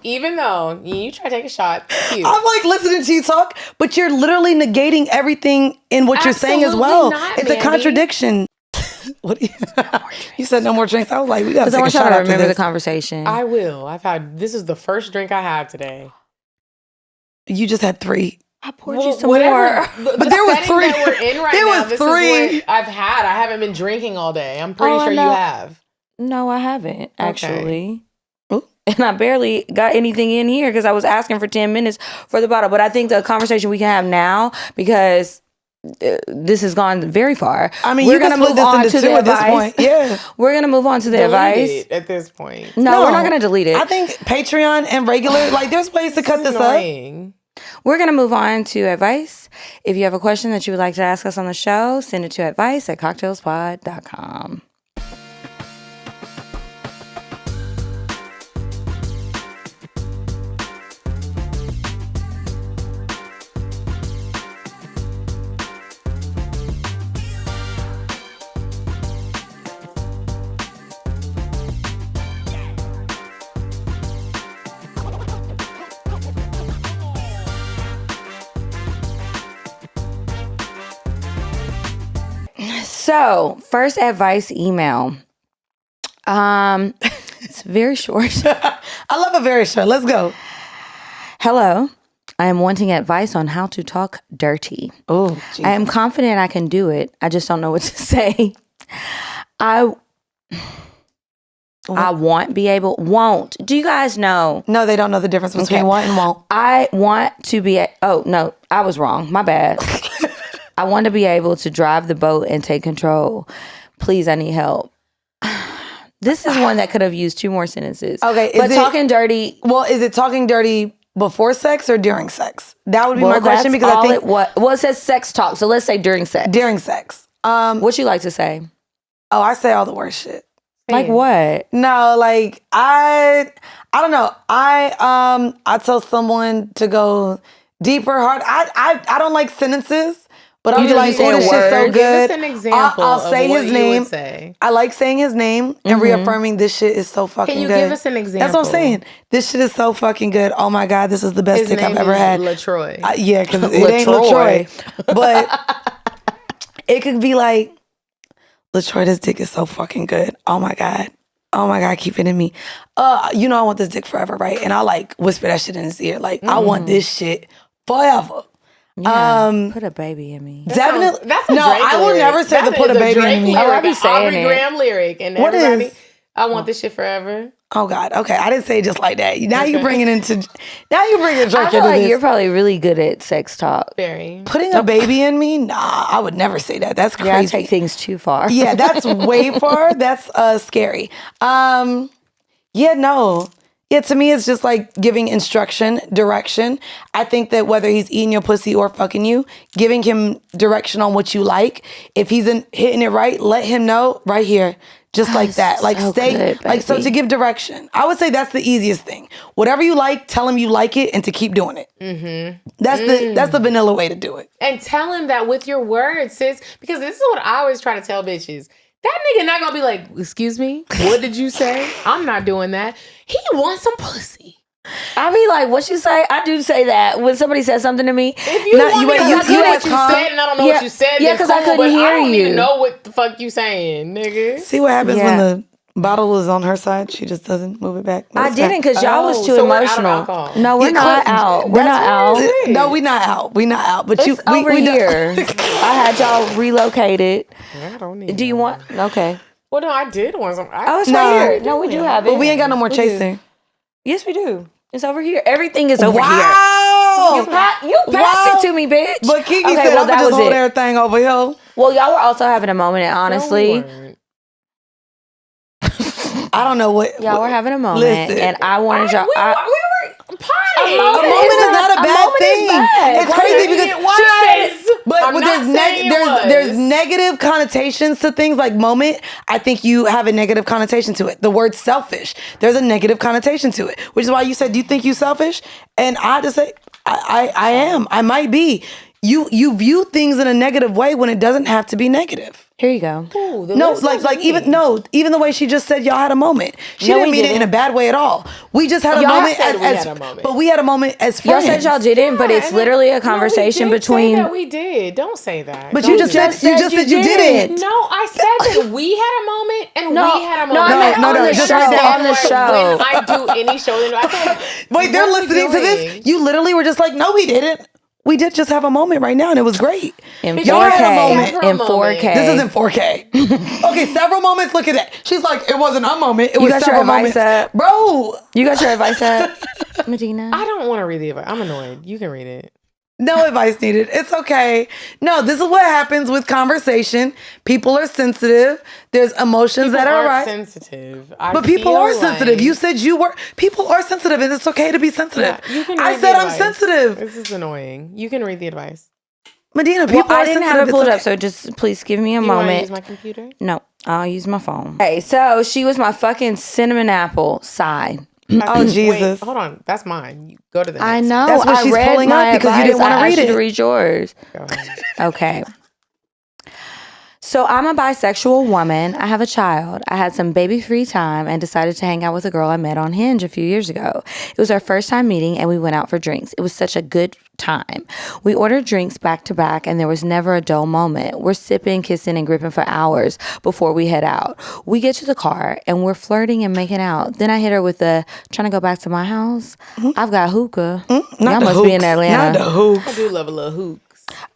A: even though you try to take a shot, cute.
D: I'm like listening to you talk, but you're literally negating everything in what you're saying as well.
A: Not,
D: it's a contradiction. What do you? You said no more drinks. I was like, we gotta take a shot after
E: remember
D: this.
E: the conversation.
A: I will. This is the first drink I had today.
D: You just had 3.
E: I poured you some more.
A: But
D: there was 3.
A: That we're in right
D: there
A: now,
D: was
A: this
D: 3.
A: Is what I've had. I haven't been drinking all day. I'm pretty sure you have.
E: No, I haven't actually.
D: Okay.
E: And I barely got anything in here because I was asking for 10 minutes for the bottle. But I think the conversation we can have now, because this has gone very far.
D: I mean,
E: we're going to move on to the advice.
D: This point. Yeah.
E: We're going to move on to the advice.
A: At this point.
E: No, we're not going to delete it.
D: I think Patreon and regular, like there's ways to cut this up.
E: We're going to move on to advice. If you have a question that you would like to ask us on the show, send it to advice@cocktailspod.com. So, first advice email. It's very short.
D: I love a very short. Let's go.
E: Hello. I am wanting advice on how to talk dirty.
D: Oh,
E: I am confident I can do it. I just don't know what to say. I won't. Do you guys know?
D: No, they don't know the difference between want and won't.
E: I want to be. Oh, no, I was wrong. My bad. I want to be able to drive the boat and take control. Please, I need help. This is one that could have used 2 more sentences.
D: Okay,
E: but talking dirty.
D: Well, is it talking dirty before sex or during sex? That would be my question, because I think
E: it says sex talk. So let's say during sex.
D: During sex.
E: What you like to say?
D: Oh, I say all the worst shit.
E: Like what?
D: No, like I don't know. I tell someone to go deeper, hard. I don't like sentences. But I'll be like, oh, this shit's so good.
A: Give us an example.
D: I'll say his name.
A: Say.
D: I like saying his name and reaffirming this shit is so fucking good.
A: Can you give us an example?
D: That's what I'm saying. This shit is so fucking good. Oh my God, this is the best dick I've ever had.
A: LaTroy.
D: Yeah, because it ain't LaTroy. But it could be like, LaTroy, this dick is so fucking good. Oh my God. Oh my God, keep it in me. You know I want this dick forever, right? And I like whisper that shit in his ear. Like, I want this shit forever.
E: Yeah, put a baby in me.
D: Definitely.
A: That's a
D: no,
A: Drake
D: I will
A: lyric.
D: never say to put a baby in me.
E: Oh, I be saying
A: Aubrey
E: it.
A: Graham lyric. And
D: What
A: everybody,
D: is?
A: I want this shit forever.
D: Oh God. Okay, I didn't say it just like that. Now you bring it into. Now you bring a drink
E: I feel
D: into
E: like
D: this.
E: you're probably really good at sex talk.
A: Very.
D: Putting a baby in me? Nah, I would never say that. That's crazy.
E: Yeah, I take things too far.
D: Yeah, that's way far. That's scary. Yeah, no. Yeah, to me, it's just like giving instruction, direction. I think that whether he's eating your pussy or fucking you, giving him direction on what you like. If he's hitting it right, let him know right here. Just like that. Like
E: so
D: stay,
E: good,
D: like so
E: baby.
D: to give direction. I would say that's the easiest thing. Whatever you like, tell him you like it and to keep doing it. Mm-hmm. That's the vanilla way to do it.
A: And tell him that with your words, sis. Because this is what I always try to tell bitches. That nigga not gonna be like, excuse me, what did you say? I'm not doing that. He wants some pussy.
E: I be like, what you say? I do say that when somebody says something to me.
A: If you want me to
D: you
A: what you
D: ask
A: said and I don't know what you said,
E: yeah,
A: then
E: because I
A: cool,
E: couldn't
A: but
E: hear
A: I don't
E: you.
A: even know what the fuck you saying, nigga.
D: See what happens
E: Yeah.
D: when the bottle is on her side? She just doesn't move it back.
E: I didn't because y'all was too
A: so we're out of
E: emotional.
A: alcohol.
E: No, we're not out. We're not out.
D: No, we not out. We not out. But
E: It's over here. I had y'all relocated.
A: I don't need
E: Do you want? Okay.
A: Well, no, I did want some.
E: Oh, it's
D: No.
E: right here. No, we do have it.
D: But we ain't got no more chasing.
E: Yes, we do. It's over here. Everything is over here.
D: Wow.
E: You passed it to me, bitch.
D: But Kiki
E: Okay,
D: said,
E: well,
D: I'm
E: that
D: just
E: was
D: hold
E: it.
D: everything over here.
E: Well, y'all were also having a moment, and honestly,
D: I don't know what.
E: y'all were having a moment,
D: Listen.
E: and I wanted y'all.
A: We were potty.
D: A moment is not a bad thing. It's crazy because
A: It was.
D: But
A: I'm not saying it was.
D: there's negative connotations to things like moment. I think you have a negative connotation to it. The word selfish, there's a negative connotation to it, which is why you said, do you think you selfish? And I just say, I am. I might be. You view things in a negative way when it doesn't have to be negative.
E: Here you go.
A: Ooh,
D: No, even the way she just said y'all had a moment. She didn't mean it in a bad way at all. We just had a moment but we had a moment as
E: Y'all
D: friends.
E: said y'all didn't, but it's literally a conversation between.
A: Say that we did. Don't say that.
D: But you just said you didn't.
A: No, I said that we had a moment and we had a moment.
E: No, I meant on the
D: just
E: show.
D: right now.
E: On the show.
A: When I do any show, then I thought,
D: Wait, they're listening to this. You literally were just like, no, we didn't. We did just have a moment right now, and it was great.
E: In
D: Y'all had a moment.
E: 4K. In 4K.
D: This isn't 4K. Okay, several moments. Look at that. She's like, it wasn't a moment. It was
E: got your
D: several
E: advice
D: moments.
E: up?
D: Bro.
E: You got your advice up, Medinah?
A: I don't want to read the advice. I'm annoyed. You can read it.
D: No advice needed. It's okay. No, this is what happens with conversation. People are sensitive. There's emotions that are right.
A: Sensitive.
D: But people are sensitive. You said you were. People are sensitive, and it's okay to be sensitive.
A: Yeah, you can
D: I
A: read
D: said
A: the
D: I'm
A: advice.
D: sensitive.
A: This is annoying. You can read the advice.
D: Medinah, people
E: I
D: are
E: didn't
D: sensitive.
E: have it pulled
D: It's
E: up, so just please give me a
A: You want to
E: moment.
A: use my computer?
E: No, I'll use my phone. Okay, so she was my fucking cinnamon apple side.
D: Oh, Jesus.
A: Wait, hold on. That's mine. You go to the next.
E: I know.
D: That's what
E: I
D: she's
E: read
D: pulling
E: my
D: up because you didn't
E: advice.
D: wanna
E: I
D: read
E: asked you
D: it.
E: to read yours.
A: Go ahead.
E: Okay. So I'm a bisexual woman. I have a child. I had some baby free time and decided to hang out with a girl I met on Hinge a few years ago. It was our first time meeting and we went out for drinks. It was such a good time. We ordered drinks back to back and there was never a dull moment. We're sipping, kissing, and gripping for hours before we head out. We get to the car and we're flirting and making out. Then I hit her with the, trying to go back to my house? I've got hookah. Y'all must be in Atlanta.
D: Not the hooks.
A: I do love a little hooks.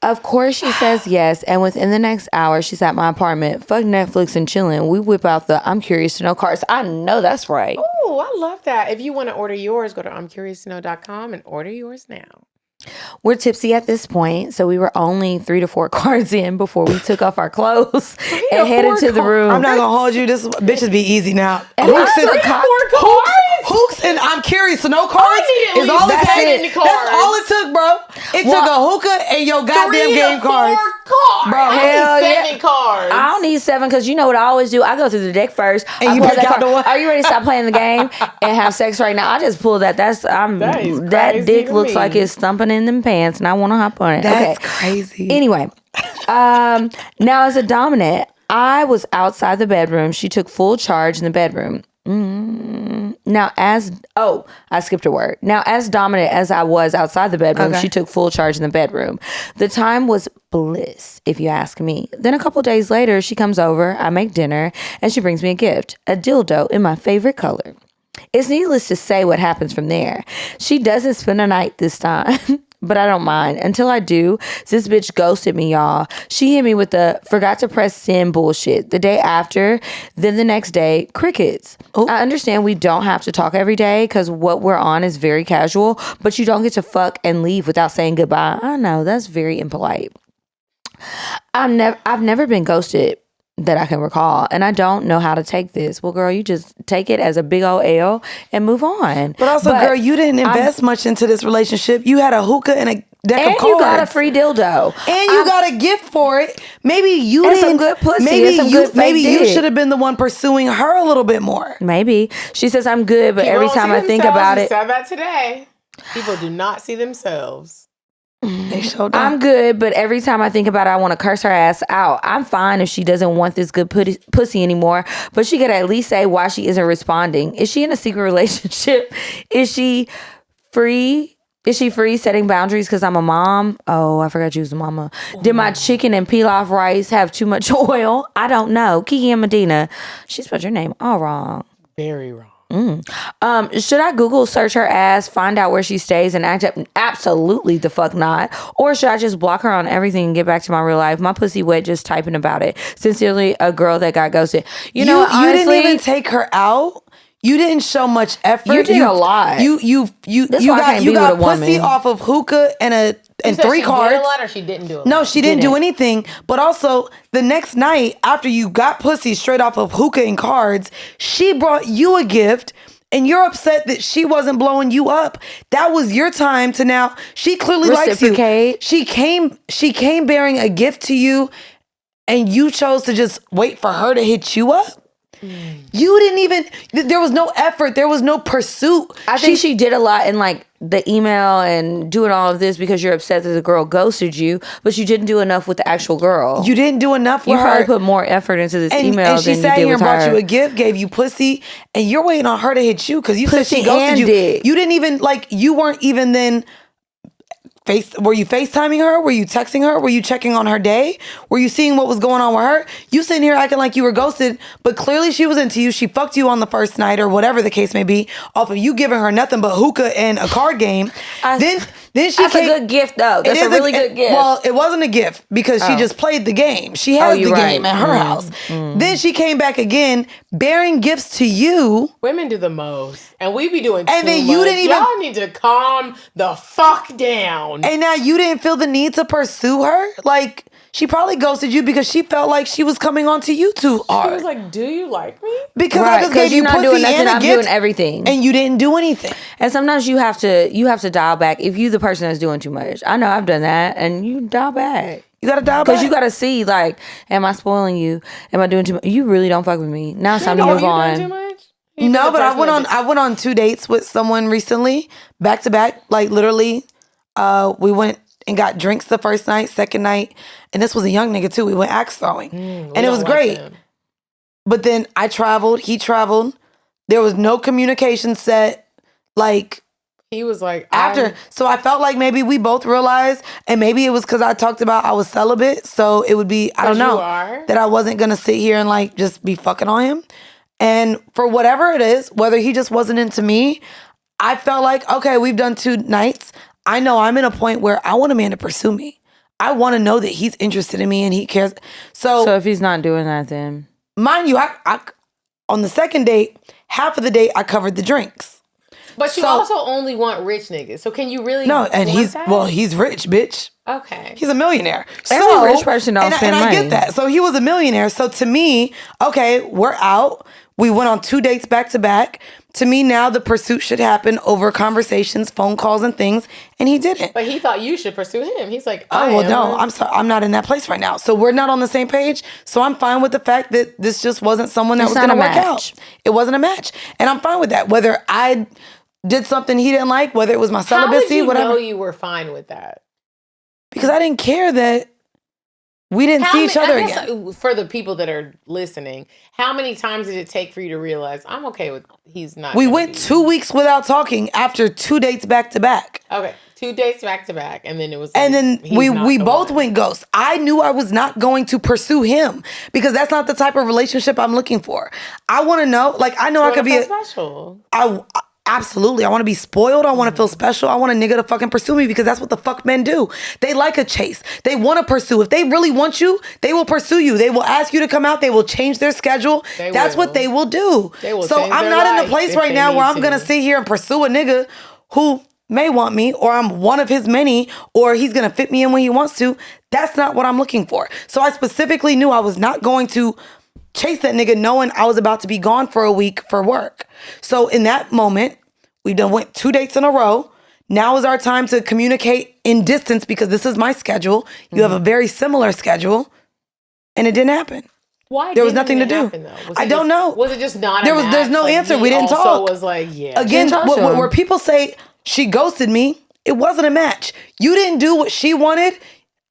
E: Of course she says yes, and within the next hour, she's at my apartment, fuck Netflix and chilling. We whip out the I'm curious to know cards. I know that's right.
A: Oh, I love that. If you want to order yours, go to I'mCuriousToKnow.com and order yours now.
E: We're tipsy at this point, so we were only 3 to 4 cards in before we took off our clothes and headed to the room.
D: I'm not gonna hold you. This bitches be easy now.
E: And
D: Hooks and I'm curious to know cards is all it
E: That's it.
D: took. That's all it took, bro. It took a hookah and your goddamn
A: 3
D: game
A: to 4
D: cards.
A: cards.
E: Bro,
A: I
E: hell
A: need
E: yeah.
A: 7 cards.
E: I don't need 7 because you know what I always do? I go through the deck first.
D: And
E: I
D: you
E: pull
D: pick
E: that
D: out
E: card.
D: the one.
E: Are you ready to stop playing the game and have sex right now? I just pull that.
A: That is
E: That
A: crazy
E: dick
A: to
E: looks
A: me.
E: like it's thumping in them pants and I want to hop on it.
D: That's
E: Okay.
D: crazy.
E: Anyway, now as a dominant, I was outside the bedroom. She took full charge in the bedroom. I skipped a word. Now, as dominant as I was outside the bedroom, she took full charge in the bedroom. The time was bliss, if you ask me. Then a couple days later, she comes over, I make dinner, and she brings me a gift, a dildo in my favorite color. It's needless to say what happens from there. She doesn't spend a night this time. But I don't mind. Until I do, this bitch ghosted me, y'all. She hit me with the forgot to press send bullshit. The day after, then the next day, crickets. Ooh. I understand we don't have to talk every day because what we're on is very casual, but you don't get to fuck and leave without saying goodbye. I know, that's very impolite. I've never been ghosted that I can recall, and I don't know how to take this. Well, girl, you just take it as a big old L and move on.
D: But also, girl, you didn't invest much into this relationship. You had a hookah and a deck of cards.
E: And you got a free dildo.
D: And you got a gift for it. Maybe you
E: and
D: didn't.
E: some good pussy.
D: Maybe
E: and some
D: you.
E: good fake
D: Maybe you
E: dick.
D: should have been the one pursuing her a little bit more.
E: Maybe. She says I'm good, but
A: People
E: every
A: don't
E: time
A: see
E: I think
A: themselves.
E: about
A: We
E: it,
A: said that today. People do not see themselves.
D: They showed
E: I'm good, but every time I think about it, I want to curse her ass out. I'm fine if she doesn't want this good pussy anymore, but she could at least say why she isn't responding. Is she in a secret relationship? Is she free? Is she free setting boundaries because I'm a mom? Oh, I forgot you was a mama. Did my chicken and pilaf rice have too much oil? I don't know. Kiki and Medinah. She spelled your name all wrong.
A: Very wrong.
E: Should I Google search her ass, find out where she stays, and act up? Absolutely the fuck not. Or should I just block her on everything and get back to my real life? My pussy wet just typing about it. Sincerely, a girl that got ghosted. You know, honestly,
D: you didn't even take her out. You didn't show much effort.
E: You did a lot.
D: You
E: That's why I can't be
D: got
E: with a
D: pussy
E: woman.
D: off of hookah and
A: You said
D: 3
A: she
D: cards.
A: did a lot or she didn't do it?
D: No, she didn't do anything. But also, the next night after you got pussy straight off of hookah and cards, she brought you a gift and you're upset that she wasn't blowing you up. That was your time to now. She clearly likes you.
E: Reciprocate.
D: She came bearing a gift to you, and you chose to just wait for her to hit you up. You didn't even, there was no effort. There was no pursuit.
E: I think she did a lot in like the email and doing all of this because you're upset that the girl ghosted you, but you didn't do enough with the actual girl.
D: You didn't do enough with
E: You probably
D: her.
E: put more effort into this email
D: and she
E: than
D: sat
E: you did
D: here
E: with
D: and brought
E: her.
D: you a gift, gave you pussy, and you're waiting on her to hit you because you said
E: Pussy
D: she ghosted
E: and
D: you.
E: dick.
D: You didn't even, like, you weren't even then were you FaceTiming her? Were you texting her? Were you checking on her day? Were you seeing what was going on with her? You sitting here acting like you were ghosted, but clearly she was into you. She fucked you on the first night or whatever the case may be, off of you giving her nothing but hookah and a card game. Then she
E: That's a good gift, though. That's a really good gift.
D: Well, it wasn't a gift because she just played the game. She has the game at her house. Then she came back again, bearing gifts to you.
A: Women do the most, and we be doing too
D: And then
A: much.
D: you didn't even-
A: Y'all need to calm the fuck down.
D: And now you didn't feel the need to pursue her? Like, she probably ghosted you because she felt like she was coming on to you too hard.
A: She was like, "Do you like me?"
D: Because I
E: Right,
D: just
E: 'cause
D: gave you
E: you're not
D: pussy
E: doing nothing,
D: and a
E: I'm
D: gift,
E: doing everything.
D: and you didn't do anything.
E: And sometimes you have to dial back if you the person that's doing too much. I know I've done that, and you dial back.
D: You gotta dial back.
E: Because you got to see, like, am I spoiling you? Am I doing too much? You really don't fuck with me. Now it's time to
A: No,
E: move
A: you
E: on.
A: doing too much? You
D: No,
A: been the
D: but I
A: person
D: went
A: that
D: on. I went on 2 dates with someone recently, back to back. Like literally, we went and got drinks the first night, second night, and this was a young nigga too. We went axe throwing, and it was great. But then I traveled. He traveled. There was no communication set. Like
A: He was like,
D: after, so I felt like maybe we both realized, and maybe it was because I talked about I was celibate, so it would be, I don't
A: 'Cause you
D: know,
A: are?
D: that I wasn't gonna sit here and like just be fucking on him. And for whatever it is, whether he just wasn't into me, I felt like, okay, we've done 2 nights. I know I'm in a point where I want a man to pursue me. I want to know that he's interested in me and he cares.
E: So if he's not doing that, then
D: Mind you, I on the second date, half of the date I covered the drinks.
A: But you
D: So-
A: also only want rich niggas. So can you really?
D: No, and
A: want that?
D: he's rich, bitch.
A: Okay.
D: He's a millionaire.
E: Every rich person don't spend
D: and I
E: money.
D: get that. So he was a millionaire. So to me, okay, we're out. We went on 2 dates back to back. To me now, the pursuit should happen over conversations, phone calls, and things. And he didn't.
A: But he thought you should pursue him. He's like,
D: Oh, well, no, I'm sorry. I'm not in that place right now. So we're not on the same page. So I'm fine with the fact that this just wasn't someone that
E: It's
D: was going to
E: not a
D: work
E: match.
D: out. It wasn't a match. And I'm fine with that. Whether I did something he didn't like, whether it was my
A: How
D: celibacy,
A: did you
D: whatever.
A: know you were fine with that?
D: Because I didn't care that we didn't see each other
A: I guess,
D: again.
A: For the people that are listening, how many times did it take for you to realize I'm okay with he's not?
D: We
A: gonna
D: went
A: be-
D: 2 weeks without talking after 2 dates back to back.
A: Okay, 2 dates back to back, and then it was.
D: And
A: like,
D: then
A: he's
D: we
A: not the
D: both
A: one.
D: went ghost. I knew I was not going to pursue him because that's not the type of relationship I'm looking for. I want to know, like, I know I could be a,
A: special.
D: absolutely. I want to be spoiled. I want to feel special. I want a nigga to fucking pursue me because that's what the fuck men do. They like a chase. They want to pursue. If they really want you, they will pursue you. They will ask you to come out. They will change their schedule. That's what they will do.
A: They will
D: so
A: change
D: I'm
A: their
D: not in
A: life
D: a place
A: if
D: right
A: they
D: now where
A: need
D: I'm going to
A: to.
D: sit here and pursue a nigga who may want me, or I'm one of his many, or he's going to fit me in when he wants to. That's not what I'm looking for. So I specifically knew I was not going to chase that nigga knowing I was about to be gone for a week for work. So in that moment, we done went 2 dates in a row. Now is our time to communicate in distance because this is my schedule. You have a very similar schedule. And it didn't happen.
A: Why?
D: There was
A: didn't
D: nothing
A: it
D: to do.
A: happen, though? Was
D: I
A: it
D: don't
A: just-
D: know.
A: Was it just not?
D: There's
A: a
D: no
A: match?
D: answer.
A: He
D: We didn't
A: also
D: talk.
A: Was like, yeah.
D: Again,
E: talk to him.
D: where people say she ghosted me, it wasn't a match. You didn't do what she wanted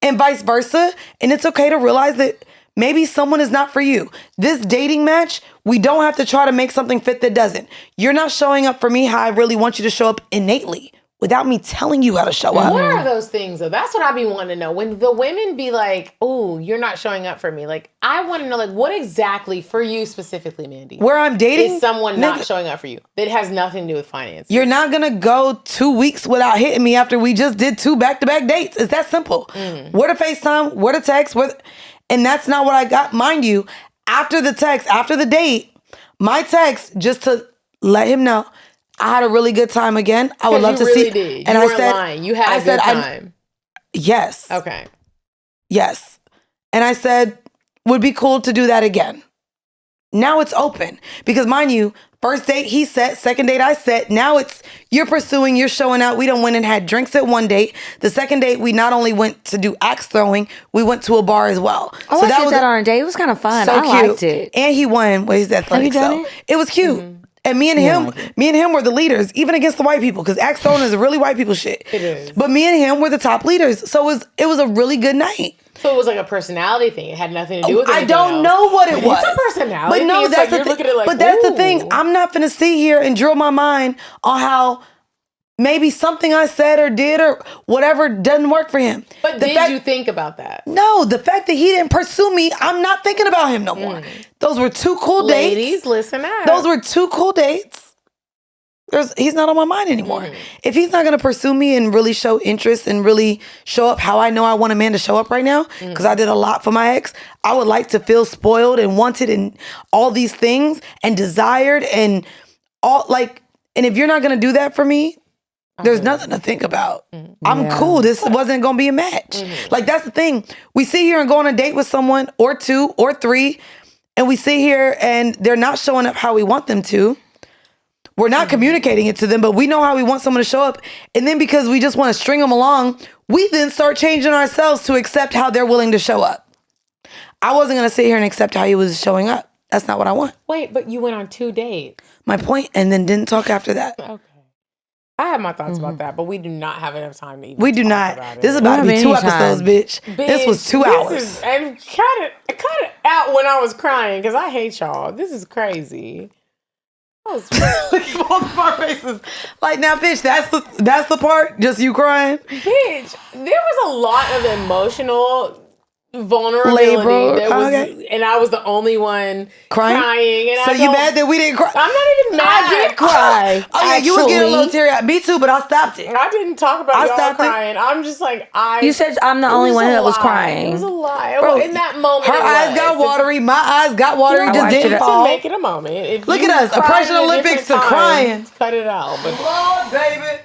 D: and vice versa. And it's okay to realize that maybe someone is not for you. This dating match, we don't have to try to make something fit that doesn't. You're not showing up for me how I really want you to show up innately without me telling you how to show up.
A: What are those things though? That's what I be wanting to know. When the women be like, "Oh, you're not showing up for me," like I want to know, like, what exactly for you specifically, Mandii?
D: Where I'm dating,
A: is someone not
D: nigga,
A: showing up for you that has nothing to do with finances?
D: you're not gonna go 2 weeks without hitting me after we just did 2 back-to-back dates. It's that simple. Where to FaceTime, where to text, and that's not what I got. Mind you, after the text, after the date, my text just to let him know I had a really good time again. I would love to
A: really
D: see.
A: Did.
D: And
A: You
D: I
A: weren't
D: said,
A: lying. You had a good time.
D: Yes.
A: Okay.
D: Yes. And I said, would be cool to do that again. Now it's open because mind you, First date, he set. Second date, I set. Now it's you're pursuing, you're showing out. We done went and had drinks at one date. The second date, we not only went to do axe throwing, we went to a bar as well.
E: Oh, so I did that on a date. It was kind of fun.
D: So
E: I
D: cute.
E: liked it.
D: And he won with his athletic.
E: Have you done
D: it was cute. And me and him were the leaders, even against the white people, because axe throwing is really white people shit.
A: It is.
D: But me and him were the top leaders. So it was a really good night.
A: So it was like a personality thing. It had nothing to do with anything
D: I don't
A: else.
D: know what it was.
A: It's a personality
D: but no,
A: thing. It's
D: that's
A: like you're
D: the
A: looking at it like,
D: But that's the
A: ooh.
D: thing. I'm not finna sit here and drill my mind on how maybe something I said or did or whatever doesn't work for him.
A: But did you think about that?
D: No, the fact that he didn't pursue me, I'm not thinking about him no more. Those were two cool dates.
A: Ladies, listen up.
D: Those were two cool dates. He's not on my mind anymore. If he's not going to pursue me and really show interest and really show up how I know I want a man to show up right now, because I did a lot for my ex, I would like to feel spoiled and wanted and all these things and desired and all like, and if you're not going to do that for me, there's nothing to think about. I'm cool. This wasn't going to be a match. Like, that's the thing. We sit here and go on a date with someone or two or three, and we sit here and they're not showing up how we want them to. We're not communicating it to them, but we know how we want someone to show up. And then because we just want to string them along, we then start changing ourselves to accept how they're willing to show up. I wasn't going to sit here and accept how he was showing up. That's not what I want.
A: Wait, but you went on 2 dates.
D: My point, and then didn't talk after that.
A: Okay. I have my thoughts about that, but we do not have enough time to even
D: We do
A: talk
D: not.
A: about it.
D: This is about to be 2 episodes, bitch. This was 2 hours.
A: And cut it out when I was crying, because I hate y'all. This is crazy.
D: Both of our faces. Like, now, bitch, that's the part? Just you crying?
A: Bitch, there was a lot of emotional vulnerability that was, and I was the only one crying. And
D: so you mad that we didn't cry?
A: I'm not even mad.
E: I did cry.
D: Oh yeah, you were getting a little teary-eyed. Me too, but I stopped it.
A: I didn't talk about y'all crying. I'm just like,
E: You said I'm the only one that was crying.
A: It was a lie.
D: Bro,
A: in that moment,
D: her eyes got watery. My eyes got watery.
A: You
D: just didn't fall.
A: To make it a moment. If
D: Look
A: you
D: at us,
A: cried
D: Oppression
A: at
D: Olympics to
A: different
D: crying.
A: times, cut it out. But
D: Lord, baby.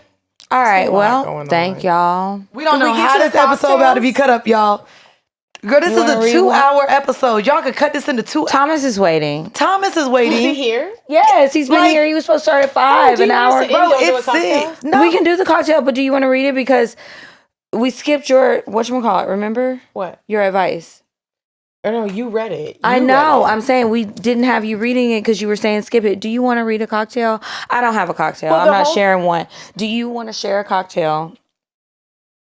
E: All right, well,
A: going
E: thank
A: on.
E: y'll.
D: We don't
A: Can
D: know
A: we get
D: how
A: to
D: this
A: the
D: episode about to be cut up, y'all. Girl, this
E: You
D: is a
E: wanna
D: 2-hour episode. Y'all could cut this into 2 hours.
E: Thomas is waiting.
D: Thomas is
A: Is he
D: waiting.
A: here?
E: Yes, he's been
D: Like-
E: here. He was supposed to start at 5,
A: do
E: an
A: you want
E: hour.
A: us to
D: Bro,
A: end on do a
D: it's
A: cocktail?
D: 6. No.
E: We can do the cocktail, but do you want to read it? Because we skipped your, whatchamacallit, remember?
A: What?
E: Your advice.
A: Oh, no, you read it.
E: I
A: You
E: know.
A: read it.
E: I'm saying we didn't have you reading it because you were saying skip it. Do you want to read a cocktail? I don't have a cocktail.
A: Well,
E: I'm
A: the
E: not
A: whole-
E: sharing one. Do you want to share a cocktail?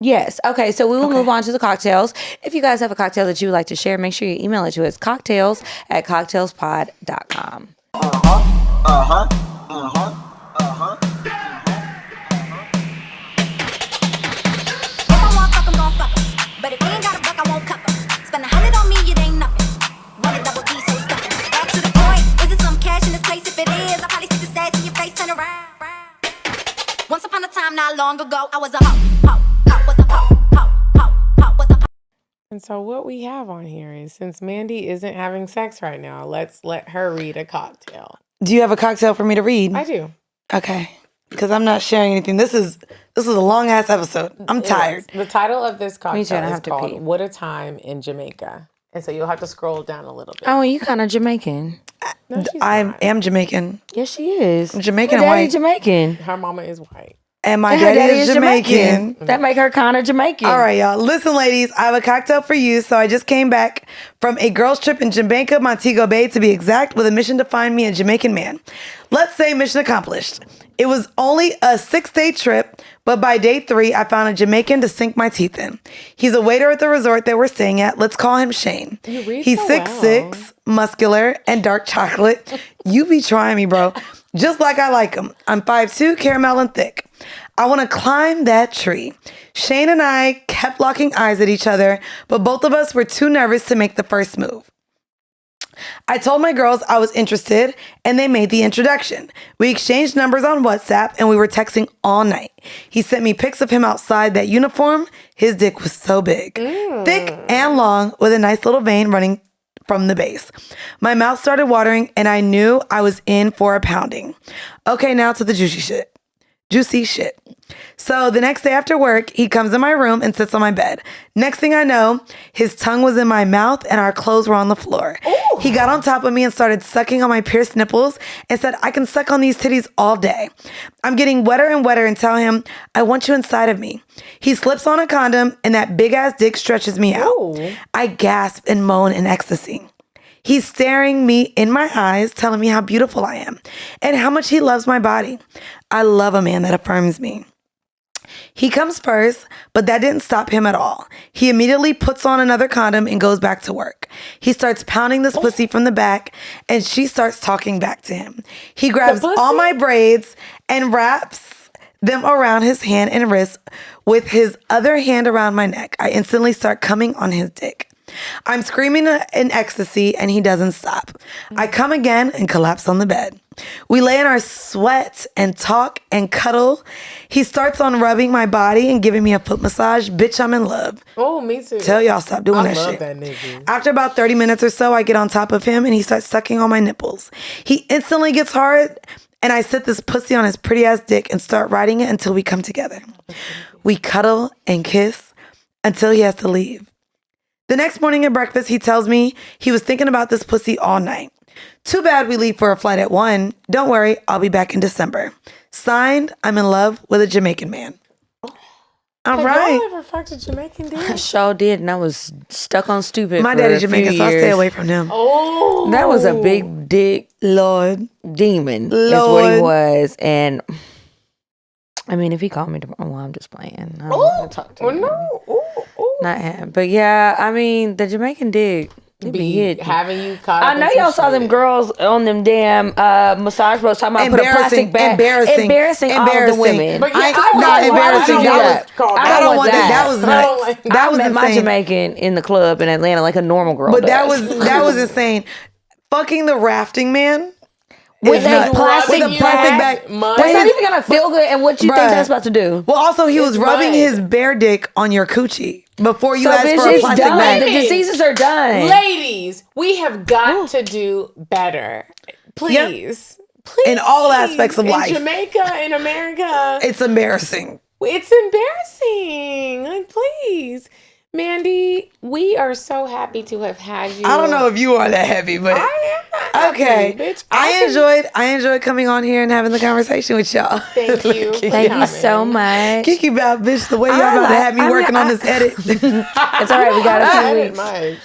E: Yes. Okay, so we will move on to the cocktails. If you guys have a cocktail that you would like to share, make sure you email it to us, cocktails@cocktailspod.com.
F: If I want fuck, I'm gon' fuck 'em. But if he ain't got a buck, I won't cuff 'em. Spend 100 on me, it ain't nothing. Run a double D, so it's stuffing. Back to the point. Is it some cash in this place? If it is, I'll probably stick the stats in your face, turn around. Once upon a time, not long ago, I was a hoe, was a hoe, was a hoe.
A: And so what we have on here is, since Mandii isn't having sex right now, let's let her read a cocktail.
D: Do you have a cocktail for me to read?
A: I do.
D: Okay. Because I'm not sharing anything. This is a long ass episode. I'm tired.
A: The title of this
E: too, I
A: cocktail is
E: have to
A: called
E: pee.
A: What a Time in Jamaica. And so you'll have to scroll down a little bit.
E: Oh, you kind of Jamaican.
A: No, she's
D: I
A: not.
D: am Jamaican.
E: Yes, she is.
D: Jamaican
E: Her
D: and
E: daddy
D: white.
E: Jamaican.
A: Her mama is white.
D: And my
E: And her
D: daddy is Jamaican.
E: That make her kind of Jamaican.
D: All right, y'all. Listen, ladies, I have a cocktail for you. So I just came back from a girls' trip in Jamaica, Montego Bay, to be exact, with a mission to find me a Jamaican man. Let's say mission accomplished. It was only a 6-day trip, but by day 3, I found a Jamaican to sink my teeth in. He's a waiter at the resort that we're staying at. Let's call him Shane.
A: You read
D: He's
A: so
D: 6'6", muscular, and dark chocolate. You be trying me, bro. Just like I like him. I'm 5'2", caramel and thick. I want to climb that tree. Shane and I kept locking eyes at each other, but both of us were too nervous to make the first move. I told my girls I was interested, and they made the introduction. We exchanged numbers on WhatsApp, and we were texting all night. He sent me pics of him outside that uniform. His dick was so big, thick and long, with a nice little vein running from the base. My mouth started watering, and I knew I was in for a pounding. Okay, now to the juicy shit. Juicy shit. So the next day after work, he comes in my room and sits on my bed. Next thing I know, his tongue was in my mouth and our clothes were on the floor. Ooh. He got on top of me and started sucking on my pierced nipples and said, I can suck on these titties all day. I'm getting wetter and wetter and tell him, I want you inside of me. He slips on a condom and that big ass dick stretches me out. Ooh. I gasp and moan in ecstasy. He's staring me in my eyes, telling me how beautiful I am and how much he loves my body. I love a man that affirms me. He comes first, but that didn't stop him at all. He immediately puts on another condom and goes back to work. He starts pounding this pussy from the back, and she starts talking back to him. He grabs all my braids and wraps them around his hand and wrist with his other hand around my neck. I instantly start coming on his dick. I'm screaming in ecstasy, and he doesn't stop. I come again and collapse on the bed. We lay in our sweat and talk and cuddle. He starts on rubbing my body and giving me a foot massage. Bitch, I'm in love.
A: Oh, me too.
D: Tell y'all stop doing that shit.
A: I love that nigga.
D: After about 30 minutes or so, I get on top of him and he starts sucking on my nipples. He instantly gets hard and I sit this pussy on his pretty ass dick and start riding it until we come together. We cuddle and kiss until he has to leave. The next morning at breakfast, he tells me he was thinking about this pussy all night. Too bad we leave for a flight at 1. Don't worry, I'll be back in December. Signed, I'm in love with a Jamaican man. All right.
A: Have y'all ever fucked a Jamaican dude?
E: I sure did, and I was stuck on stupid.
D: My
E: for
D: daddy's
E: a few
D: Jamaican, so I stay
E: years.
D: away from him.
A: Oh.
E: That was a big dick
D: Lord.
E: demon.
D: Lord.
E: That's what he was. And I mean, if he called me tomorrow, well, I'm just playing. I don't want to talk to him.
A: No. Ooh.
E: Not him. But yeah, I mean, the Jamaican dick. It be hit.
A: Having you caught
E: I
A: up
E: know
A: in
E: y'all
A: some
E: saw them
A: shit.
E: girls on them damn massage boats talking about put a plastic bag. Embarrassing all of the women.
A: But
D: I
A: don't
D: not
A: like-
D: embarrassing.
A: I don't
D: That
A: want
D: was I don't want that. That was
A: I don't
D: nuts.
A: like-
D: That
E: I
D: was
E: met my
D: insane.
E: Jamaican in the club in Atlanta like a normal girl
D: But that
E: does.
D: was insane. Fucking the rafting man.
E: With
D: is
E: a
D: nuts.
E: plastic
D: With a plastic bag.
E: That's not even gonna feel good. And what you think
D: Bruh.
E: that's about to do?
D: Well, also he was rubbing
A: mud.
D: his bare dick on your coochie before you
E: So
D: asked
E: bitch,
D: for a
E: it's
D: plastic
E: done.
D: bag.
E: The diseases are done.
A: Ladies, we have got to do better. Please. Please.
D: In all aspects of life.
A: In Jamaica, in America.
D: It's embarrassing.
A: It's embarrassing. Like, please. Mandii, we are so happy to have had you.
D: I don't know if you are that heavy, but
A: I am
D: okay.
A: happy, bitch.
D: I enjoyed coming on here and having the conversation with y'all.
A: Thank you.
E: Thank you so much.
D: Kiki about bitch the way y'all about to have me working on this edit.
E: It's all right. We got a few weeks.
A: Much.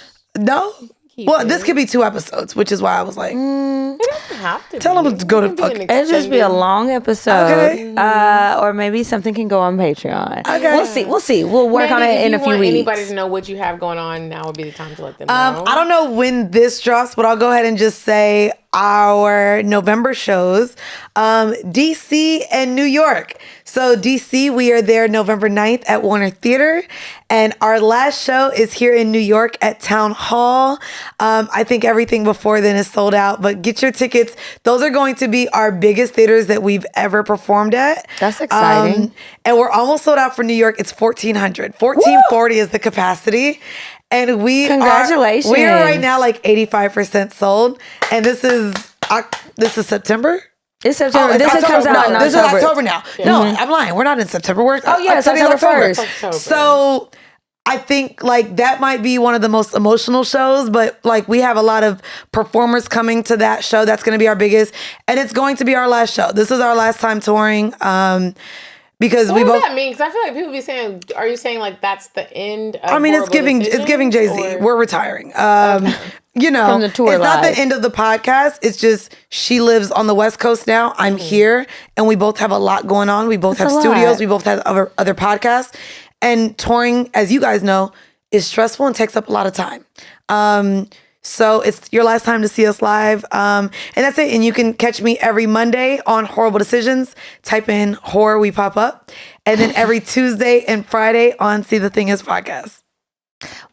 D: No? Well, this could be 2 episodes, which is why I was like,
A: It doesn't have to
D: tell
A: be.
D: them to go to
A: It can
D: fuck.
A: be an
E: It'll just be a
A: extended-
E: long episode.
D: Okay.
E: Or maybe something can go on Patreon.
D: Okay.
E: We'll see. We'll work on
A: Mandy,
E: it in a
A: if you
E: few
A: want
E: weeks.
A: anybody to know what you have going on, now would be the time to let them know.
D: I don't know when this drops, but I'll go ahead and just say our November shows, DC and New York. So DC, we are there November 9th at Warner Theater. And our last show is here in New York at Town Hall. I think everything before then is sold out, but get your tickets. Those are going to be our biggest theaters that we've ever performed at.
E: That's exciting.
D: And we're almost sold out for New York. It's 1,400. 1,440 is the capacity. And
E: Congratulations.
D: We are right now like 85% sold. And this is September?
E: It's September.
D: Oh,
E: this
D: October.
E: comes out in
D: No,
E: October.
D: this is October now. No, I'm lying. We're not in September. We're
E: September 1st.
A: October.
D: So I think like that might be one of the most emotional shows, but like we have a lot of performers coming to that show. That's going to be our biggest, and it's going to be our last show. This is our last time touring. Because
A: What
D: we
A: does
D: both.
A: that mean? Because I feel like people be saying, "Are you saying like that's the end?" Of
D: I mean, it's
A: Horrible
D: giving
A: Decisions,
D: Jay-Z.
A: or-
D: We're retiring. You know,
E: From the tour
D: it's not
E: live.
D: the end of the podcast. It's just she lives on the West Coast now. I'm here, and we both have a lot going on. We both
E: That's
D: have
E: a
D: studios.
E: lot.
D: We both have other podcasts, and touring, as you guys know, is stressful and takes up a lot of time. So it's your last time to see us live. And that's it. And you can catch me every Monday on Horrible Decisions. Type in horror, we pop up. And then every Tuesday and Friday on See the Thing Is podcast.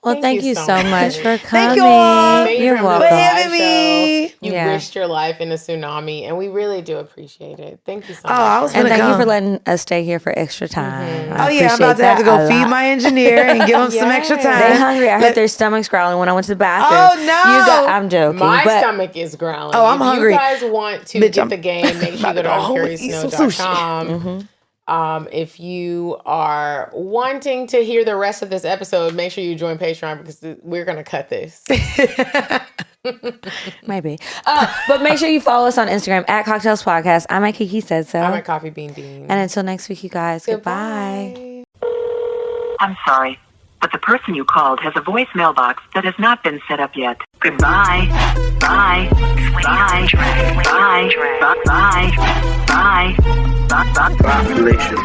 E: Well, thank you so much for coming.
D: Thank you all.
A: Thank you
E: You're
A: for
E: welcome.
D: For
A: live
D: having
A: show.
D: me.
A: You
E: Yeah.
A: risked your life in a tsunami, and we really do appreciate it. Thank you so much.
D: I was
E: And
D: gonna
E: thank you
D: come.
E: for letting us stay here for extra time. I
D: Oh yeah, I'm about to
E: appreciate
D: have to
E: that
D: go
E: a
D: feed
E: lot.
D: my engineer and give him some extra time.
E: They hungry. I heard
D: Let-
E: their stomachs growling when I went to the bathroom.
D: Oh, no.
E: I'm joking.
A: My
E: but
A: stomach is growling.
D: Oh, I'm
A: if
D: hungry.
A: you guys want to
D: Bitch,
A: get
D: I'm
A: the game, make sure you go to
D: about to go home and eat some
A: uncuriousknow.com. If you are wanting to hear the rest of this episode, make sure you join Patreon because we're going to cut this.
E: Maybe. But make sure you follow us on Instagram at CockTales Podcast. I'm at Kiki Said So.
A: I'm at Coffee Bean Bean.
E: And until next week, you guys, goodbye.
G: I'm sorry, but the person you called has a voicemail box that has not been set up yet. Goodbye. Bye. Bye. Bye. Bye. Bye. Bye. Bye. Bye. Bye.